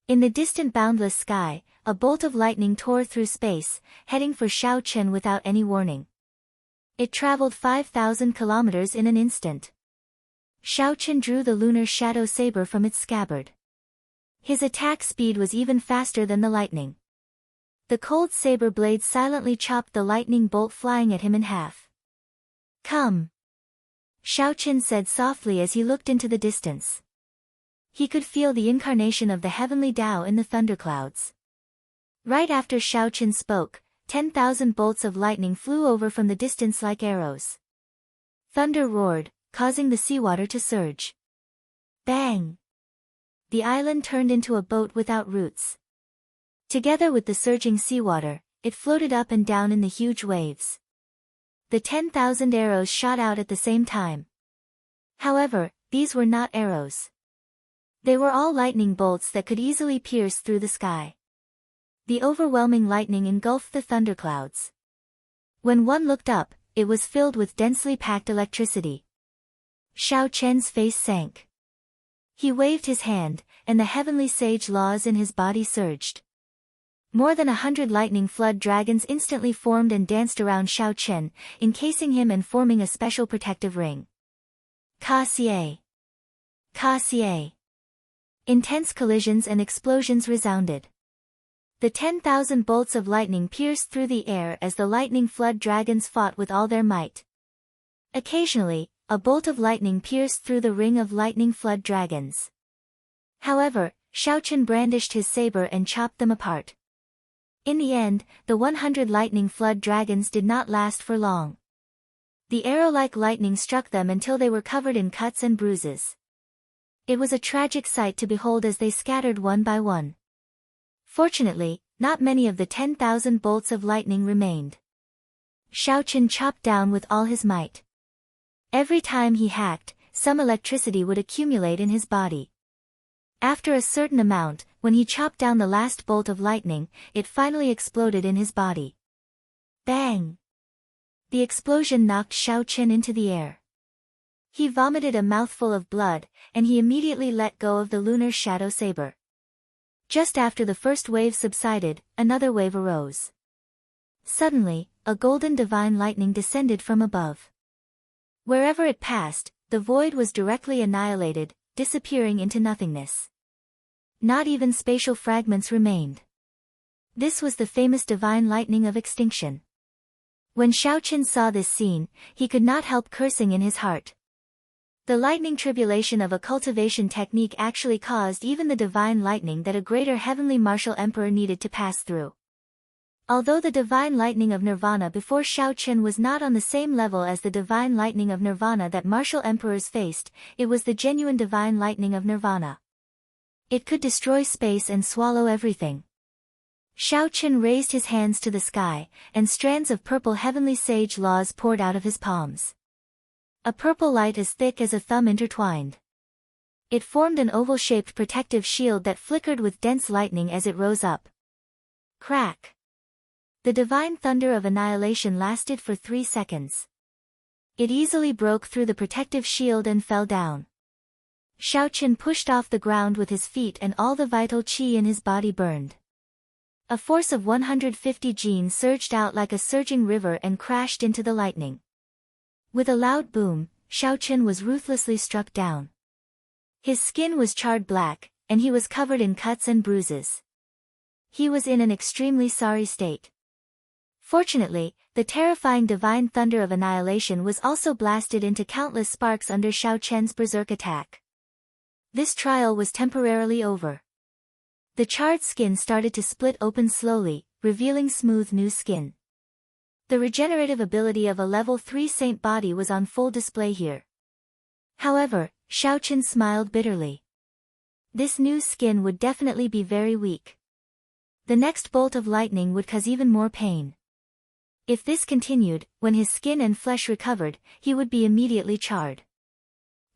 [SPEAKER 1] In the distant boundless sky, a bolt of lightning tore through space, heading for Xiao Chen without any warning. It traveled 5,000 kilometers in an instant. Xiao Chen drew the lunar shadow saber from its scabbard. His attack speed was even faster than the lightning. The cold saber blade silently chopped the lightning bolt flying at him in half. "Come!" Xiao Chen said softly as he looked into the distance. He could feel the incarnation of the heavenly Tao in the thunderclouds. Right after Xiao Chen spoke, 10,000 bolts of lightning flew over from the distance like arrows. Thunder roared, causing the seawater to surge. Bang! The island turned into a boat without roots. Together with the surging seawater, it floated up and down in the huge waves. The 10,000 arrows shot out at the same time. However, these were not arrows. They were all lightning bolts that could easily pierce through the sky. The overwhelming lightning engulfed the thunderclouds. When one looked up, it was filled with densely packed electricity. Xiao Chen's face sank. He waved his hand, and the heavenly sage laws in his body surged. More than 100 lightning flood dragons instantly formed and danced around Xiao Chen, encasing him and forming a special protective ring. Ka Xie! Ka Xie! Intense collisions and explosions resounded. The 10,000 bolts of lightning pierced through the air as the lightning flood dragons fought with all their might. Occasionally, a bolt of lightning pierced through the ring of lightning flood dragons. However, Xiaochen brandished his saber and chopped them apart. In the end, the 100 lightning flood dragons did not last for long. The arrow-like lightning struck them until they were covered in cuts and bruises. It was a tragic sight to behold as they scattered one by one. Fortunately, not many of the 10,000 bolts of lightning remained. Xiaochen chopped down with all his might. Every time he hacked, some electricity would accumulate in his body. After a certain amount, when he chopped down the last bolt of lightning, it finally exploded in his body. Bang! The explosion knocked Xiaochen into the air. He vomited a mouthful of blood, and he immediately let go of the lunar shadow saber. Just after the first wave subsided, another wave arose. Suddenly, a golden divine lightning descended from above. Wherever it passed, the void was directly annihilated, disappearing into nothingness. Not even spatial fragments remained. This was the famous divine lightning of extinction. When Xiaochen saw this scene, he could not help cursing in his heart. The lightning tribulation of a cultivation technique actually caused even the divine lightning that a greater heavenly martial emperor needed to pass through. Although the divine lightning of nirvana before Xiaochen was not on the same level as the divine lightning of nirvana that martial emperors faced, it was the genuine divine lightning of nirvana. It could destroy space and swallow everything. Xiaochen raised his hands to the sky, and strands of purple heavenly sage laws poured out of his palms. A purple light as thick as a thumb intertwined. It formed an oval-shaped protective shield that flickered with dense lightning as it rose up. Crack! The divine thunder of annihilation lasted for 3 seconds. It easily broke through the protective shield and fell down. Xiaochen pushed off the ground with his feet and all the vital qi in his body burned. A force of 150 jin surged out like a surging river and crashed into the lightning. With a loud boom, Xiaochen was ruthlessly struck down. His skin was charred black, and he was covered in cuts and bruises. He was in an extremely sorry state. Fortunately, the terrifying divine thunder of annihilation was also blasted into countless sparks under Xiaochen's berserk attack. This trial was temporarily over. The charred skin started to split open slowly, revealing smooth new skin. The regenerative ability of a level 3 saint body was on full display here. However, Xiaochen smiled bitterly. This new skin would definitely be very weak. The next bolt of lightning would cause even more pain. If this continued, when his skin and flesh recovered, he would be immediately charred.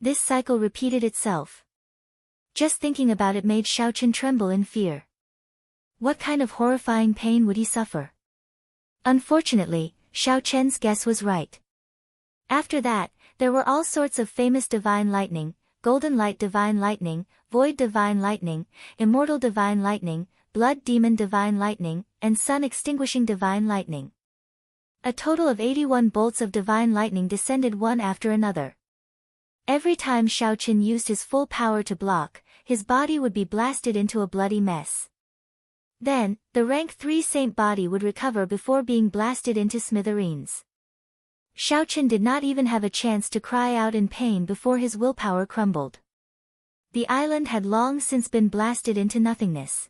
[SPEAKER 1] This cycle repeated itself. Just thinking about it made Xiaochen tremble in fear. What kind of horrifying pain would he suffer? Unfortunately, Xiaochen's guess was right. After that, there were all sorts of famous divine lightning, golden light divine lightning, void divine lightning, immortal divine lightning, blood demon divine lightning, and sun extinguishing divine lightning. A total of 81 bolts of divine lightning descended one after another. Every time Xiaochen used his full power to block, his body would be blasted into a bloody mess. Then, the rank 3 saint body would recover before being blasted into smithereens. Xiaochen did not even have a chance to cry out in pain before his willpower crumbled. The island had long since been blasted into nothingness.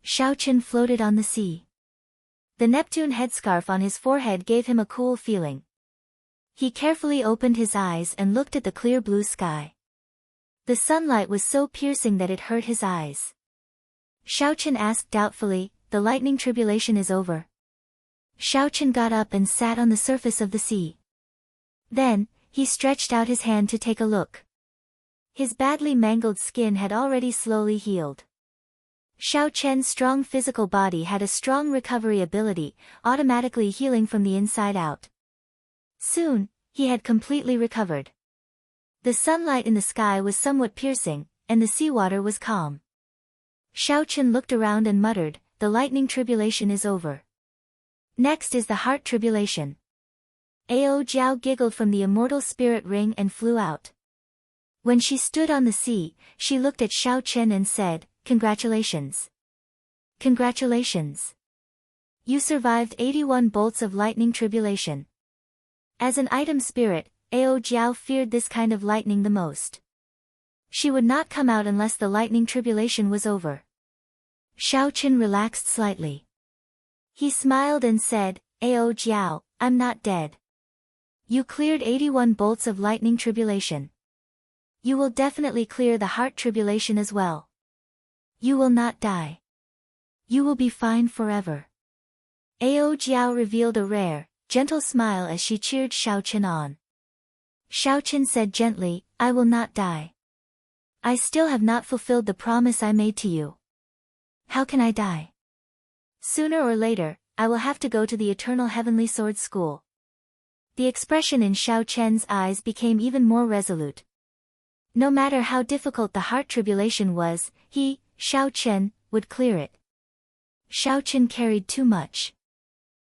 [SPEAKER 1] Xiaochen floated on the sea. The Neptune headscarf on his forehead gave him a cool feeling. He carefully opened his eyes and looked at the clear blue sky. The sunlight was so piercing that it hurt his eyes. Xiaochen asked doubtfully, "The lightning tribulation is over?" Xiaochen got up and sat on the surface of the sea. Then, he stretched out his hand to take a look. His badly mangled skin had already slowly healed. Xiaochen's strong physical body had a strong recovery ability, automatically healing from the inside out. Soon, he had completely recovered. The sunlight in the sky was somewhat piercing, and the seawater was calm. Xiaochen looked around and muttered, "The lightning tribulation is over. Next is the heart tribulation." Ao Jiao giggled from the immortal spirit ring and flew out. When she stood on the sea, she looked at Xiaochen and said, "Congratulations. Congratulations. You survived 81 bolts of lightning tribulation." As an item spirit, Ao Jiao feared this kind of lightning the most. She would not come out unless the lightning tribulation was over. Xiao Qin relaxed slightly. He smiled and said, Ao Jiao, I'm not dead. You cleared 81 bolts of lightning tribulation. You will definitely clear the heart tribulation as well. You will not die. You will be fine forever. Ao Jiao revealed a rare, gentle smile as she cheered Xiao Qin on. Xiao Qin said gently, I will not die. I still have not fulfilled the promise I made to you. How can I die? Sooner or later, I will have to go to the Eternal Heavenly Sword School. The expression in Xiao Chen's eyes became even more resolute. No matter how difficult the heart tribulation was, he, Xiao Chen, would clear it. Xiao Chen carried too much.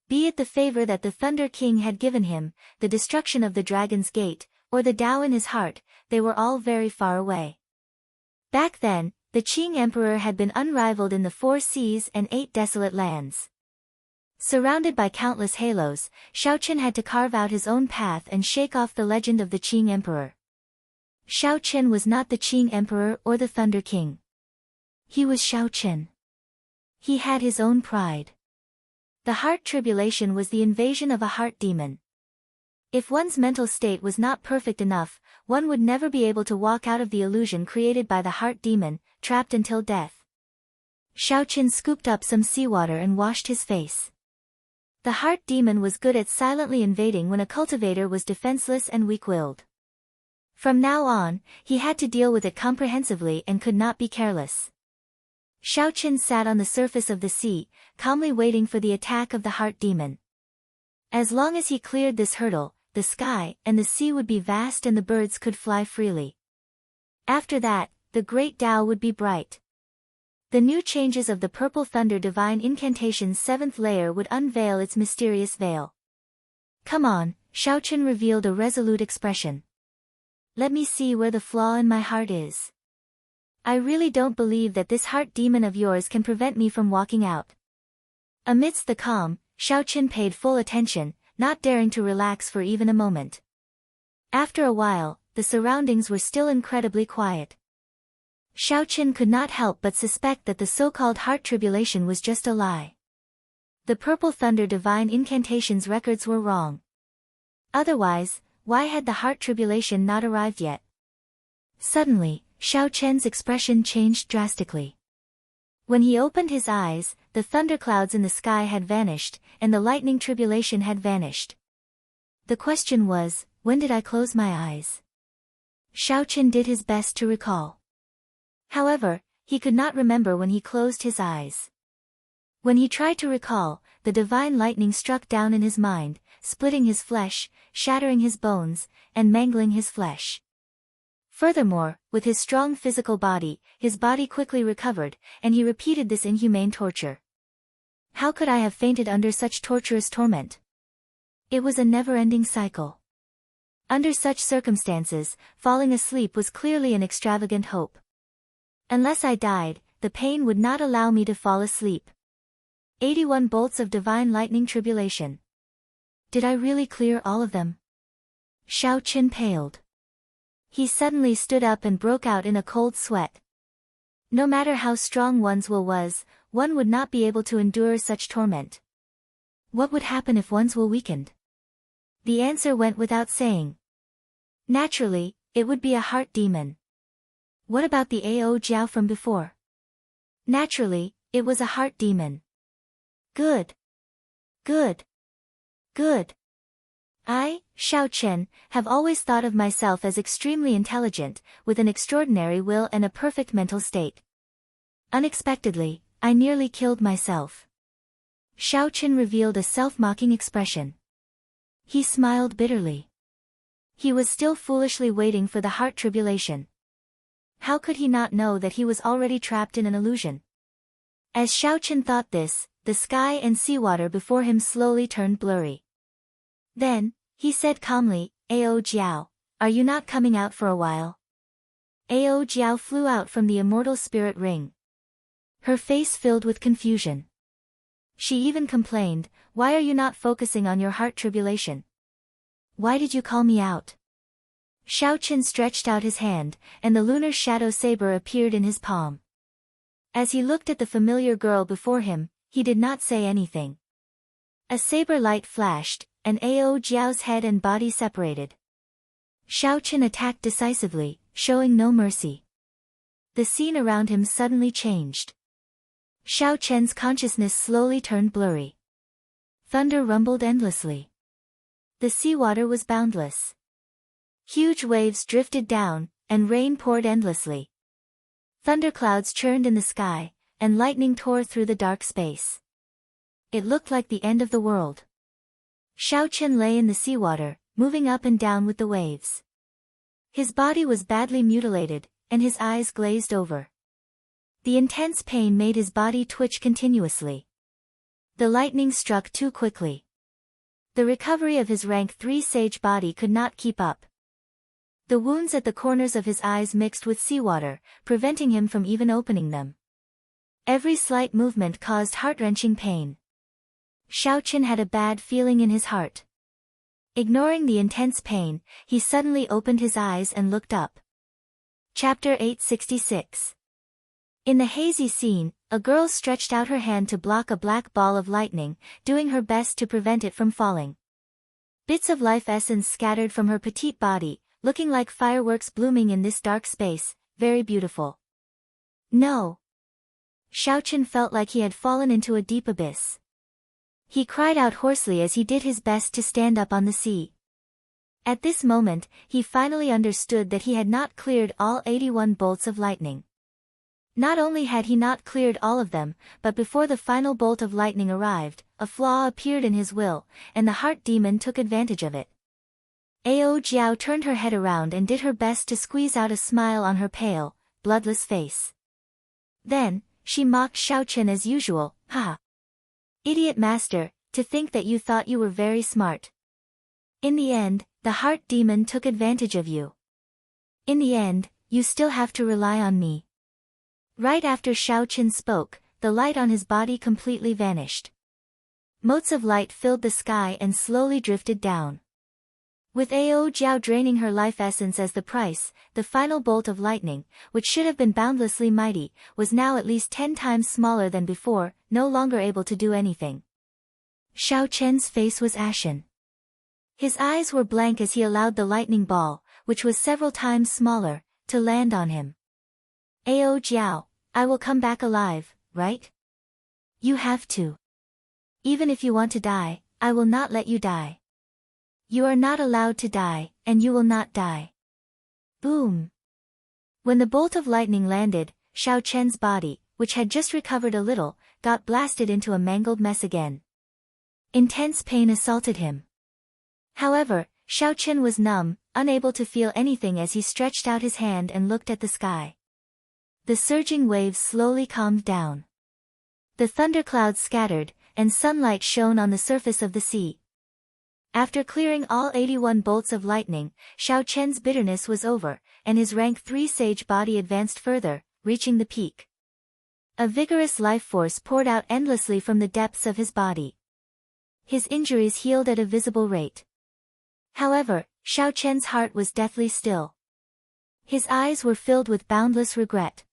[SPEAKER 1] Be it the favor that the Thunder King had given him, the destruction of the Dragon's Gate, or the Tao in his heart, they were all very far away. Back then, the Qing Emperor had been unrivaled in the 4 seas and 8 desolate lands. Surrounded by countless halos, Xiao Chen had to carve out his own path and shake off the legend of the Qing Emperor. Xiao Chen was not the Qing Emperor or the Thunder King. He was Xiao Chen. He had his own pride. The heart tribulation was the invasion of a heart demon. If one's mental state was not perfect enough, one would never be able to walk out of the illusion created by the heart demon, trapped until death. Xiao Chen scooped up some seawater and washed his face. The heart demon was good at silently invading when a cultivator was defenseless and weak-willed. From now on, he had to deal with it comprehensively and could not be careless. Xiao Chen sat on the surface of the sea, calmly waiting for the attack of the heart demon. As long as he cleared this hurdle, the sky and the sea would be vast and the birds could fly freely. After that, the great Tao would be bright. The new changes of the Purple Thunder Divine Incantation's 7th layer would unveil its mysterious veil. Come on, Xiao Chen revealed a resolute expression. Let me see where the flaw in my heart is. I really don't believe that this heart demon of yours can prevent me from walking out. Amidst the calm, Xiao Chen paid full attention, not daring to relax for even a moment. After a while, the surroundings were still incredibly quiet. Xiao Chen could not help but suspect that the so-called heart tribulation was just a lie. The Purple Thunder Divine Incantation's records were wrong. Otherwise, why had the heart tribulation not arrived yet? Suddenly, Xiao Chen's expression changed drastically. When he opened his eyes, the thunderclouds in the sky had vanished, and the lightning tribulation had vanished. The question was, when did I close my eyes? Xiao Chen did his best to recall. However, he could not remember when he closed his eyes. When he tried to recall, the divine lightning struck down in his mind, splitting his flesh, shattering his bones, and mangling his flesh. Furthermore, with his strong physical body, his body quickly recovered, and he repeated this inhumane torture. How could I have fainted under such torturous torment? It was a never-ending cycle. Under such circumstances, falling asleep was clearly an extravagant hope. Unless I died, the pain would not allow me to fall asleep. 81 bolts of divine lightning tribulation. Did I really clear all of them? Xiao Chen paled. He suddenly stood up and broke out in a cold sweat. No matter how strong one's will was, one would not be able to endure such torment. What would happen if one's will weakened? The answer went without saying. Naturally, it would be a heart demon. What about the Ao Jiao from before? Naturally, it was a heart demon. Good. Good. Good. I, Xiao Chen, have always thought of myself as extremely intelligent, with an extraordinary will and a perfect mental state. Unexpectedly, I nearly killed myself. Xiao Chen revealed a self-mocking expression. He smiled bitterly. He was still foolishly waiting for the heart tribulation. How could he not know that he was already trapped in an illusion? As Xiao Chen thought this, the sky and seawater before him slowly turned blurry. Then, he said calmly, Ao Jiao, are you not coming out for a while? Ao Jiao flew out from the immortal spirit ring. Her face filled with confusion. She even complained, why are you not focusing on your heart tribulation? Why did you call me out? Xiao Chen stretched out his hand, and the lunar shadow saber appeared in his palm. As he looked at the familiar girl before him, he did not say anything. A saber light flashed, and Ao Jiao's head and body separated. Xiao Chen attacked decisively, showing no mercy. The scene around him suddenly changed. Xiao Chen's consciousness slowly turned blurry. Thunder rumbled endlessly. The seawater was boundless. Huge waves drifted down, and rain poured endlessly. Thunderclouds churned in the sky, and lightning tore through the dark space. It looked like the end of the world. Xiao Chen lay in the seawater, moving up and down with the waves. His body was badly mutilated, and his eyes glazed over. The intense pain made his body twitch continuously. The lightning struck too quickly. The recovery of his rank 3 sage body could not keep up. The wounds at the corners of his eyes mixed with seawater, preventing him from even opening them. Every slight movement caused heart-wrenching pain. Xiao Chen had a bad feeling in his heart. Ignoring the intense pain, he suddenly opened his eyes and looked up. Chapter 866. In the hazy scene, a girl stretched out her hand to block a black ball of lightning, doing her best to prevent it from falling. Bits of life essence scattered from her petite body, looking like fireworks blooming in this dark space, very beautiful. No! Xiao Chen felt like he had fallen into a deep abyss. He cried out hoarsely as he did his best to stand up on the sea. At this moment, he finally understood that he had not cleared all 81 bolts of lightning. Not only had he not cleared all of them, but before the final bolt of lightning arrived, a flaw appeared in his will, and the heart demon took advantage of it. Ao Jiao turned her head around and did her best to squeeze out a smile on her pale, bloodless face. Then, she mocked Xiao Chen as usual. Ha! Idiot master, to think that you thought you were very smart. In the end, the heart demon took advantage of you. In the end, you still have to rely on me. Right after Xiao Chen spoke, the light on his body completely vanished. Motes of light filled the sky and slowly drifted down. With Ao Jiao draining her life essence as the price, the final bolt of lightning, which should have been boundlessly mighty, was now at least 10 times smaller than before, no longer able to do anything. Xiao Chen's face was ashen. His eyes were blank as he allowed the lightning ball, which was several times smaller, to land on him. Ao Jiao, I will come back alive, right? You have to. Even if you want to die, I will not let you die. You are not allowed to die, and you will not die. Boom! When the bolt of lightning landed, Xiao Chen's body, which had just recovered a little, got blasted into a mangled mess again. Intense pain assaulted him. However, Xiao Chen was numb, unable to feel anything as he stretched out his hand and looked at the sky. The surging waves slowly calmed down. The thunderclouds scattered, and sunlight shone on the surface of the sea. After clearing all 81 bolts of lightning, Xiao Chen's bitterness was over, and his rank 3 sage body advanced further, reaching the peak. A vigorous life force poured out endlessly from the depths of his body. His injuries healed at a visible rate. However, Xiao Chen's heart was deathly still. His eyes were filled with boundless regret.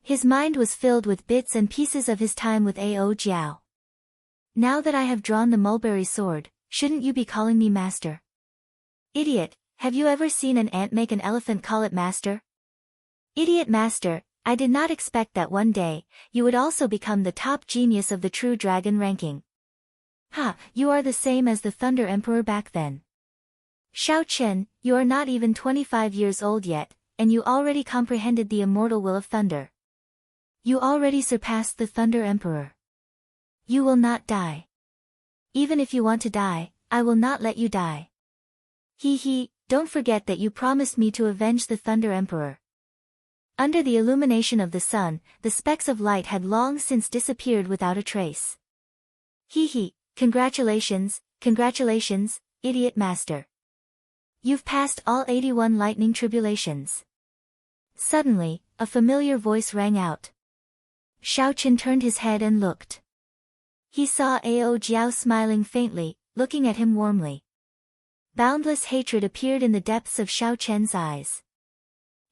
[SPEAKER 1] His mind was filled with bits and pieces of his time with Ao Jiao. Now that I have drawn the mulberry sword, shouldn't you be calling me master? Idiot, have you ever seen an ant make an elephant call it master? Idiot master, I did not expect that one day, you would also become the top genius of the true dragon ranking. Ha, you are the same as the Thunder Emperor back then. Xiao Chen, you are not even 25 years old yet, and you already comprehended the immortal will of thunder. You already surpassed the Thunder Emperor. You will not die. Even if you want to die, I will not let you die. He, don't forget that you promised me to avenge the Thunder Emperor. Under the illumination of the sun, the specks of light had long since disappeared without a trace. Congratulations, idiot master. You've passed all 81 lightning tribulations. Suddenly, a familiar voice rang out. Xiao Chen turned his head and looked. He saw Ao Jiao smiling faintly, looking at him warmly. Boundless hatred appeared in the depths of Xiao Chen's eyes.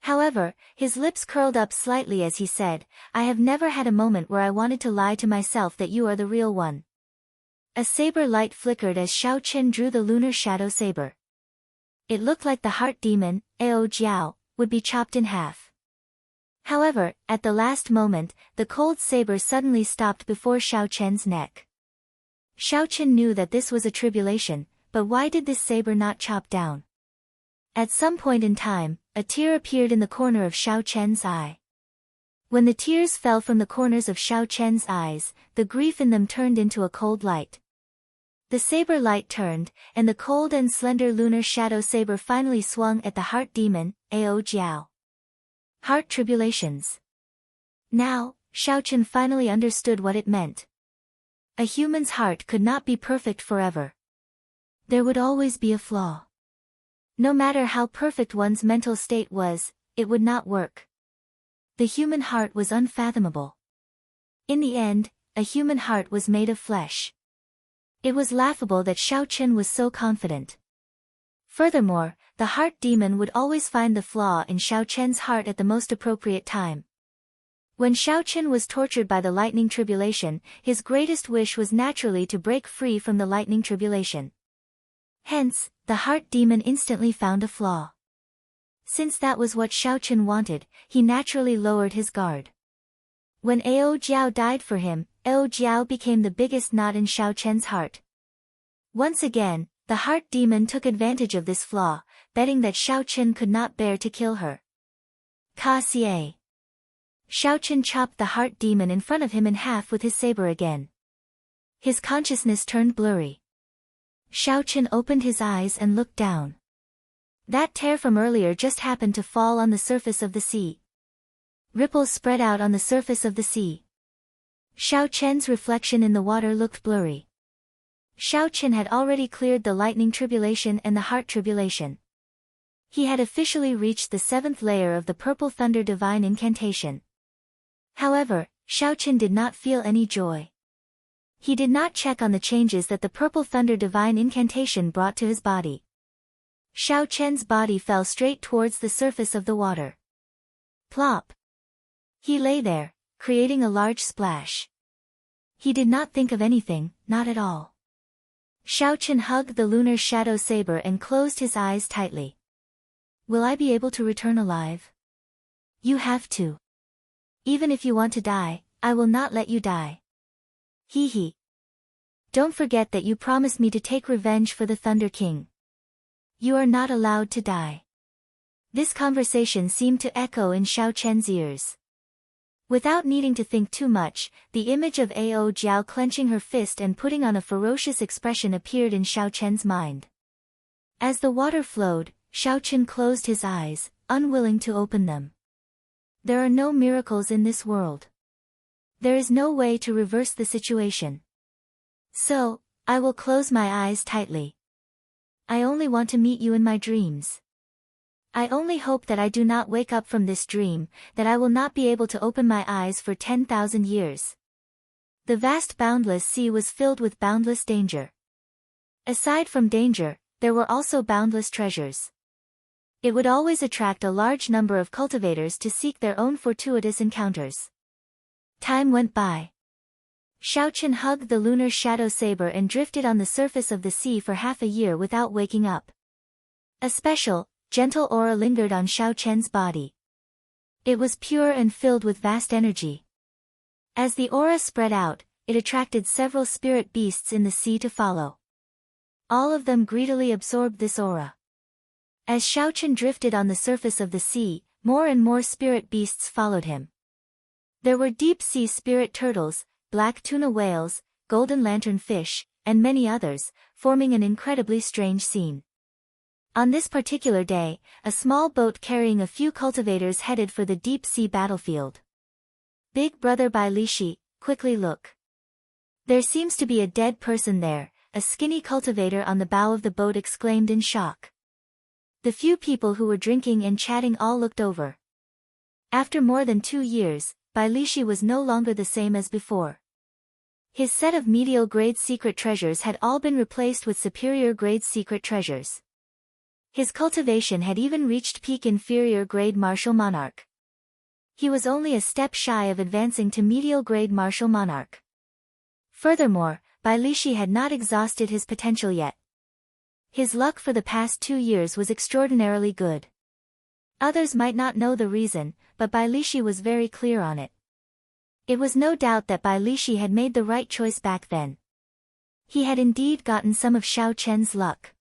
[SPEAKER 1] However, his lips curled up slightly as he said, I have never had a moment where I wanted to lie to myself that you are the real one. A saber light flickered as Xiao Chen drew the lunar shadow saber. It looked like the heart demon, Ao Jiao, would be chopped in half. However, at the last moment, the cold saber suddenly stopped before Xiao Chen's neck. Xiao Chen knew that this was a tribulation, but why did this saber not chop down? At some point in time, a tear appeared in the corner of Xiao Chen's eye. When the tears fell from the corners of Xiao Chen's eyes, the grief in them turned into a cold light. The saber light turned, and the cold and slender lunar shadow saber finally swung at the heart demon, Ao Jiao. Heart tribulations. Now, Xiao Chen finally understood what it meant. A human's heart could not be perfect forever. There would always be a flaw. No matter how perfect one's mental state was, it would not work. The human heart was unfathomable. In the end, a human heart was made of flesh. It was laughable that Xiao Chen was so confident. Furthermore, the heart demon would always find the flaw in Xiao Chen's heart at the most appropriate time. When Xiao Chen was tortured by the lightning tribulation, his greatest wish was naturally to break free from the lightning tribulation. Hence, the heart demon instantly found a flaw. Since that was what Xiao Chen wanted, he naturally lowered his guard. When Ao Jiao died for him, Ao Jiao became the biggest knot in Xiao Chen's heart. Once again, the heart demon took advantage of this flaw, betting that Xiao Chen could not bear to kill her. Ka Xie. Xiao Chen chopped the heart demon in front of him in half with his saber again. His consciousness turned blurry. Xiao Chen opened his eyes and looked down. That tear from earlier just happened to fall on the surface of the sea. Ripples spread out on the surface of the sea. Xiao Chen's reflection in the water looked blurry. Xiao Chen had already cleared the lightning tribulation and the heart tribulation. He had officially reached the 7th layer of the Purple Thunder Divine Incantation. However, Xiao Chen did not feel any joy. He did not check on the changes that the Purple Thunder Divine Incantation brought to his body. Xiao Chen's body fell straight towards the surface of the water. Plop! He lay there, creating a large splash. He did not think of anything, not at all. Xiao Chen hugged the lunar shadow saber and closed his eyes tightly. Will I be able to return alive? You have to. Even if you want to die, I will not let you die. Hee hee. Don't forget that you promised me to take revenge for the Thunder King. You are not allowed to die. This conversation seemed to echo in Xiao Chen's ears. Without needing to think too much, the image of Ao Jiao clenching her fist and putting on a ferocious expression appeared in Xiao Chen's mind. As the water flowed, Xiao Chen closed his eyes, unwilling to open them. There are no miracles in this world. There is no way to reverse the situation. So, I will close my eyes tightly. I only want to meet you in my dreams. I only hope that I do not wake up from this dream, that I will not be able to open my eyes for 10,000 years. The vast boundless sea was filled with boundless danger. Aside from danger, there were also boundless treasures. It would always attract a large number of cultivators to seek their own fortuitous encounters. Time went by. Xiao Chen hugged the lunar shadow saber and drifted on the surface of the sea for half a year without waking up. A special, gentle aura lingered on Xiao Chen's body. It was pure and filled with vast energy. As the aura spread out, it attracted several spirit beasts in the sea to follow. All of them greedily absorbed this aura. As Xiao Chen drifted on the surface of the sea, more and more spirit beasts followed him. There were deep-sea spirit turtles, black tuna whales, golden lantern fish, and many others, forming an incredibly strange scene. On this particular day, a small boat carrying a few cultivators headed for the deep-sea battlefield. Big Brother Bai Lishi, quickly look. There seems to be a dead person there, a skinny cultivator on the bow of the boat exclaimed in shock. The few people who were drinking and chatting all looked over. After more than 2 years, Bai Lishi was no longer the same as before. His set of medial grade secret treasures had all been replaced with superior grade secret treasures. His cultivation had even reached peak inferior grade martial monarch. He was only a step shy of advancing to medial grade martial monarch. Furthermore, Bai Lishi had not exhausted his potential yet. His luck for the past 2 years was extraordinarily good. Others might not know the reason, but Bai Lishi was very clear on it. It was no doubt that Bai Lishi had made the right choice back then. He had indeed gotten some of Xiao Chen's luck.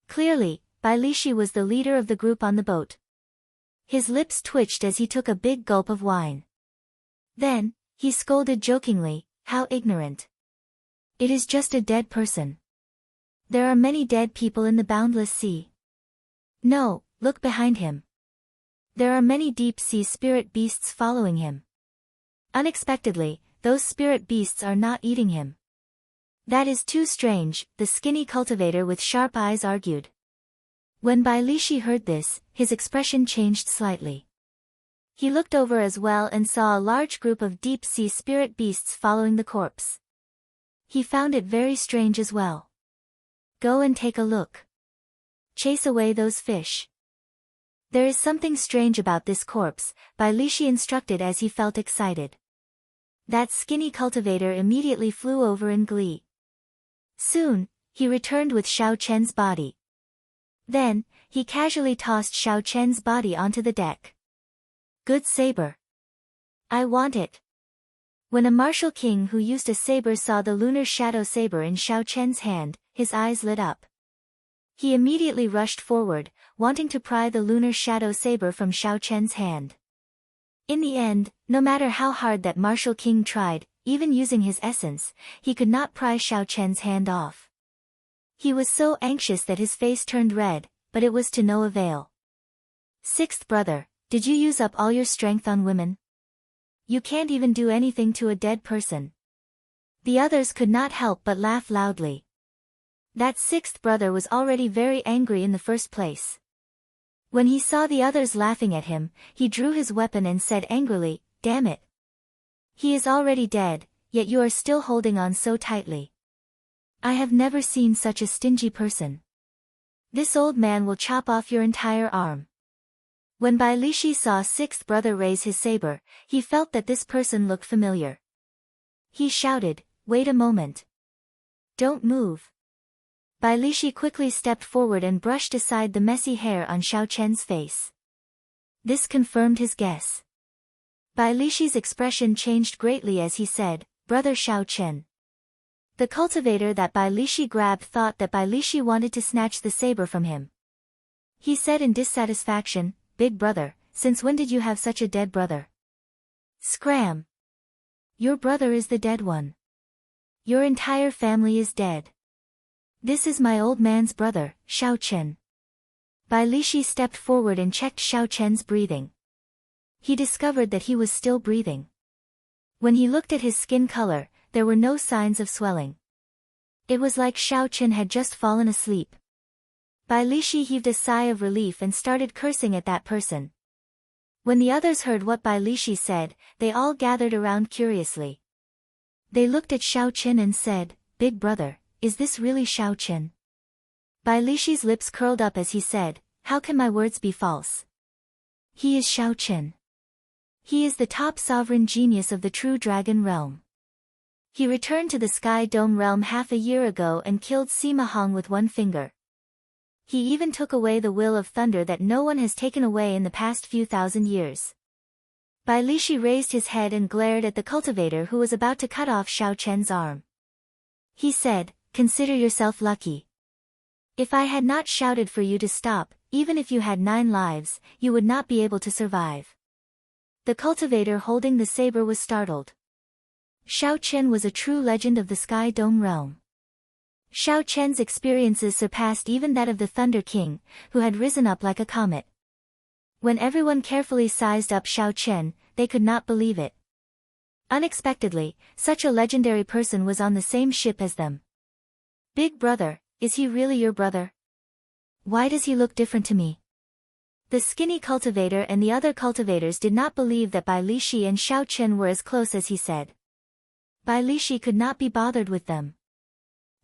[SPEAKER 1] Clearly, Bai Lishi was the leader of the group on the boat. His lips twitched as he took a big gulp of wine. Then, he scolded jokingly, "How ignorant. It is just a dead person. There are many dead people in the boundless sea. No, look behind him. There are many deep-sea spirit beasts following him. Unexpectedly, those spirit beasts are not eating him." "That is too strange," the skinny cultivator with sharp eyes argued. When Bai Lishi heard this, his expression changed slightly. He looked over as well and saw a large group of deep-sea spirit beasts following the corpse. He found it very strange as well. "Go and take a look. Chase away those fish. There is something strange about this corpse," Bai Lishi instructed as he felt excited. That skinny cultivator immediately flew over in glee. Soon, he returned with Xiao Chen's body. Then, he casually tossed Xiao Chen's body onto the deck. "Good saber. I want it." When a martial king who used a saber saw the lunar shadow saber in Xiao Chen's hand, his eyes lit up. He immediately rushed forward, wanting to pry the lunar shadow saber from Xiao Chen's hand. In the end, no matter how hard that martial king tried, even using his essence, he could not pry Xiao Chen's hand off. He was so anxious that his face turned red, but it was to no avail. "Sixth brother, did you use up all your strength on women? You can't even do anything to a dead person." The others could not help but laugh loudly. That sixth brother was already very angry in the first place. When he saw the others laughing at him, he drew his weapon and said angrily, "Damn it. He is already dead, yet you are still holding on so tightly. I have never seen such a stingy person. This old man will chop off your entire arm." When Bai Lishi saw sixth brother raise his saber, he felt that this person looked familiar. He shouted, "Wait a moment. Don't move." Bai Lishi quickly stepped forward and brushed aside the messy hair on Xiao Chen's face. This confirmed his guess. Bai Lishi's expression changed greatly as he said, "Brother Xiao Chen." The cultivator that Bai Lishi grabbed thought that Bai Lishi wanted to snatch the saber from him. He said in dissatisfaction, "Big brother, since when did you have such a dead brother?" "Scram! Your brother is the dead one. Your entire family is dead. This is my old man's brother, Xiao Chen." Bai Lishi stepped forward and checked Xiao Chen's breathing. He discovered that he was still breathing. When he looked at his skin color, there were no signs of swelling. It was like Xiao Chen had just fallen asleep. Bai Lishi heaved a sigh of relief and started cursing at that person. When the others heard what Bai Lishi said, they all gathered around curiously. They looked at Xiao Chen and said, "Big brother, is this really Xiao Chen?" Bai Lishi's lips curled up as he said, "How can my words be false? He is Xiao Chen. He is the top sovereign genius of the true dragon realm. He returned to the Sky Dome realm half a year ago and killed Sima Hong with one finger. He even took away the will of thunder that no one has taken away in the past few thousand years." Bai Lishi raised his head and glared at the cultivator who was about to cut off Xiao Chen's arm. He said, "Consider yourself lucky. If I had not shouted for you to stop, even if you had 9 lives, you would not be able to survive." The cultivator holding the saber was startled. Xiao Chen was a true legend of the Sky Dome realm. Xiao Chen's experiences surpassed even that of the Thunder King, who had risen up like a comet. When everyone carefully sized up Xiao Chen, they could not believe it. Unexpectedly, such a legendary person was on the same ship as them. "Big brother, is he really your brother? Why does he look different to me?" The skinny cultivator and the other cultivators did not believe that Bai Lishi and Xiao Chen were as close as he said. Bai Lishi could not be bothered with them.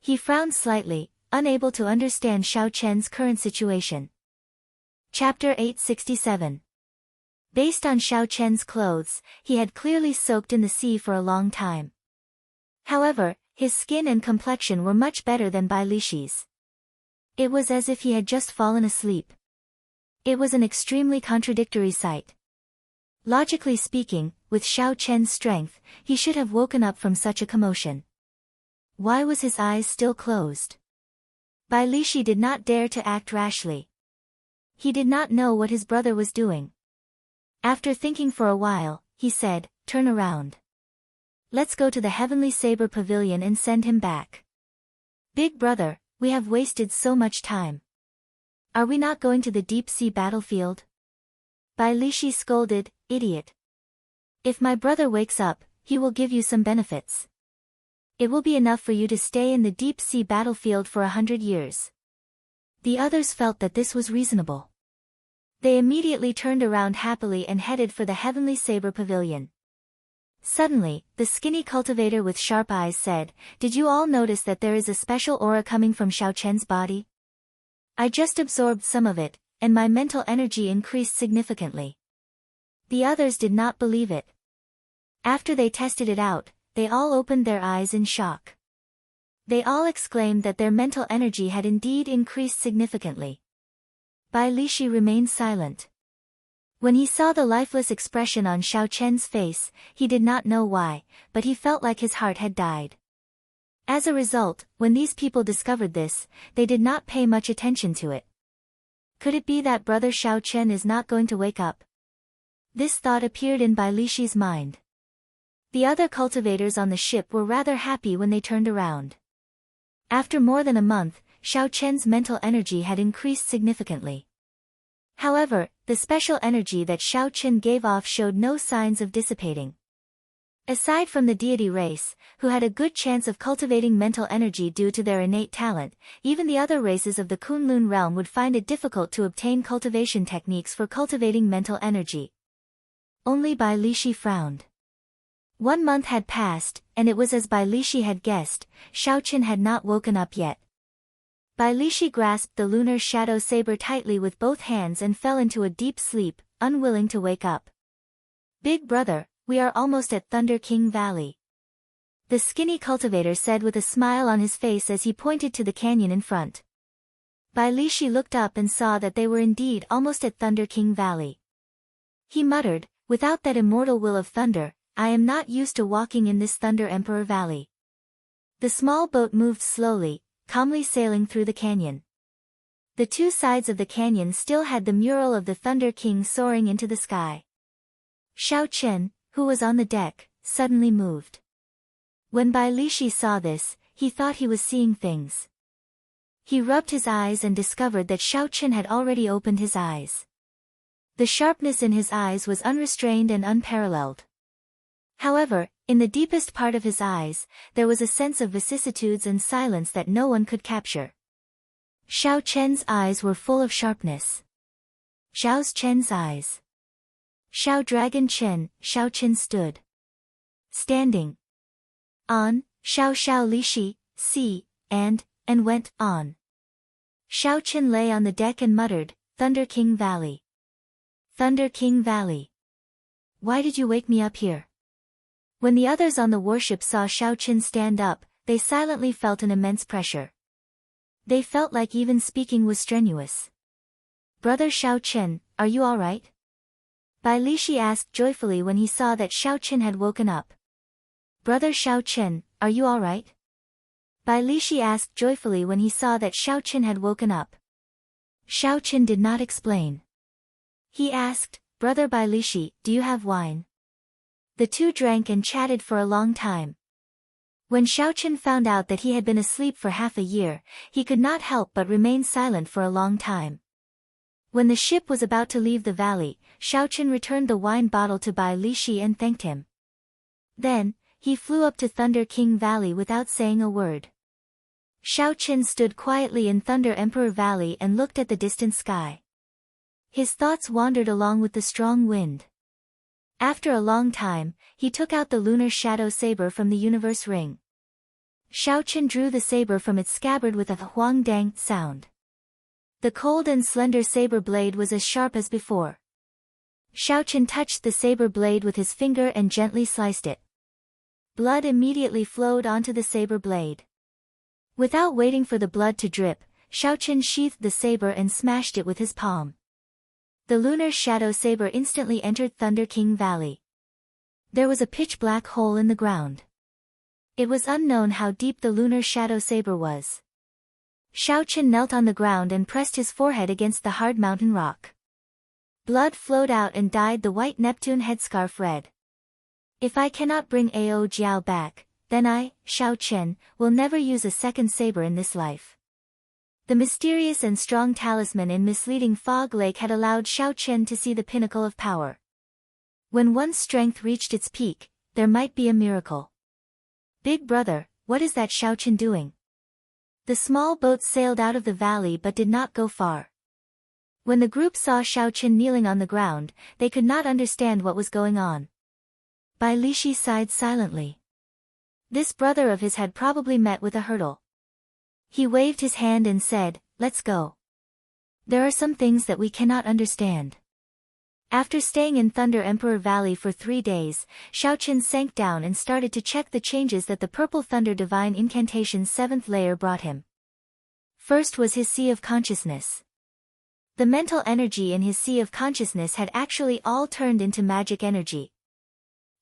[SPEAKER 1] He frowned slightly, unable to understand Xiao Chen's current situation. Chapter 867. Based on Xiao Chen's clothes, he had clearly soaked in the sea for a long time. However, his skin and complexion were much better than Bai Lishi's. It was as if he had just fallen asleep. It was an extremely contradictory sight. Logically speaking, with Xiao Chen's strength, he should have woken up from such a commotion. Why was his eyes still closed? Bai Lishi did not dare to act rashly. He did not know what his brother was doing. After thinking for a while, he said, "Turn around. Let's go to the Heavenly Saber Pavilion and send him back." "Big brother, we have wasted so much time. Are we not going to the deep-sea battlefield?" Bai Lishi scolded, "Idiot. If my brother wakes up, he will give you some benefits. It will be enough for you to stay in the deep-sea battlefield for 100 years. The others felt that this was reasonable. They immediately turned around happily and headed for the Heavenly Saber Pavilion. Suddenly, the skinny cultivator with sharp eyes said, "Did you all notice that there is a special aura coming from Xiao Chen's body? I just absorbed some of it, and my mental energy increased significantly." The others did not believe it. After they tested it out, they all opened their eyes in shock. They all exclaimed that their mental energy had indeed increased significantly. Bai Lishi remained silent. When he saw the lifeless expression on Xiao Chen's face, he did not know why, but he felt like his heart had died. As a result, when these people discovered this, they did not pay much attention to it. Could it be that brother Xiao Chen is not going to wake up? This thought appeared in Bai Lishi's mind. The other cultivators on the ship were rather happy when they turned around. After more than a month, Xiao Chen's mental energy had increased significantly. However, the special energy that Xiao Chen gave off showed no signs of dissipating. Aside from the deity race, who had a good chance of cultivating mental energy due to their innate talent, even the other races of the Kunlun realm would find it difficult to obtain cultivation techniques for cultivating mental energy. Only Bai Lishi frowned. 1 month had passed, and it was as Bai Lishi had guessed, Xiao Chen had not woken up yet. Bai Lishi grasped the lunar shadow saber tightly with both hands and fell into a deep sleep, unwilling to wake up. "Big brother, we are almost at Thunder King Valley," the skinny cultivator said with a smile on his face as he pointed to the canyon in front. Bai Lishi looked up and saw that they were indeed almost at Thunder King Valley. He muttered, "Without that immortal will of thunder, I am not used to walking in this Thunder Emperor Valley." The small boat moved slowly, calmly sailing through the canyon. The two sides of the canyon still had the mural of the Thunder King soaring into the sky. Xiao Chen, who was on the deck, suddenly moved. When Bai Lishi saw this, he thought he was seeing things. He rubbed his eyes and discovered that Xiao Chen had already opened his eyes. The sharpness in his eyes was unrestrained and unparalleled. However, in the deepest part of his eyes, there was a sense of vicissitudes and silence that no one could capture. Xiao Chen's eyes were full of sharpness. Xiao Chen's eyes. Xiao Dragon Chen, Xiao Chen stood. Standing. On, Xiao Lishi, see, and went on. Xiao Chen lay on the deck and muttered, "Thunder King Valley. Thunder King Valley. Why did you wake me up here?" When the others on the warship saw Xiao Chen stand up, they silently felt an immense pressure. They felt like even speaking was strenuous. "Brother Xiao Chen, are you all right?" Bai Lishi asked joyfully when he saw that Xiao Chen had woken up. "Brother Xiao Chen, are you all right?" Bai Lishi asked joyfully when he saw that Xiao Chen had woken up. Xiao Chen did not explain. He asked, "Brother Bai Lishi, do you have wine?" The two drank and chatted for a long time. When Xiao Chen found out that he had been asleep for half a year, he could not help but remain silent for a long time. When the ship was about to leave the valley, Xiao Chen returned the wine bottle to Bai Lishi and thanked him. Then, he flew up to Thunder King Valley without saying a word. Xiao Chen stood quietly in Thunder Emperor Valley and looked at the distant sky. His thoughts wandered along with the strong wind. After a long time, he took out the lunar shadow saber from the universe ring. Xiaochen drew the saber from its scabbard with a huang-dang sound. The cold and slender saber blade was as sharp as before. Xiaochen touched the saber blade with his finger and gently sliced it. Blood immediately flowed onto the saber blade. Without waiting for the blood to drip, Xiaochen sheathed the saber and smashed it with his palm. The lunar shadow saber instantly entered Thunder King Valley. There was a pitch-black hole in the ground. It was unknown how deep the lunar shadow saber was. Xiaochen knelt on the ground and pressed his forehead against the hard mountain rock. Blood flowed out and dyed the white Neptune headscarf red. If I cannot bring Ao Jiao back, then I, Xiaochen, will never use a second saber in this life. The mysterious and strong talisman in misleading Fog Lake had allowed Xiaochen to see the pinnacle of power. When one's strength reached its peak, there might be a miracle. Big brother, what is that Xiaochen doing? The small boat sailed out of the valley but did not go far. When the group saw Xiaochen kneeling on the ground, they could not understand what was going on. Bai Lishi sighed silently. This brother of his had probably met with a hurdle. He waved his hand and said, "Let's go. There are some things that we cannot understand." After staying in Thunder Emperor Valley for 3 days, Xiaochen sank down and started to check the changes that the Purple Thunder Divine Incantation's 7th layer brought him. First was his Sea of Consciousness. The mental energy in his Sea of Consciousness had actually all turned into magic energy.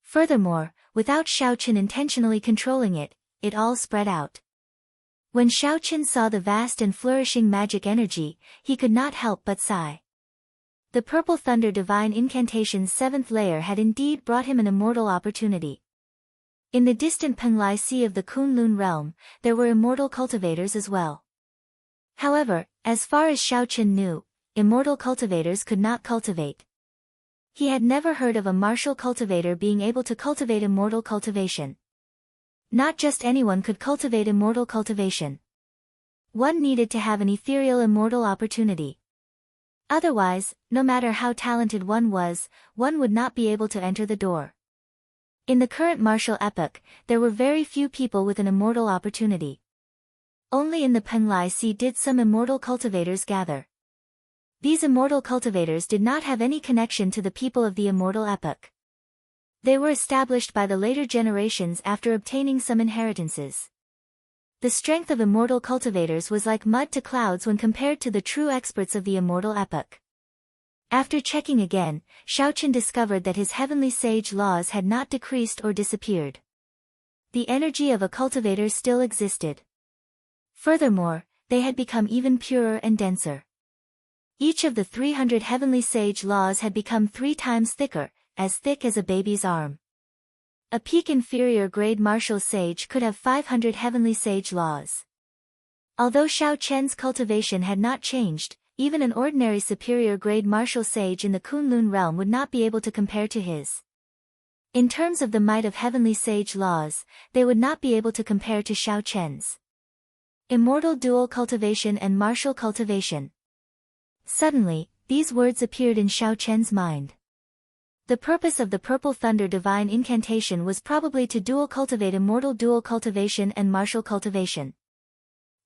[SPEAKER 1] Furthermore, without Xiaochen intentionally controlling it, it all spread out. When Xiaochen saw the vast and flourishing magic energy, he could not help but sigh. The Purple Thunder Divine Incantation's 7th layer had indeed brought him an immortal opportunity. In the distant Penglai Sea of the Kunlun realm, there were immortal cultivators as well. However, as far as Xiaochen knew, immortal cultivators could not cultivate. He had never heard of a martial cultivator being able to cultivate immortal cultivation. Not just anyone could cultivate immortal cultivation. One needed to have an ethereal immortal opportunity. Otherwise, no matter how talented one was, one would not be able to enter the door. In the current martial epoch, there were very few people with an immortal opportunity. Only in the Penglai Sea did some immortal cultivators gather. These immortal cultivators did not have any connection to the people of the immortal epoch. They were established by the later generations after obtaining some inheritances. The strength of immortal cultivators was like mud to clouds when compared to the true experts of the immortal epoch. After checking again, Xiaochen discovered that his heavenly sage laws had not decreased or disappeared. The energy of a cultivator still existed. Furthermore, they had become even purer and denser. Each of the 300 heavenly sage laws had become 3 times thicker, as thick as a baby's arm. A peak inferior grade martial sage could have 500 heavenly sage laws. Although Xiaochen's cultivation had not changed, even an ordinary superior grade martial sage in the Kunlun realm would not be able to compare to his. In terms of the might of heavenly sage laws, they would not be able to compare to Xiaochen's. Immortal dual cultivation and martial cultivation. Suddenly, these words appeared in Xiaochen's mind. The purpose of the Purple Thunder Divine Incantation was probably to dual cultivate immortal dual cultivation and martial cultivation.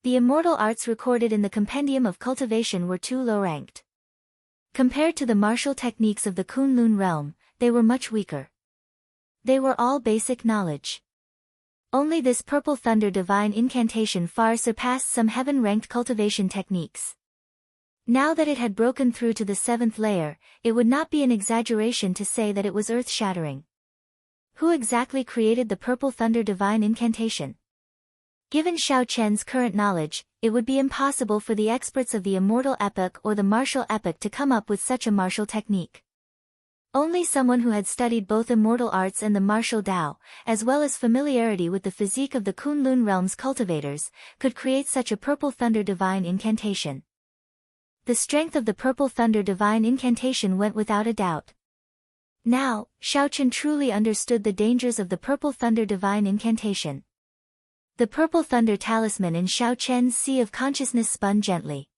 [SPEAKER 1] The immortal arts recorded in the Compendium of Cultivation were too low-ranked. Compared to the martial techniques of the Kunlun realm, they were much weaker. They were all basic knowledge. Only this Purple Thunder Divine Incantation far surpassed some heaven-ranked cultivation techniques. Now that it had broken through to the 7th layer, it would not be an exaggeration to say that it was earth-shattering. Who exactly created the Purple Thunder Divine Incantation? Given Xiaochen's current knowledge, it would be impossible for the experts of the immortal epoch or the martial epoch to come up with such a martial technique. Only someone who had studied both immortal arts and the martial Tao, as well as familiarity with the physique of the Kunlun realm's cultivators, could create such a Purple Thunder Divine Incantation. The strength of the Purple Thunder Divine Incantation went without a doubt. Now, Xiaochen truly understood the dangers of the Purple Thunder Divine Incantation. The Purple Thunder Talisman in Xiaochen's Sea of Consciousness spun gently.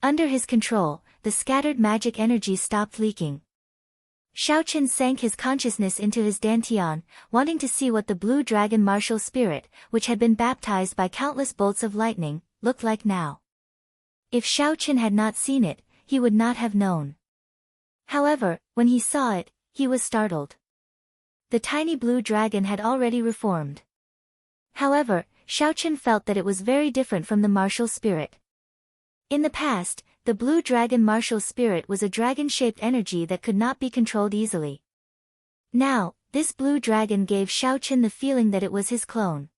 [SPEAKER 1] Under his control, the scattered magic energy stopped leaking. Xiaochen sank his consciousness into his dantian, wanting to see what the blue dragon martial spirit, which had been baptized by countless bolts of lightning, looked like now. If Xiaochen had not seen it, he would not have known. However, when he saw it, he was startled. The tiny blue dragon had already reformed. However, Xiaochen felt that it was very different from the martial spirit. In the past, the blue dragon martial spirit was a dragon-shaped energy that could not be controlled easily. Now, this blue dragon gave Xiaochen the feeling that it was his clone.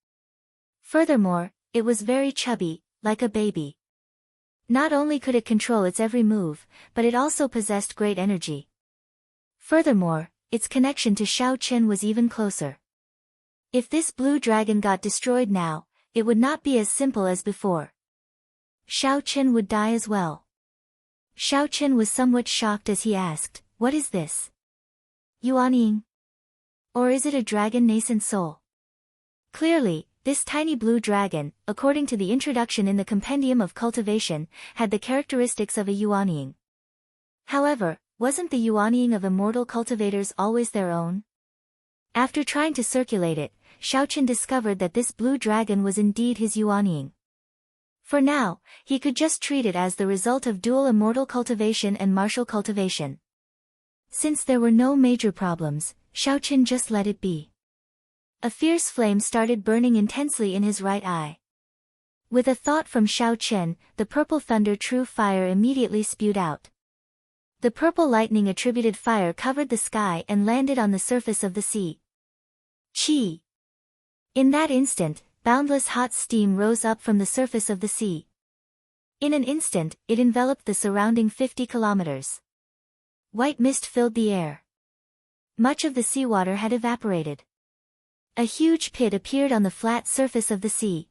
[SPEAKER 1] Furthermore, it was very chubby, like a baby. Not only could it control its every move, but it also possessed great energy. Furthermore, its connection to Xiaochen was even closer. If this blue dragon got destroyed now, it would not be as simple as before. Xiaochen would die as well. Xiaochen was somewhat shocked as he asked, "What is this? Yuanying? Or is it a dragon nascent soul?" Clearly, this tiny blue dragon, according to the introduction in the Compendium of Cultivation, had the characteristics of a yuanying. However, wasn't the yuanying of immortal cultivators always their own? After trying to circulate it, Xiaochen discovered that this blue dragon was indeed his yuanying. For now, he could just treat it as the result of dual immortal cultivation and martial cultivation. Since there were no major problems, Xiaochen just let it be. A fierce flame started burning intensely in his right eye. With a thought from Xiaochen, the purple thunder true fire immediately spewed out. The purple lightning attributed fire covered the sky and landed on the surface of the sea. Chi! In that instant, boundless hot steam rose up from the surface of the sea. In an instant, it enveloped the surrounding 50 kilometers. White mist filled the air. Much of the seawater had evaporated. A huge pit appeared on the flat surface of the sea.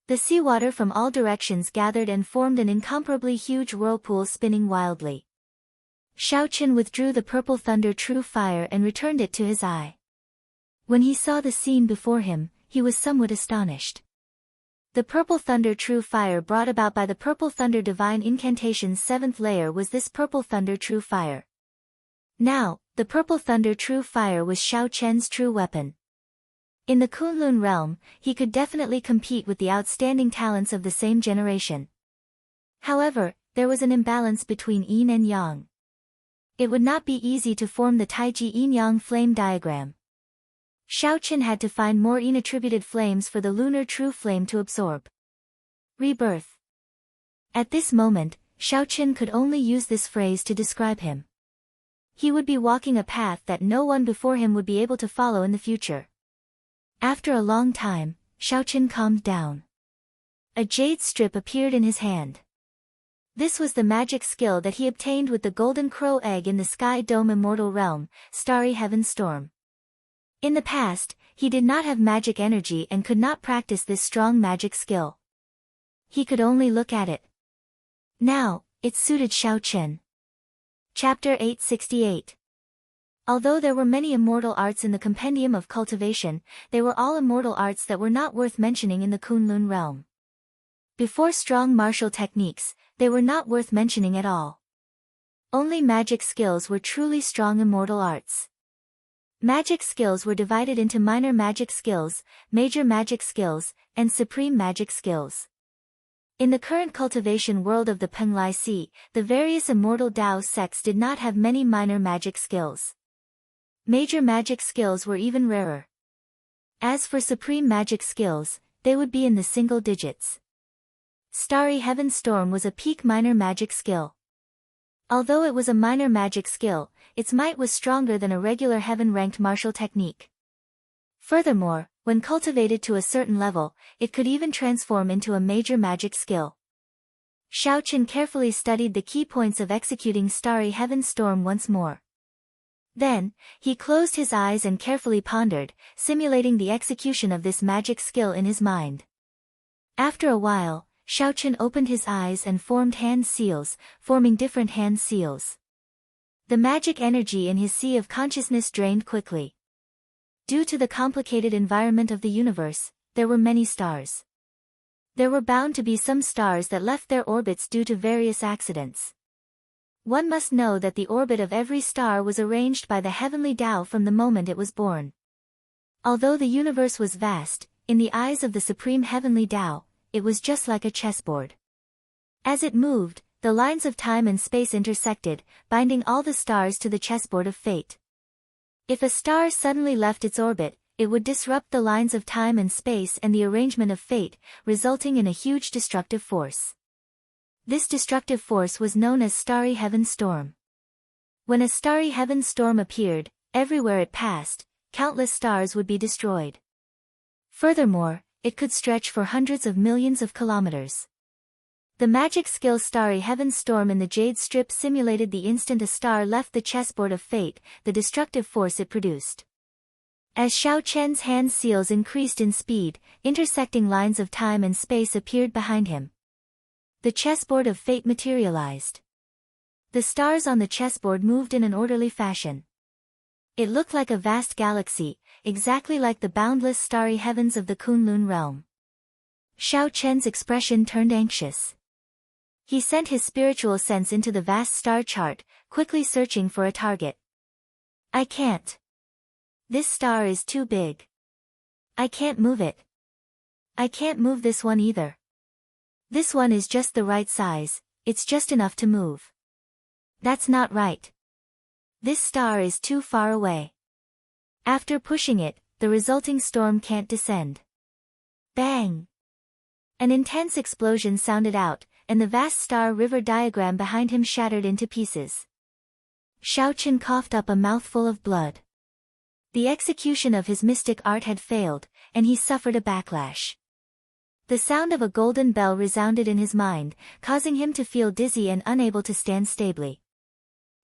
[SPEAKER 1] The seawater from all directions gathered and formed an incomparably huge whirlpool spinning wildly. Xiaochen withdrew the purple thunder true fire and returned it to his eye. When he saw the scene before him, he was somewhat astonished. The purple thunder true fire brought about by the purple thunder divine incantation's 7th layer was this purple thunder true fire. Now, the purple thunder true fire was Xiaochen's true weapon. In the Kunlun realm, he could definitely compete with the outstanding talents of the same generation. However, there was an imbalance between yin and yang. It would not be easy to form the Taiji yin-yang flame diagram. Xiaochen had to find more yin-attributed flames for the lunar true flame to absorb. Rebirth. At this moment, Xiaochen could only use this phrase to describe him. He would be walking a path that no one before him would be able to follow in the future. After a long time, Xiaochen calmed down. A jade strip appeared in his hand. This was the magic skill that he obtained with the golden crow egg in the sky dome immortal realm, starry heaven storm. In the past, he did not have magic energy and could not practice this strong magic skill. He could only look at it. Now, it suited Xiaochen. Chapter 868. Although there were many immortal arts in the Compendium of Cultivation, they were all immortal arts that were not worth mentioning in the Kunlun realm. Before strong martial techniques, they were not worth mentioning at all. Only magic skills were truly strong immortal arts. Magic skills were divided into minor magic skills, major magic skills, and supreme magic skills. In the current cultivation world of the Penglai Sea, the various immortal Dao sects did not have many minor magic skills. Major magic skills were even rarer. As for supreme magic skills, they would be in the single digits. Starry Heaven Storm was a peak minor magic skill. Although it was a minor magic skill, its might was stronger than a regular heaven-ranked martial technique. Furthermore, when cultivated to a certain level, it could even transform into a major magic skill. Xiaochen carefully studied the key points of executing Starry Heaven Storm once more. Then, he closed his eyes and carefully pondered, simulating the execution of this magic skill in his mind. After a while, Xiaochen opened his eyes and formed hand seals, forming different hand seals. The magic energy in his sea of consciousness drained quickly. Due to the complicated environment of the universe, there were many stars. There were bound to be some stars that left their orbits due to various accidents. One must know that the orbit of every star was arranged by the heavenly Tao from the moment it was born. Although the universe was vast, in the eyes of the supreme heavenly Tao, it was just like a chessboard. As it moved, the lines of time and space intersected, binding all the stars to the chessboard of fate. If a star suddenly left its orbit, it would disrupt the lines of time and space and the arrangement of fate, resulting in a huge destructive force. This destructive force was known as starry heaven storm. When a starry heaven storm appeared, everywhere it passed, countless stars would be destroyed. Furthermore, it could stretch for hundreds of millions of kilometers. The magic skill Starry Heaven Storm in the Jade Strip simulated the instant a star left the chessboard of fate, the destructive force it produced. As Xiao Chen's hand seals increased in speed, intersecting lines of time and space appeared behind him. The chessboard of fate materialized. The stars on the chessboard moved in an orderly fashion. It looked like a vast galaxy, exactly like the boundless starry heavens of the Kunlun realm. Xiao Chen's expression turned anxious. He sent his spiritual sense into the vast star chart, quickly searching for a target. I can't. This star is too big. I can't move it. I can't move this one either. This one is just the right size, it's just enough to move. That's not right. This star is too far away. After pushing it, the resulting storm can't descend. Bang! An intense explosion sounded out, and the vast star river diagram behind him shattered into pieces. Xiao Chen coughed up a mouthful of blood. The execution of his mystic art had failed, and he suffered a backlash. The sound of a golden bell resounded in his mind, causing him to feel dizzy and unable to stand stably.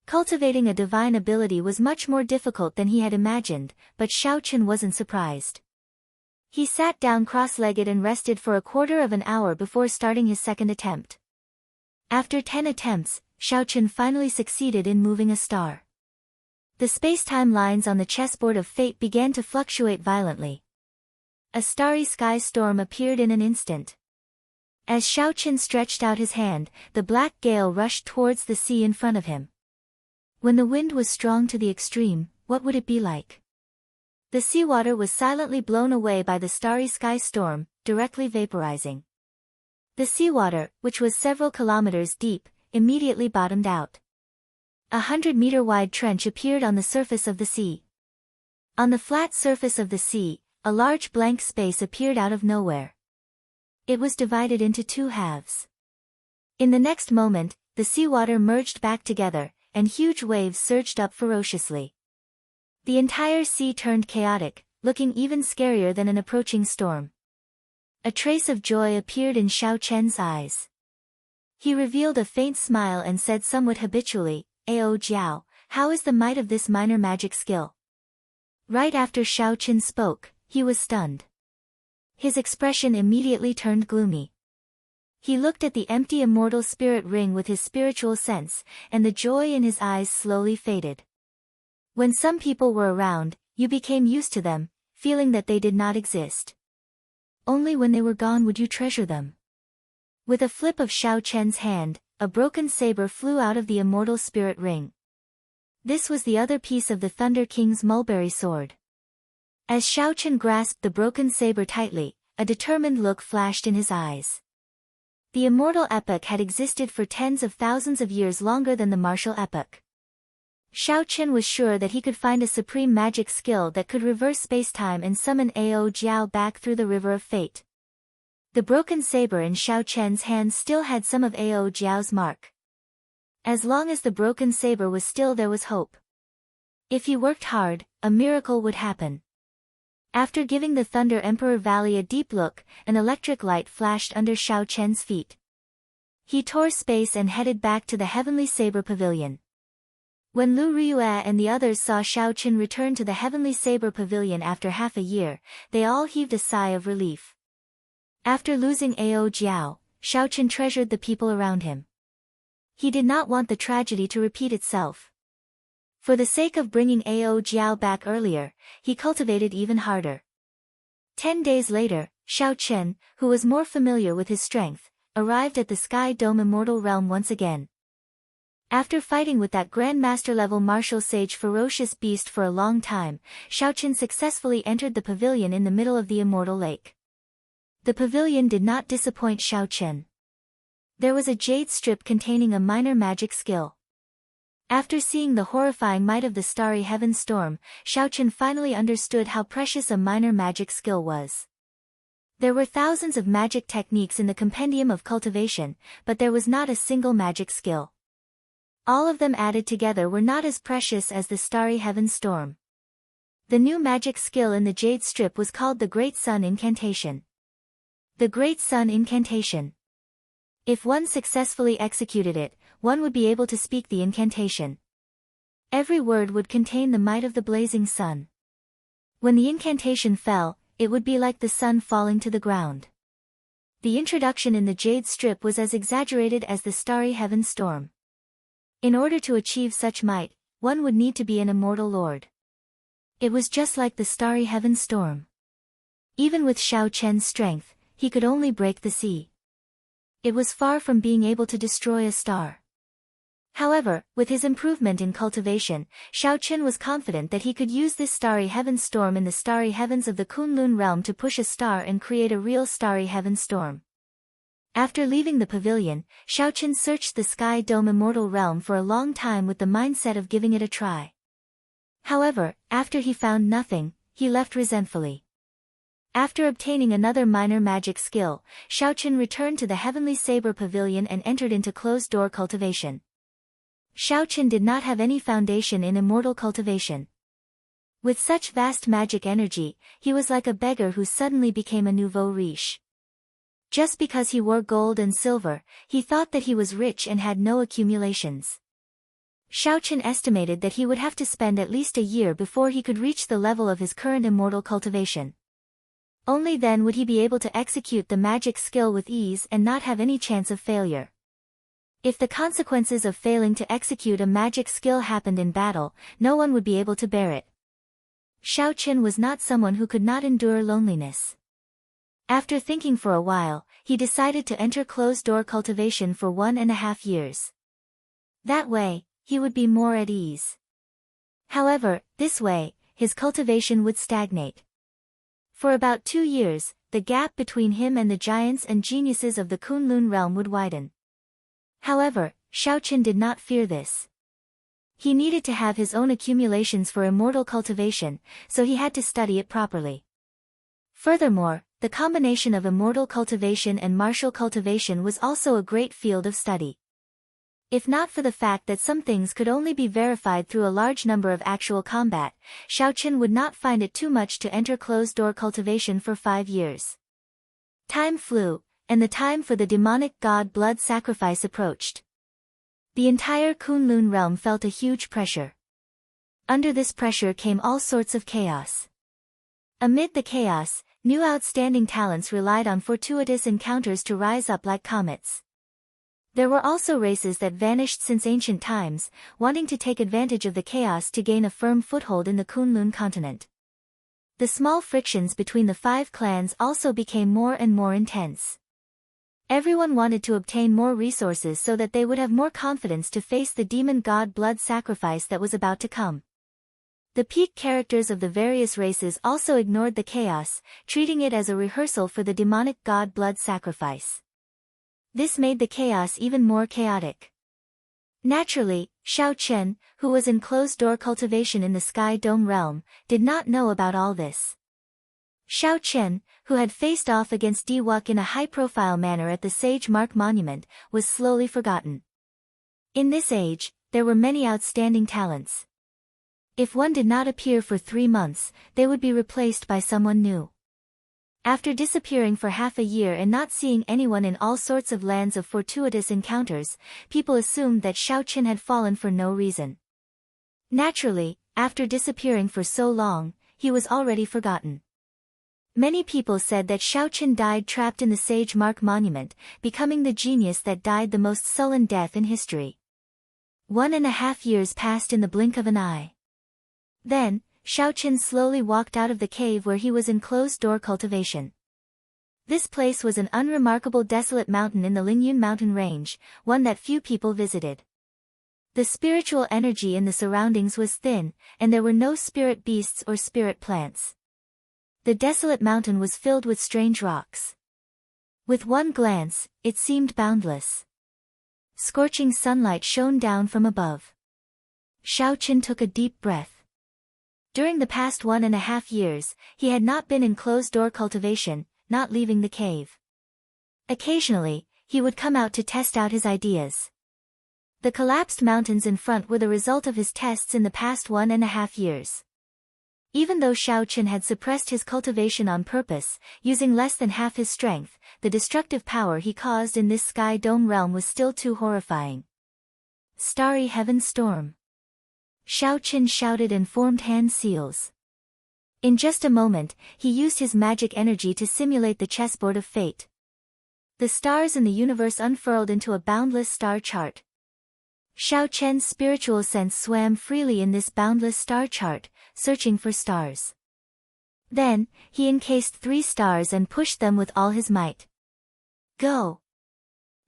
[SPEAKER 1] Cultivating a divine ability was much more difficult than he had imagined, but Xiao Chen wasn't surprised. He sat down cross-legged and rested for a quarter of an hour before starting his second attempt. After 10 attempts, Xiao Chen finally succeeded in moving a star. The space-time lines on the chessboard of fate began to fluctuate violently. A starry sky storm appeared in an instant. As Xiao Chen stretched out his hand, the black gale rushed towards the sea in front of him. When the wind was strong to the extreme, what would it be like? The seawater was silently blown away by the starry sky storm, directly vaporizing. The seawater, which was several kilometers deep, immediately bottomed out. 100-meter-wide trench appeared on the surface of the sea. On the flat surface of the sea, a large blank space appeared out of nowhere. It was divided into two halves. In the next moment, the seawater merged back together, and huge waves surged up ferociously. The entire sea turned chaotic, looking even scarier than an approaching storm. A trace of joy appeared in Xiao Chen's eyes. He revealed a faint smile and said somewhat habitually, "Ao Jiao, how is the might of this minor magic skill?" Right after Xiao Chen spoke, he was stunned. His expression immediately turned gloomy. He looked at the empty immortal spirit ring with his spiritual sense, and the joy in his eyes slowly faded. When some people were around, you became used to them, feeling that they did not exist. Only when they were gone would you treasure them. With a flip of Xiao Chen's hand, a broken saber flew out of the immortal spirit ring. This was the other piece of the Thunder King's mulberry sword. As Xiao Chen grasped the broken saber tightly, a determined look flashed in his eyes. The immortal epoch had existed for tens of thousands of years longer than the martial epoch. Xiao Chen was sure that he could find a supreme magic skill that could reverse space-time and summon Ao Jiao back through the river of fate. The broken saber in Xiao Chen's hand still had some of Ao Jiao's mark. As long as the broken saber was still, there was hope. If he worked hard, a miracle would happen. After giving the Thunder Emperor Valley a deep look, an electric light flashed under Xiao Chen's feet. He tore space and headed back to the Heavenly Saber Pavilion. When Lu Riyue and the others saw Xiao Chen return to the Heavenly Saber Pavilion after half a year, they all heaved a sigh of relief. After losing Ao Jiao, Xiao Chen treasured the people around him. He did not want the tragedy to repeat itself. For the sake of bringing Ao Jiao back earlier, he cultivated even harder. 10 days later, Xiao Chen, who was more familiar with his strength, arrived at the Sky Dome Immortal Realm once again. After fighting with that Grandmaster-level martial sage ferocious beast for a long time, Xiaoqin successfully entered the pavilion in the middle of the immortal lake. The pavilion did not disappoint Xiaoqin. There was a jade strip containing a minor magic skill. After seeing the horrifying might of the starry heaven storm, Xiaoqin finally understood how precious a minor magic skill was. There were thousands of magic techniques in the compendium of cultivation, but there was not a single magic skill. All of them added together were not as precious as the starry heaven storm. The new magic skill in the jade strip was called the Great Sun Incantation. The Great Sun Incantation. If one successfully executed it, one would be able to speak the incantation. Every word would contain the might of the blazing sun. When the incantation fell, it would be like the sun falling to the ground. The introduction in the jade strip was as exaggerated as the starry heaven storm. In order to achieve such might, one would need to be an immortal lord. It was just like the starry heaven storm. Even with Xiaoqian's strength, he could only break the sea. It was far from being able to destroy a star. However, with his improvement in cultivation, Xiaoqin was confident that he could use this starry heaven storm in the starry heavens of the Kunlun realm to push a star and create a real starry heaven storm. After leaving the pavilion, Xiaoqin searched the Sky Dome Immortal Realm for a long time with the mindset of giving it a try. However, after he found nothing, he left resentfully. After obtaining another minor magic skill, Xiaoqin returned to the Heavenly Saber Pavilion and entered into closed-door cultivation. Xiaoqin did not have any foundation in immortal cultivation. With such vast magic energy, he was like a beggar who suddenly became a nouveau riche. Just because he wore gold and silver, he thought that he was rich and had no accumulations. Xiaoqin estimated that he would have to spend at least a year before he could reach the level of his current immortal cultivation. Only then would he be able to execute the magic skill with ease and not have any chance of failure. If the consequences of failing to execute a magic skill happened in battle, no one would be able to bear it. Xiaoqin was not someone who could not endure loneliness. After thinking for a while, he decided to enter closed-door cultivation for 1.5 years. That way, he would be more at ease. However, this way, his cultivation would stagnate. For about 2 years, the gap between him and the giants and geniuses of the Kunlun realm would widen. However, Xiaoqin did not fear this. He needed to have his own accumulations for immortal cultivation, so he had to study it properly. Furthermore, the combination of immortal cultivation and martial cultivation was also a great field of study. If not for the fact that some things could only be verified through a large number of actual combat, Xiaoqin would not find it too much to enter closed-door cultivation for 5 years. Time flew, and the time for the demonic god blood sacrifice approached. The entire Kunlun realm felt a huge pressure. Under this pressure came all sorts of chaos. Amid the chaos, new outstanding talents relied on fortuitous encounters to rise up like comets. There were also races that vanished since ancient times, wanting to take advantage of the chaos to gain a firm foothold in the Kunlun continent. The small frictions between the 5 clans also became more and more intense. Everyone wanted to obtain more resources so that they would have more confidence to face the demon god blood sacrifice that was about to come. The peak characters of the various races also ignored the chaos, treating it as a rehearsal for the demonic god blood sacrifice. This made the chaos even more chaotic. Naturally, Xiaoqin, who was in closed-door cultivation in the Sky Dome realm, did not know about all this. Xiaoqin, who had faced off against Diwuk in a high-profile manner at the Sage Mark Monument, was slowly forgotten. In this age, there were many outstanding talents. If one did not appear for 3 months, they would be replaced by someone new. After disappearing for half a year and not seeing anyone in all sorts of lands of fortuitous encounters, people assumed that Xiaoqin had fallen for no reason. Naturally, after disappearing for so long, he was already forgotten. Many people said that Xiaoqin died trapped in the Sage Mark Monument, becoming the genius that died the most sullen death in history. 1.5 years passed in the blink of an eye. Then, Xiaoqin slowly walked out of the cave where he was in closed-door cultivation. This place was an unremarkable desolate mountain in the Lingyun mountain range, one that few people visited. The spiritual energy in the surroundings was thin, and there were no spirit beasts or spirit plants. The desolate mountain was filled with strange rocks. With one glance, it seemed boundless. Scorching sunlight shone down from above. Xiao Qin took a deep breath. During the past 1.5 years, he had not been in closed-door cultivation, not leaving the cave. Occasionally, he would come out to test out his ideas. The collapsed mountains in front were the result of his tests in the past 1.5 years. Even though Xiao Qin had suppressed his cultivation on purpose, using less than half his strength, the destructive power he caused in this sky dome realm was still too horrifying. Starry heaven storm. Xiao Qin shouted and formed hand seals. In just a moment, he used his magic energy to simulate the chessboard of fate. The stars in the universe unfurled into a boundless star chart. Xiao Qian's spiritual sense swam freely in this boundless star chart, searching for stars. Then, he encased 3 stars and pushed them with all his might. Go!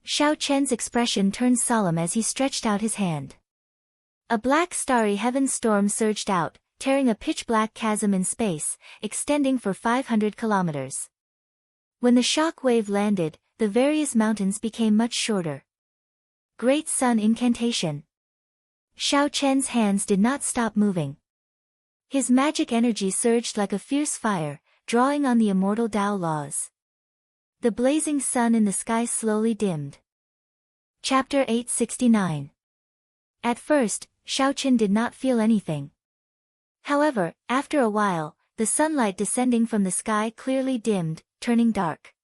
[SPEAKER 1] Xiao Qian's expression turned solemn as he stretched out his hand. A black starry heaven storm surged out, tearing a pitch-black chasm in space, extending for 500 kilometers. When the shock wave landed, the various mountains became much shorter. Great Sun Incantation. Xiao Qian's hands did not stop moving. His magic energy surged like a fierce fire, drawing on the immortal Tao laws. The blazing sun in the sky slowly dimmed. Chapter 869. At first, Xiao Qin did not feel anything. However, after a while, the sunlight descending from the sky clearly dimmed, turning dark.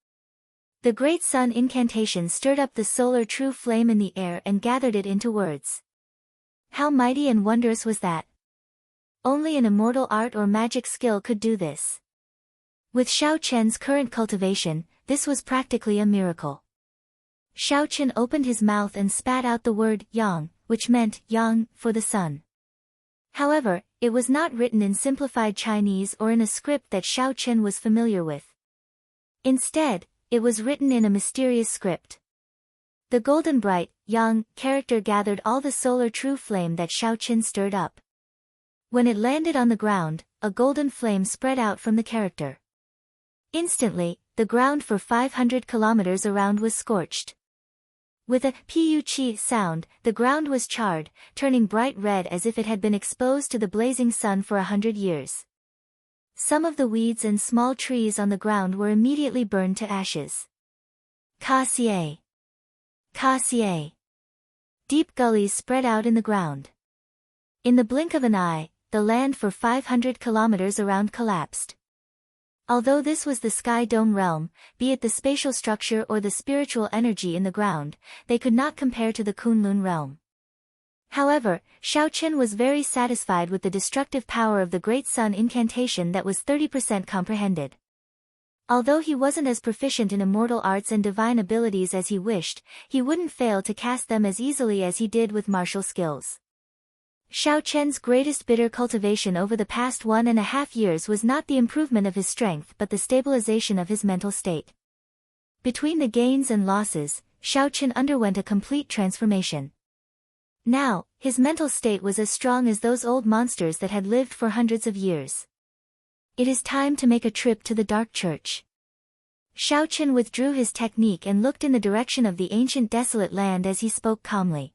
[SPEAKER 1] The great sun incantation stirred up the solar true flame in the air and gathered it into words. How mighty and wondrous was that! Only an immortal art or magic skill could do this. With Xiao Qian's current cultivation, this was practically a miracle. Xiao Qin opened his mouth and spat out the word yang, which meant yang for the sun. However, it was not written in simplified Chinese or in a script that Xiao Qin was familiar with. Instead, it was written in a mysterious script. The golden bright, yang, character gathered all the solar true flame that Xiao Qin stirred up. When it landed on the ground, a golden flame spread out from the character. Instantly, the ground for 500 kilometers around was scorched. With a pu-chi sound, the ground was charred, turning bright red as if it had been exposed to the blazing sun for 100 years. Some of the weeds and small trees on the ground were immediately burned to ashes. Ka-xie. Ka-xie. Deep gullies spread out in the ground. In the blink of an eye, the land for 500 kilometers around collapsed. Although this was the sky dome realm, be it the spatial structure or the spiritual energy in the ground, they could not compare to the Kunlun realm. However, Xiao Qin was very satisfied with the destructive power of the Great Sun Incantation that was 30% comprehended. Although he wasn't as proficient in immortal arts and divine abilities as he wished, he wouldn't fail to cast them as easily as he did with martial skills. Xiao Qian's greatest bitter cultivation over the past 1.5 years was not the improvement of his strength but the stabilization of his mental state. Between the gains and losses, Xiao Qin underwent a complete transformation. Now, his mental state was as strong as those old monsters that had lived for hundreds of years. It is time to make a trip to the Dark Church. Xiao Qin withdrew his technique and looked in the direction of the ancient desolate land as he spoke calmly.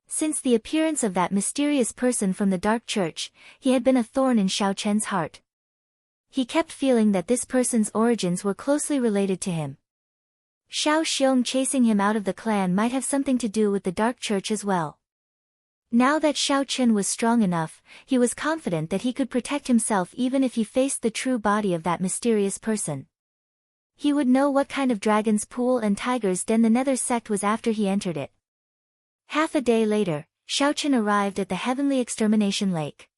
[SPEAKER 1] Since the appearance of that mysterious person from the Dark Church, he had been a thorn in Xiao Qian's heart. He kept feeling that this person's origins were closely related to him. Xiao Xiong chasing him out of the clan might have something to do with the Dark Church as well. Now that Xiao Qin was strong enough, he was confident that he could protect himself even if he faced the true body of that mysterious person. He would know what kind of dragon's pool and tiger's den the Nether sect was after he entered it. Half a day later, Xiao Qin arrived at the heavenly extermination lake.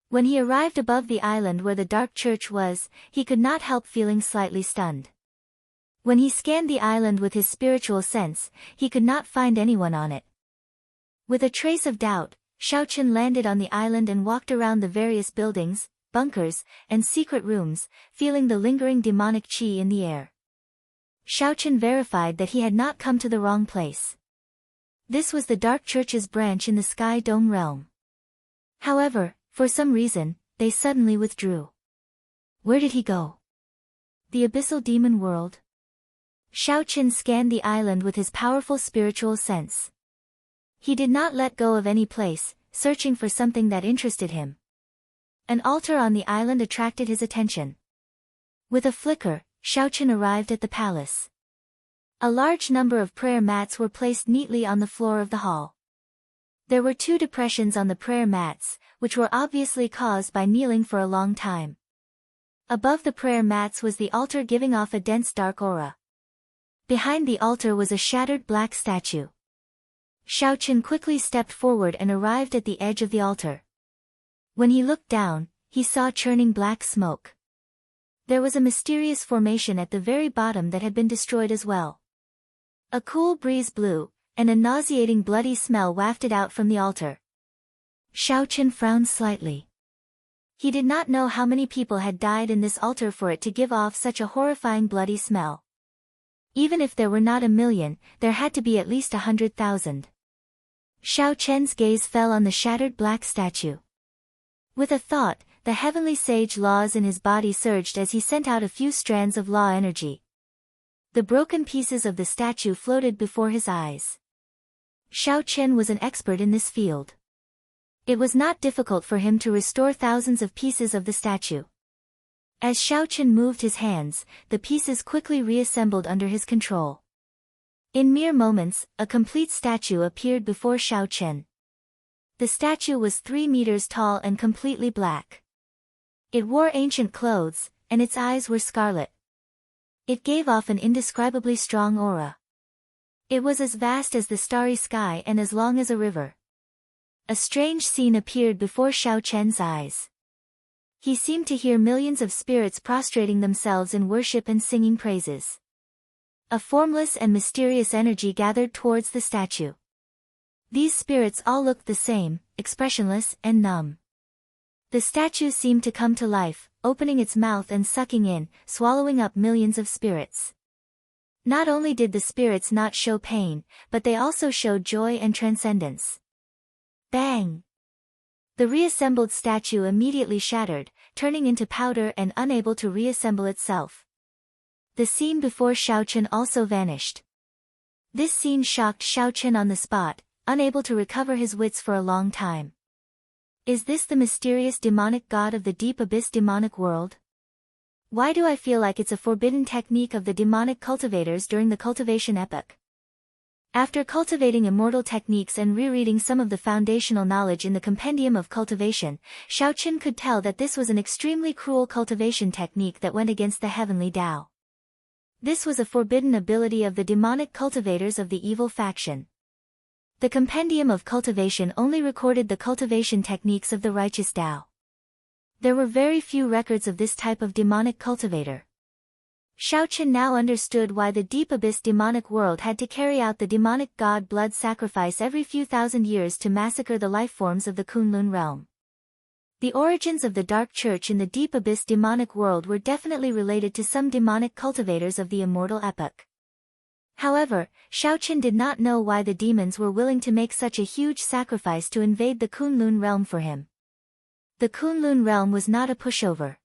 [SPEAKER 1] When he arrived above the island where the Dark Church was, he could not help feeling slightly stunned. When he scanned the island with his spiritual sense, he could not find anyone on it. With a trace of doubt, Xiao Qin landed on the island and walked around the various buildings, bunkers, and secret rooms, feeling the lingering demonic qi in the air. Xiao Qin verified that he had not come to the wrong place. This was the Dark Church's branch in the Sky Dome realm. However, for some reason, they suddenly withdrew. Where did he go? The abyssal demon world? Xiao Qin scanned the island with his powerful spiritual sense. He did not let go of any place, searching for something that interested him. An altar on the island attracted his attention. With a flicker, Xiao Qin arrived at the palace. A large number of prayer mats were placed neatly on the floor of the hall. There were 2 depressions on the prayer mats, which were obviously caused by kneeling for a long time. Above the prayer mats was the altar, giving off a dense dark aura. Behind the altar was a shattered black statue. Xiao Qin quickly stepped forward and arrived at the edge of the altar. When he looked down, he saw churning black smoke. There was a mysterious formation at the very bottom that had been destroyed as well. A cool breeze blew, and a nauseating bloody smell wafted out from the altar. Xiao Qin frowned slightly. He did not know how many people had died in this altar for it to give off such a horrifying bloody smell. Even if there were not 1,000,000, there had to be at least 100,000. Xiao Qian's gaze fell on the shattered black statue. With a thought, the heavenly sage laws in his body surged as he sent out a few strands of law energy. The broken pieces of the statue floated before his eyes. Xiao Qin was an expert in this field. It was not difficult for him to restore thousands of pieces of the statue. As Xiao Qin moved his hands, the pieces quickly reassembled under his control. In mere moments, a complete statue appeared before Xiao Qin. The statue was 3 meters tall and completely black. It wore ancient clothes, and its eyes were scarlet. It gave off an indescribably strong aura. It was as vast as the starry sky and as long as a river. A strange scene appeared before Xiao Qian's eyes. He seemed to hear millions of spirits prostrating themselves in worship and singing praises. A formless and mysterious energy gathered towards the statue. These spirits all looked the same, expressionless and numb. The statue seemed to come to life, opening its mouth and sucking in, swallowing up millions of spirits. Not only did the spirits not show pain, but they also showed joy and transcendence. Bang! The reassembled statue immediately shattered, turning into powder and unable to reassemble itself. The scene before Xiao Qin also vanished. This scene shocked Xiao Qin on the spot, unable to recover his wits for a long time. Is this the mysterious demonic god of the deep abyss demonic world? Why do I feel like it's a forbidden technique of the demonic cultivators during the cultivation epoch? After cultivating immortal techniques and rereading some of the foundational knowledge in the Compendium of Cultivation, Xiao Qin could tell that this was an extremely cruel cultivation technique that went against the heavenly Tao. This was a forbidden ability of the demonic cultivators of the evil faction. The Compendium of Cultivation only recorded the cultivation techniques of the righteous Tao. There were very few records of this type of demonic cultivator. Xiao Qin now understood why the Deep Abyss demonic world had to carry out the demonic god blood sacrifice every few thousand years to massacre the life forms of the Kunlun realm. The origins of the Dark Church in the Deep Abyss demonic world were definitely related to some demonic cultivators of the immortal epoch. However, Xiao Qin did not know why the demons were willing to make such a huge sacrifice to invade the Kunlun realm for him. The Kunlun realm was not a pushover.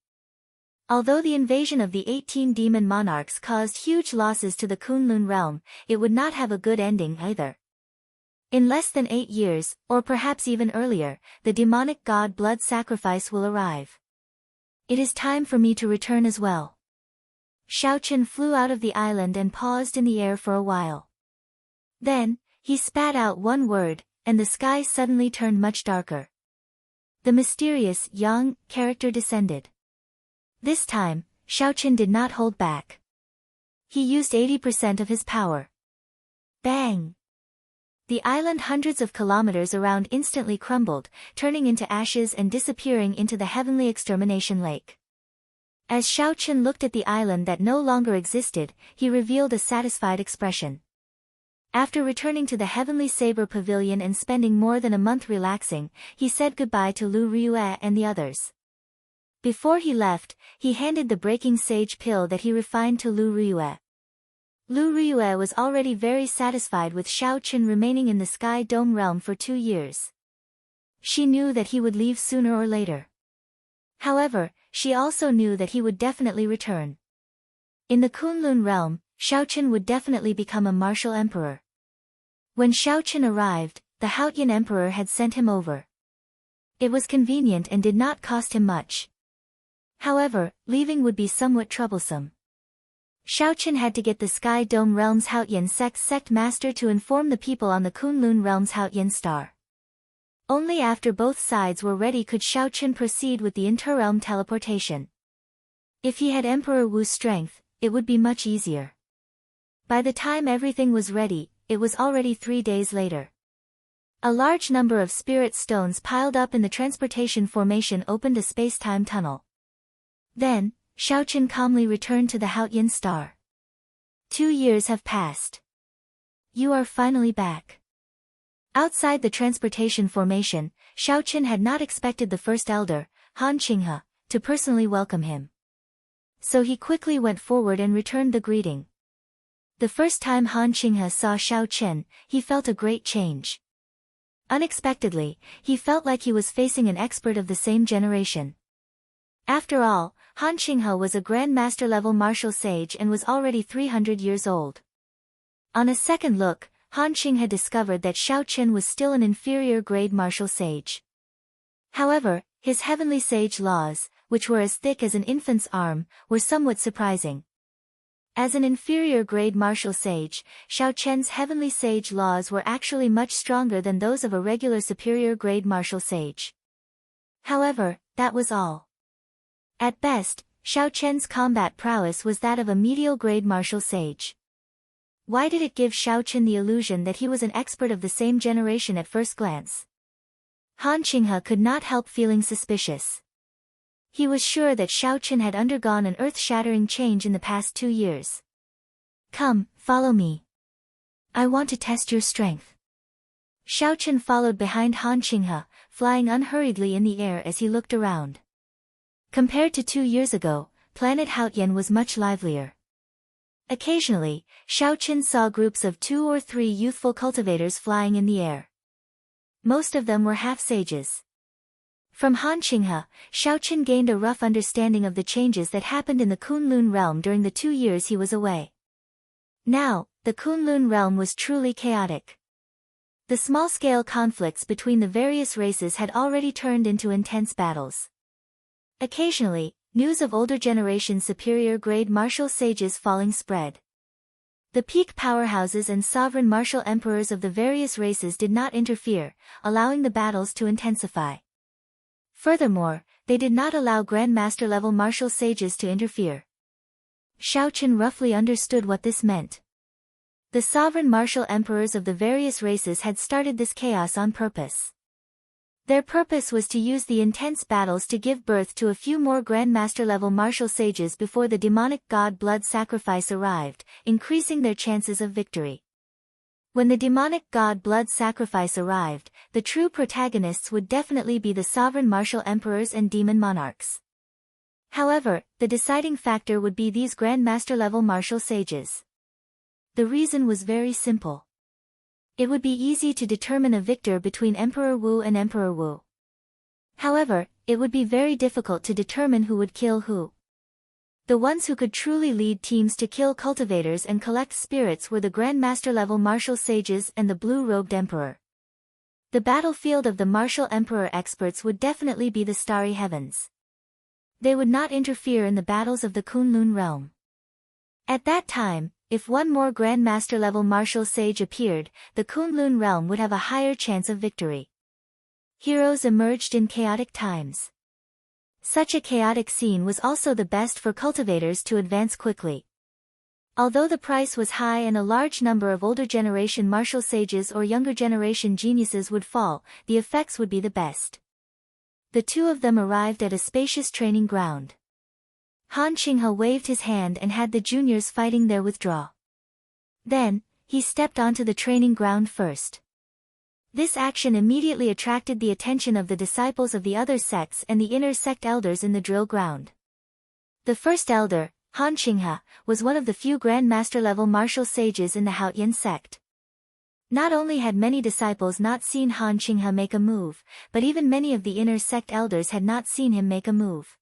[SPEAKER 1] Although the invasion of the 18 demon monarchs caused huge losses to the Kunlun realm, it would not have a good ending either. In less than 8 years, or perhaps even earlier, the demonic god blood sacrifice will arrive. It is time for me to return as well. Xiao Qin flew out of the island and paused in the air for a while. Then, he spat out one word, and the sky suddenly turned much darker. The mysterious Yang character descended. This time, Xiao Qin did not hold back. He used 80% of his power. Bang! The island hundreds of kilometers around instantly crumbled, turning into ashes and disappearing into the heavenly extermination lake. As Xiao Qin looked at the island that no longer existed, he revealed a satisfied expression. After returning to the Heavenly Saber Pavilion and spending more than a month relaxing, he said goodbye to Lu Ryue and the others. Before he left, he handed the Breaking Sage pill that he refined to Lu Ryue. Lu Ryue was already very satisfied with Xiao Qin remaining in the Sky Dome realm for 2 years. She knew that he would leave sooner or later. However, she also knew that he would definitely return. In the Kunlun realm, Xiao Qin would definitely become a martial emperor. When Xiao Qin arrived, the Haotian emperor had sent him over. It was convenient and did not cost him much. However, leaving would be somewhat troublesome. Xiao Qin had to get the Sky Dome realm's Haotian sect master to inform the people on the Kunlun realm's Haotian star. Only after both sides were ready could Xiao Qin proceed with the interrealm teleportation. If he had Emperor Wu's strength, it would be much easier. By the time everything was ready, it was already 3 days later. A large number of spirit stones piled up in the transportation formation opened a space-time tunnel. Then, Xiao Qin calmly returned to the Haotian star. 2 years have passed. You are finally back. Outside the transportation formation, Xiao Qin had not expected the first elder, Han Qinghe, to personally welcome him. So he quickly went forward and returned the greeting. The first time Han Qinghe saw Xiao Qin, he felt a great change. Unexpectedly, he felt like he was facing an expert of the same generation. After all, Han Qinghe was a Grandmaster-level martial sage and was already 300 years old. On a second look, Han Qinghe discovered that Xiao Qin was still an inferior-grade martial sage. However, his heavenly sage laws, which were as thick as an infant's arm, were somewhat surprising. As an inferior-grade martial sage, Xiao Qin's heavenly sage laws were actually much stronger than those of a regular superior-grade martial sage. However, that was all. At best, Xiao Qin's combat prowess was that of a medial-grade martial sage. Why did it give Xiao Qin the illusion that he was an expert of the same generation at first glance? Han Qinghe could not help feeling suspicious. He was sure that Xiao Qin had undergone an earth-shattering change in the past 2 years. Come, follow me. I want to test your strength. Xiao Qin followed behind Han Qinghe, flying unhurriedly in the air as he looked around. Compared to 2 years ago, planet Haotian was much livelier. Occasionally, Xiao Qin saw groups of 2 or 3 youthful cultivators flying in the air. Most of them were half-sages. From Han Qinghe, Xiao Qin gained a rough understanding of the changes that happened in the Kunlun realm during the 2 years he was away. Now, the Kunlun realm was truly chaotic. The small-scale conflicts between the various races had already turned into intense battles. Occasionally, news of older generation superior-grade martial sages falling spread. The peak powerhouses and sovereign martial emperors of the various races did not interfere, allowing the battles to intensify. Furthermore, they did not allow Grandmaster-level martial sages to interfere. Xiao Qin roughly understood what this meant. The sovereign martial emperors of the various races had started this chaos on purpose. Their purpose was to use the intense battles to give birth to a few more Grandmaster-level martial sages before the demonic god blood sacrifice arrived, increasing their chances of victory. When the demonic god blood sacrifice arrived, the true protagonists would definitely be the sovereign martial emperors and demon monarchs. However, the deciding factor would be these Grandmaster-level martial sages. The reason was very simple. It would be easy to determine a victor between Emperor Wu and Emperor Wu. However, it would be very difficult to determine who would kill who. The ones who could truly lead teams to kill cultivators and collect spirits were the Grandmaster-level martial sages and the blue-robed emperor. The battlefield of the martial emperor experts would definitely be the starry heavens. They would not interfere in the battles of the Kunlun realm. At that time, if one more Grandmaster-level martial sage appeared, the Kunlun realm would have a higher chance of victory. Heroes emerged in chaotic times. Such a chaotic scene was also the best for cultivators to advance quickly. Although the price was high and a large number of older generation martial sages or younger generation geniuses would fall, the effects would be the best. The two of them arrived at a spacious training ground. Han Qinghe waved his hand and had the juniors fighting there withdraw. Then, he stepped onto the training ground first. This action immediately attracted the attention of the disciples of the other sects and the inner sect elders in the drill ground. The first elder, Han Qinghe, was one of the few Grand Master-level martial sages in the Haotian sect. Not only had many disciples not seen Han Qinghe make a move, but even many of the inner sect elders had not seen him make a move.